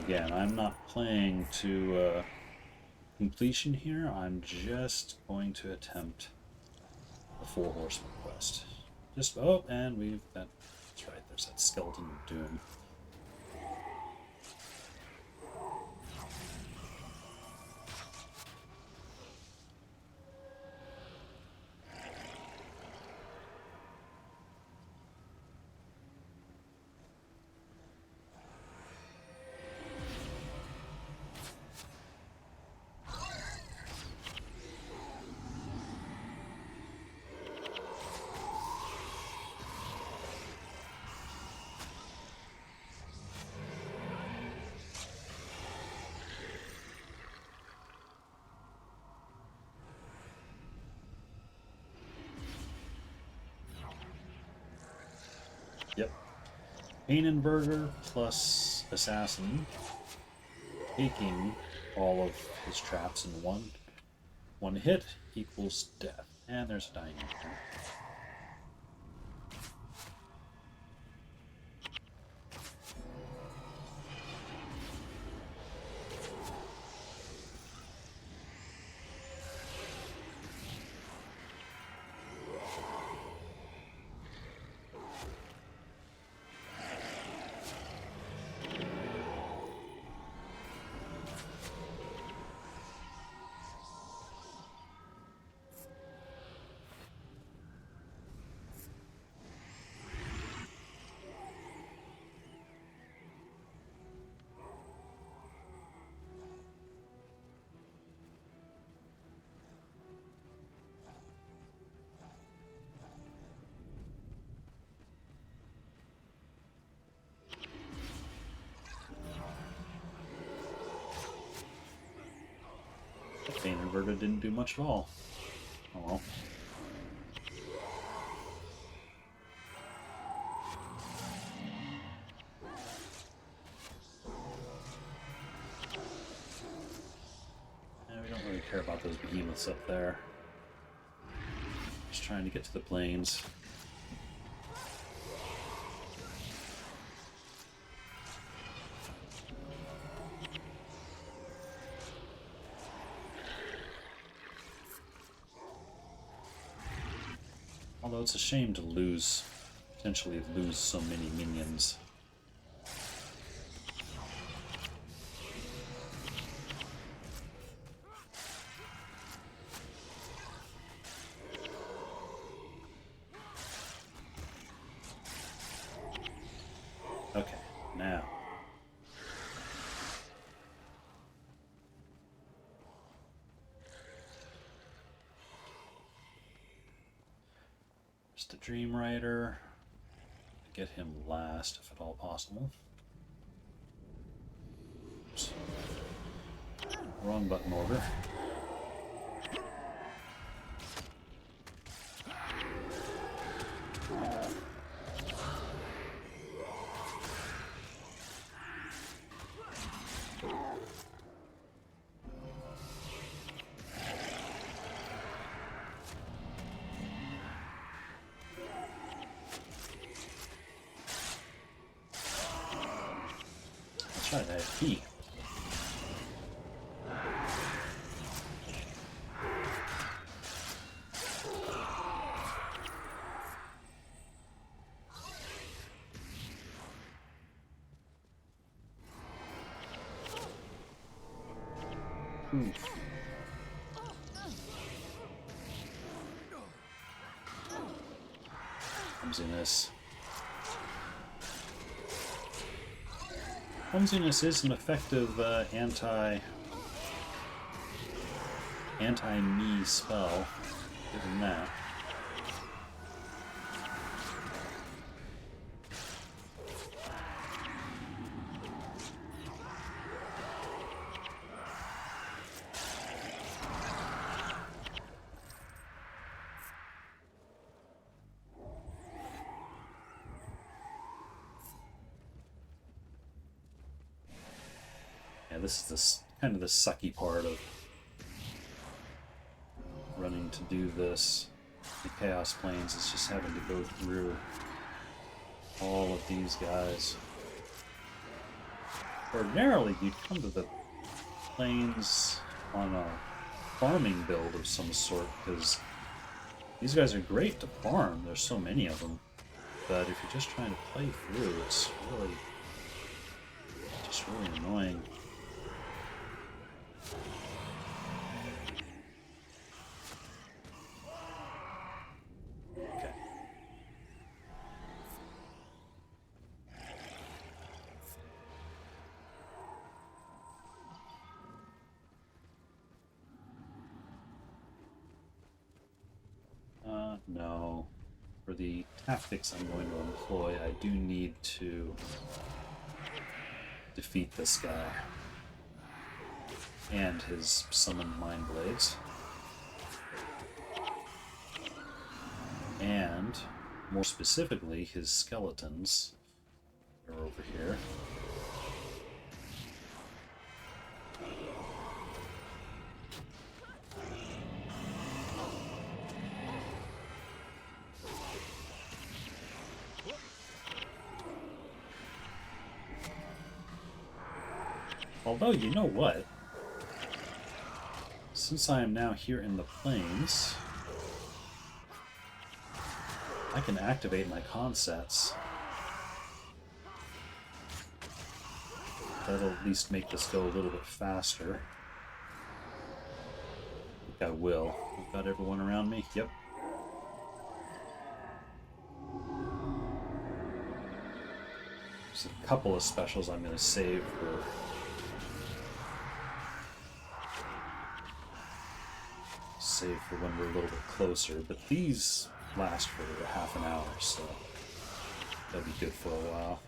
Again, I'm not playing to completion here. I'm just going to attempt the 4 Horsemen quest. Just and that's right. There's that Skelton of Doom. Yep. Pain Inverter plus Assassin, taking all of his traps in one hit equals death. And there's a dying here. Pain Inverter didn't do much at all. Oh well. Yeah, we don't really care about those behemoths up there. Just trying to get to the plains. Although it's a shame to potentially lose so many minions. Okay, now. The Dream Rider. Get him last, if at all possible. Oops. Wrong button order. outside. I have key. Clumsiness. Clumsiness is an effective anti-me spell. Given that. This is kind of the sucky part of running to do this. The Chaos Plains is just having to go through all of these guys. Ordinarily, you'd come to the plains on a farming build of some sort, because these guys are great to farm. There's so many of them. But if you're just trying to play through, it's just really annoying. No. For the tactics I'm going to employ, I do need to defeat this guy and his summoned mind blades. And, more specifically, his skeletons are over here. Although, you know what? Since I am now here in the plains, I can activate my consets. That'll at least make this go a little bit faster. I think I will. I've got everyone around me? Yep. There's a couple of specials I'm going to save for when we're a little bit closer, but these last for half an hour, so that'll be good for a while.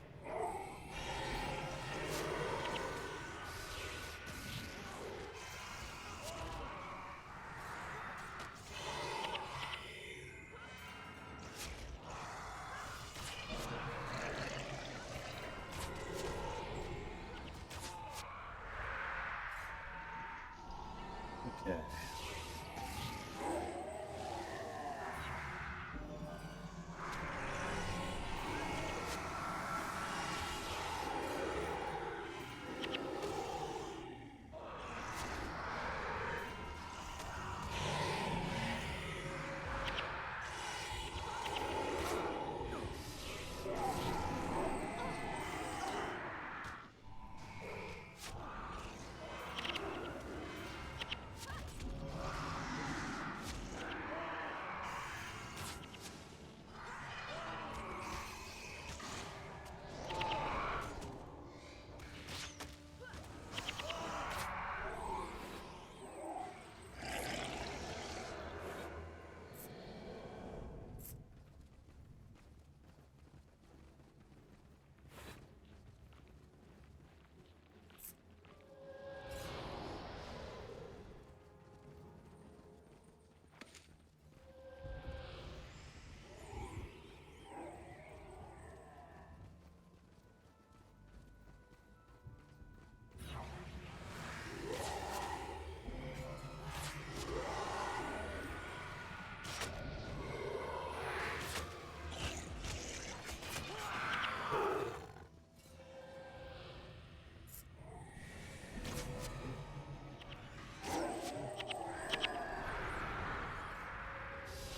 Okay.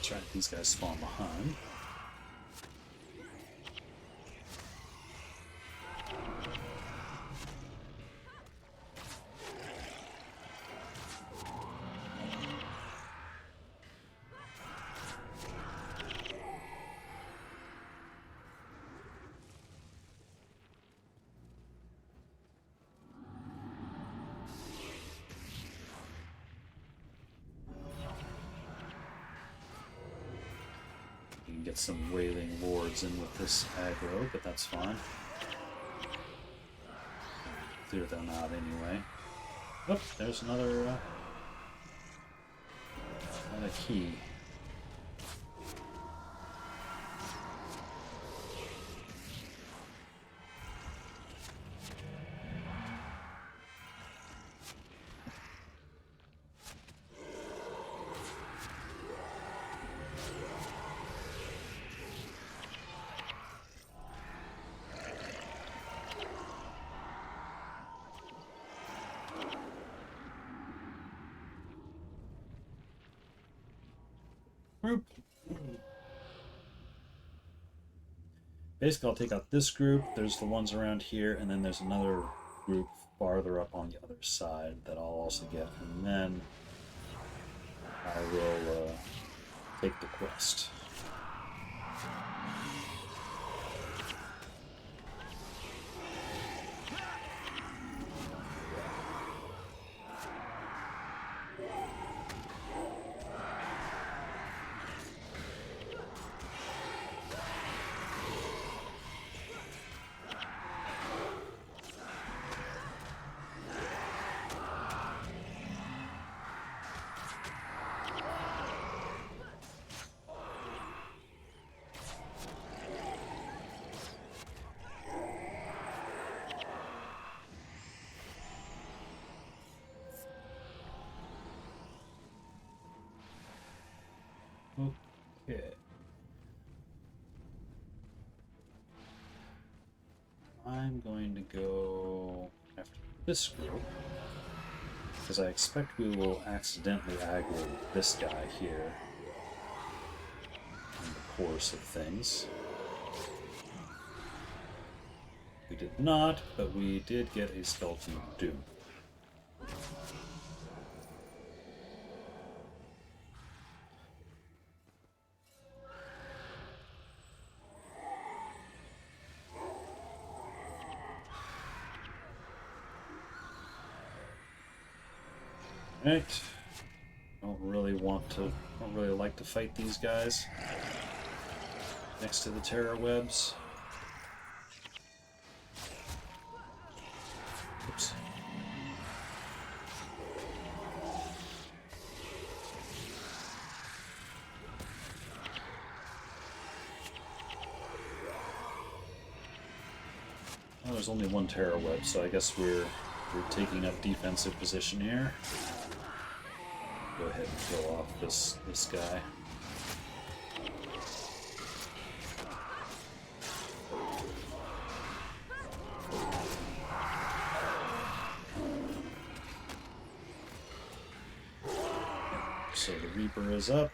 That's right, these guys spawn behind. Get some wailing lords in with this aggro, but that's fine. Clear them out anyway. Oh, there's another key. Group. Basically, I'll take out this group. There's the ones around here, and then there's another group farther up on the other side that I'll also get, and then I will take the quest. Okay. I'm going to go after this group, because I expect we will accidentally aggro this guy here in the course of things. We did not, but we did get a Skelton of Doom. Right. Don't really like to fight these guys next to the terror webs. Oops. Well, there's only one terror web, so I guess we're taking up defensive position here. Go ahead and kill off this guy. So the Reaper is up.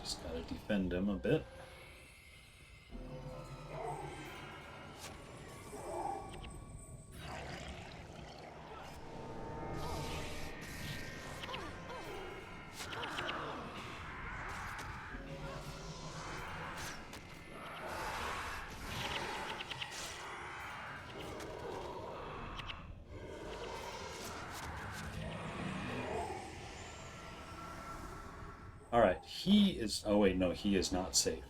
Just gotta defend him a bit. Alright, he is... Oh wait, no, he is not safe.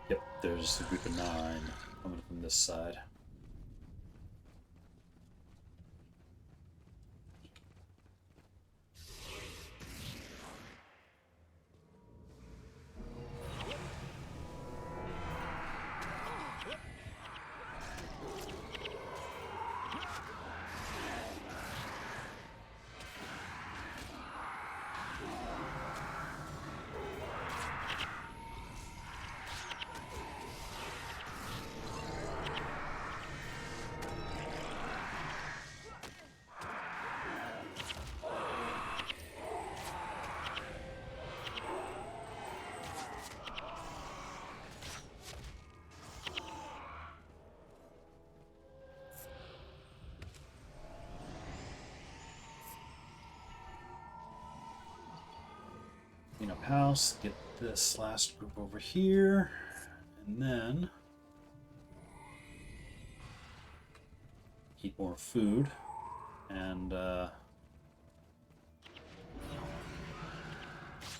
Yep, there's a group of 9 coming from this side. Clean up house, get this last group over here, and then eat more food and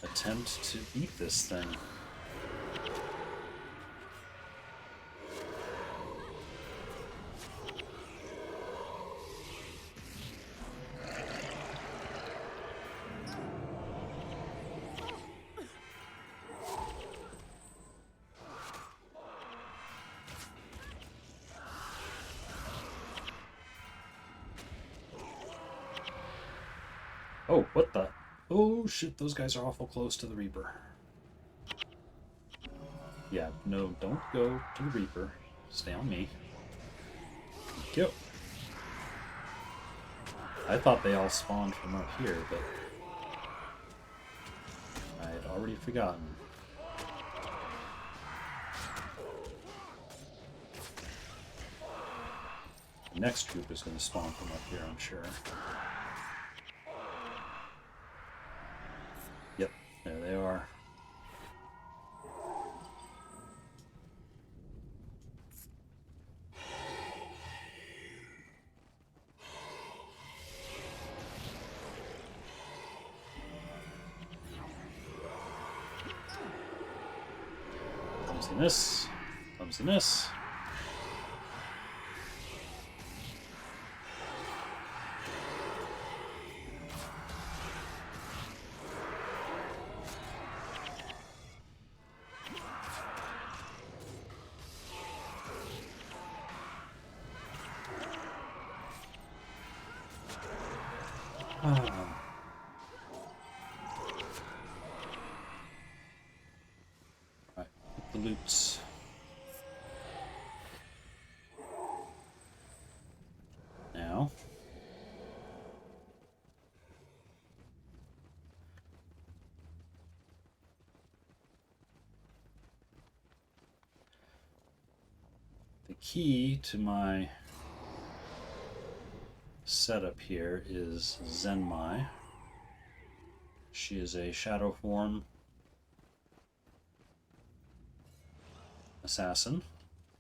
attempt to beat this thing. Oh, what the? Oh shit, those guys are awful close to the Reaper. Yeah, no, don't go to the Reaper. Stay on me. Thank you. I thought they all spawned from up here, but I had already forgotten. The next group is going to spawn from up here, I'm sure. Yep, there they are. Clumsiness. Clumsiness. Right, the loots. Now. The key to my setup here is Zenmai. She is a shadow form assassin.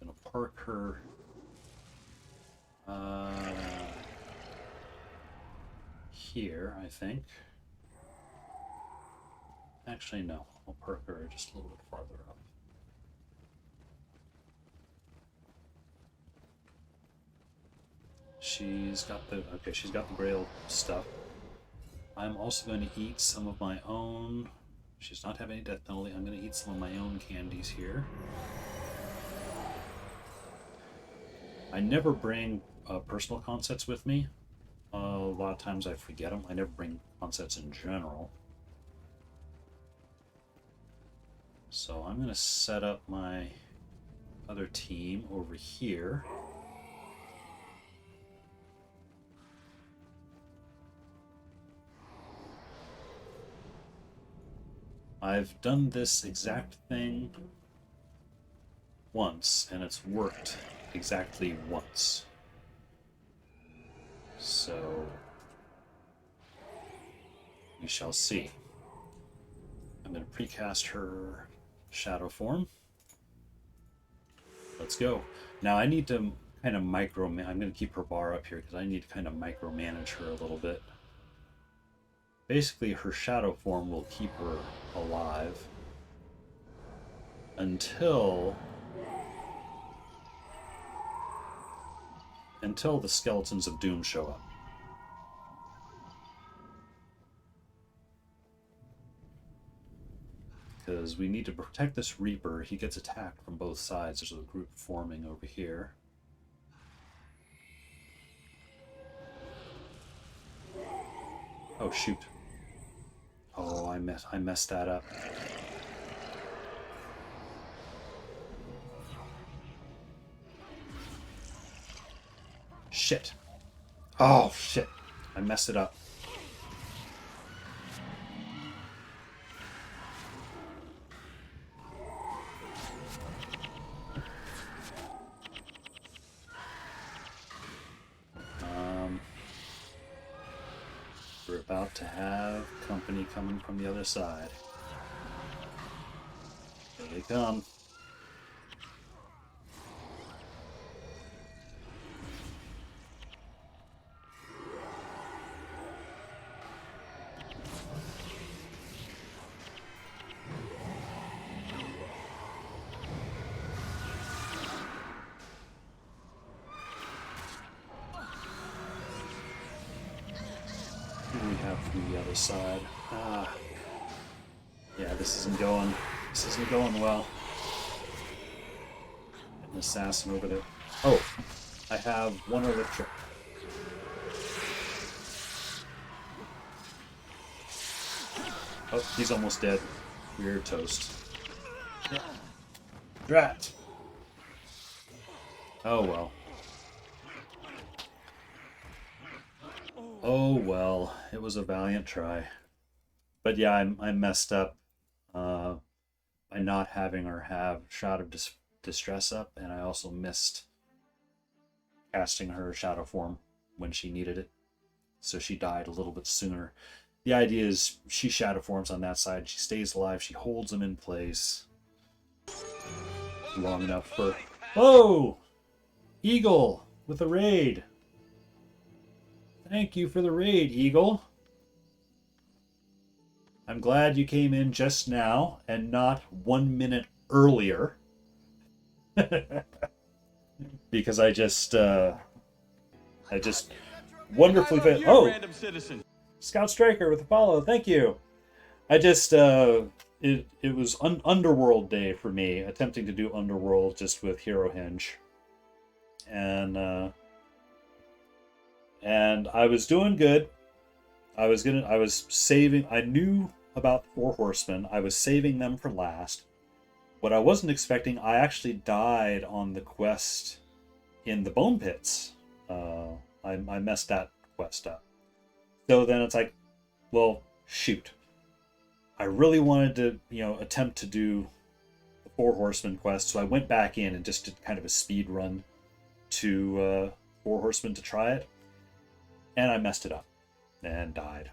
I'm gonna park her here, I think. Actually, no. I'll park her just a little bit farther up. She's got the she's got the Grail stuff. I'm also going to eat some of my own. She's not having any death penalty. I'm going to eat some of my own candies here. I never bring personal consets with me. A lot of times I forget them. I never bring consets in general. So I'm going to set up my other team over here. I've done this exact thing once, and it's worked exactly once. So we shall see. I'm going to precast her shadow form. Let's go. Now I need to kind of I'm going to keep her bar up here because I need to kind of micromanage her a little bit. Basically, her shadow form will keep her alive until the Skeletons of Doom show up. Because we need to protect this Reaper. He gets attacked from both sides. There's a group forming over here. Oh, shoot. Oh, I messed that up. Shit. Oh, shit. I messed it up. We're about to have company coming from the other side. They come. What do we have from the other side? Ah. Yeah, this isn't going well. An assassin over there. Oh, I have one other trick. Oh, he's almost dead. We're toast. Drat! Oh well. Oh well. It was a valiant try. But yeah, I messed up by not having her have Shroud of Distress up, and I also missed casting her shadow form when she needed it. So she died a little bit sooner. The idea is she shadow forms on that side, she stays alive, she holds them in place long enough for... Oh! Eagle with a raid. Thank you for the raid, Eagle. I'm glad you came in just now and not 1 minute earlier. Because I just wonderfully failed. Oh! Scout Striker with a follow, thank you. I just, it was Underworld day for me, attempting to do Underworld just with Hero Hinge. And I was doing good. I was saving, I knew about 4 Horsemen, I was saving them for last. What I wasn't expecting, I actually died on the quest in the Bone Pits. I messed that quest up. So then it's like, well, shoot. I really wanted to, attempt to do the 4 Horsemen quest, so I went back in and just did kind of a speed run to 4 Horsemen to try it. And I messed it up and died.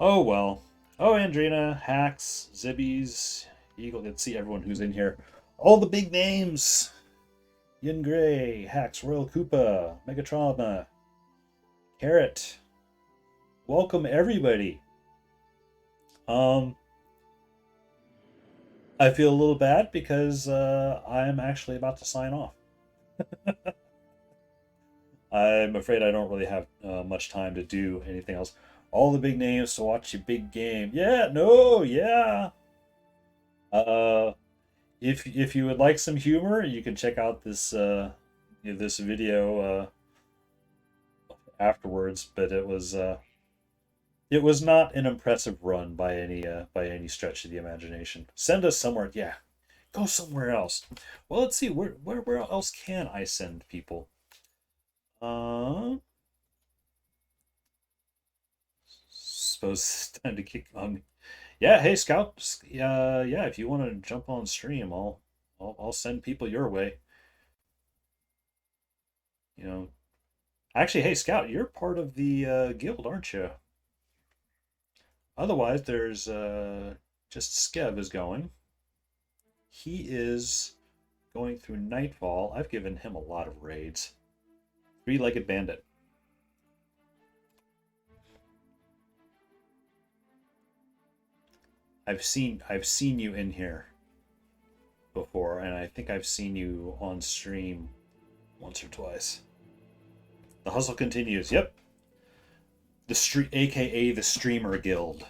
Oh well. Oh, Andrina, Hacks, Zibbies, Eagle. Let's see everyone who's in here. All the big names. Yin Gray, Hacks, Royal Koopa, Megatrauma, Carrot. Welcome everybody. I feel a little bad because I'm actually about to sign off. I'm afraid I don't really have much time to do anything else. All the big names to watch your big game. Yeah, no, yeah. If you would like some humor, you can check out this this video afterwards. But it was not an impressive run by any stretch of the imagination. Send us somewhere. Yeah, go somewhere else. Well, let's see where else can I send people. Suppose it's time to kick on. Yeah, hey Scout. Yeah, if you want to jump on stream, I'll send people your way. Actually, hey Scout, you're part of the guild, aren't you? Otherwise, there's just Skev is going. He is going through Nightfall. I've given him a lot of raids. 3-legged bandit. I've seen you in here before, and I think I've seen you on stream once or twice. The hustle continues. Yep. AKA the Streamer Guild.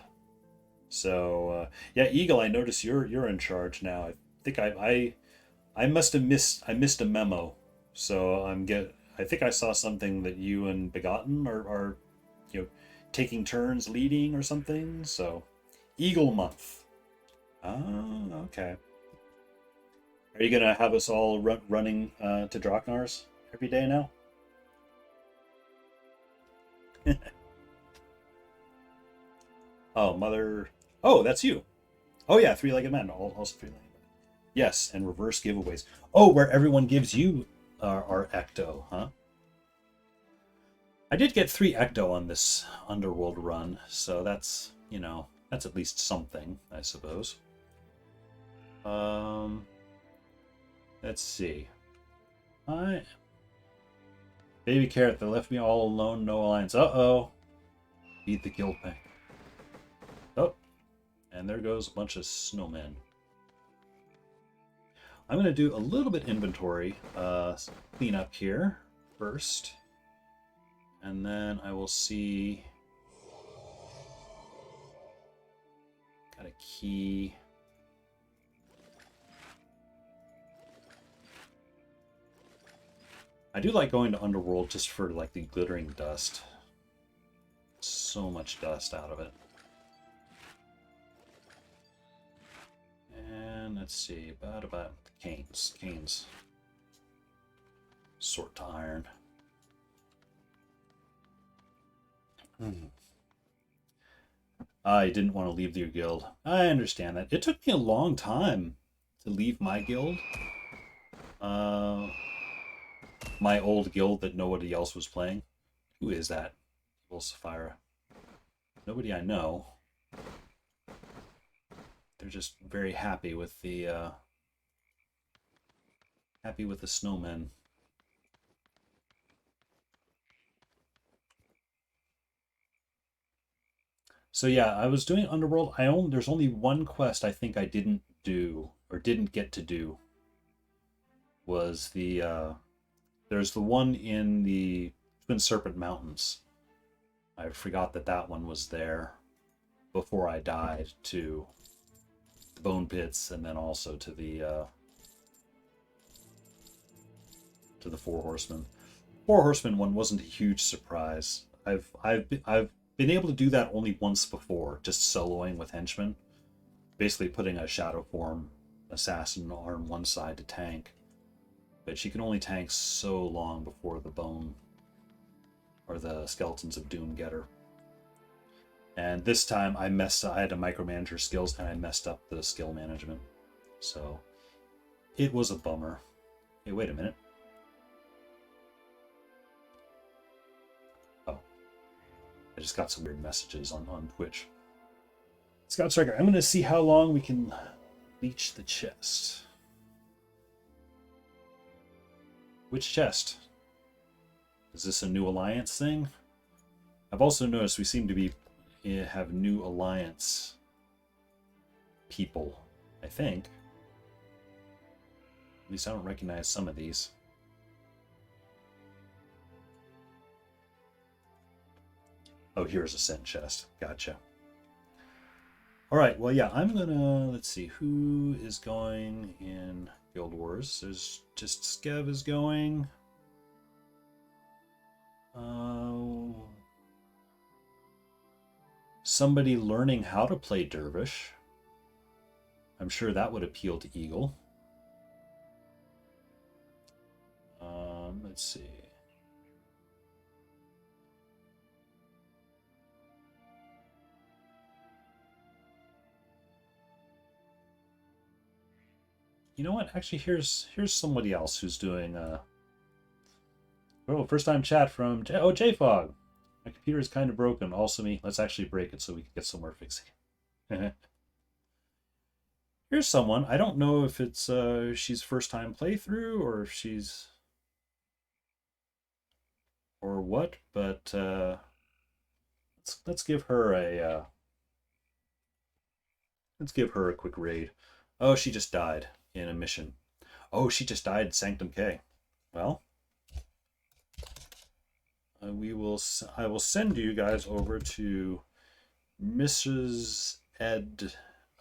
So yeah, Eagle, I notice you're in charge now. I think I must have missed a memo. So I think I saw something that you and Begotten are taking turns leading or something. So Eagle month. Oh, okay. Are you gonna have us all running to Draknar's every day now? Oh, mother. Oh, that's you. Oh yeah, 3-legged man. Also 3-legged man. Yes, and reverse giveaways. Oh, where everyone gives you our Ecto, huh? I did get 3 Ecto on this Underworld run, so that's at least something, I suppose. Let's see. Baby Carrot, they left me all alone, no alliance. Uh-oh. Beat the guild pack. Oh. And there goes a bunch of snowmen. I'm going to do a little bit inventory clean up here first. And then I will see... Got a key... I do like going to Underworld just for like the glittering dust. So much dust out of it. And let's see, about canes. Sort to iron. I didn't want to leave your guild. I understand that. It took me a long time to leave my guild. My old guild that nobody else was playing. Who is that? Evil Sapphira. Nobody I know. They're just very happy with the snowmen. So yeah, I was doing Underworld. There's only one quest I think I didn't do or didn't get to do. Was the there's the one in the Twin Serpent Mountains. I forgot that one was there before I died to the Bone Pits, and then also to the Four Horsemen. Four Horsemen one wasn't a huge surprise. I've been able to do that only once before, just soloing with henchmen, basically putting a shadow form assassin on one side to tank. But she can only tank so long before the bone or the Skeletons of Doom get her. And this time I had to micromanage her skills and I messed up the skill management. So it was a bummer. Hey, wait a minute. Oh. I just got some weird messages on Twitch. Scout Striker, I'm going to see how long we can leech the chest. Which chest? Is this a new alliance thing? I've also noticed we seem to have new alliance people, I think. At least I don't recognize some of these. Oh, here's a scent chest. Gotcha. Alright, well, yeah, I'm gonna... Let's see, who is going in Guild Wars? There's just Skev is going. Somebody learning how to play Dervish. I'm sure that would appeal to Eagle. Let's see. You know what? Actually, here's somebody else who's doing. Oh, first time chat from JFog. My computer is kind of broken. Also me. Let's actually break it so we can get somewhere fixing. Here's someone. I don't know if it's she's first time playthrough or if she's or what, but let's give her a quick raid. Oh, she just died in a mission. Oh, she just died in Sanctum K. Well, I will send you guys over to Mrs. Ed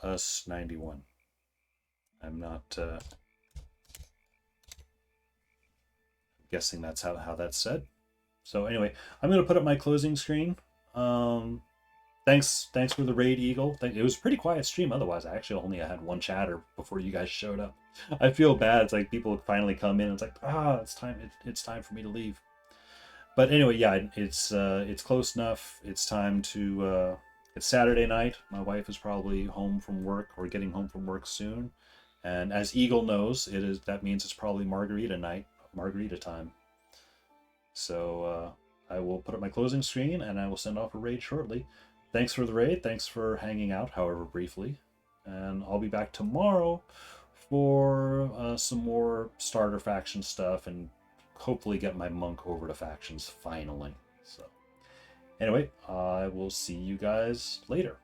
Us 91. I'm not guessing that's how that's said. So anyway, I'm going to put up my closing screen. Thanks for the raid, Eagle. It was a pretty quiet stream otherwise. I actually only had one chatter before you guys showed up. I feel bad. It's like people finally come in. It's like, it's time for me to leave. But anyway, yeah, it's close enough. It's time to it's Saturday night. My wife is probably home from work or getting home from work soon. And as Eagle knows, that means it's probably margarita night, margarita time. So I will put up my closing screen and I will send off a raid shortly. Thanks for the raid. Thanks for hanging out, however briefly. and I'll be back tomorrow for some more starter faction stuff, and hopefully get my monk over to factions finally. So anyway, I will see you guys later.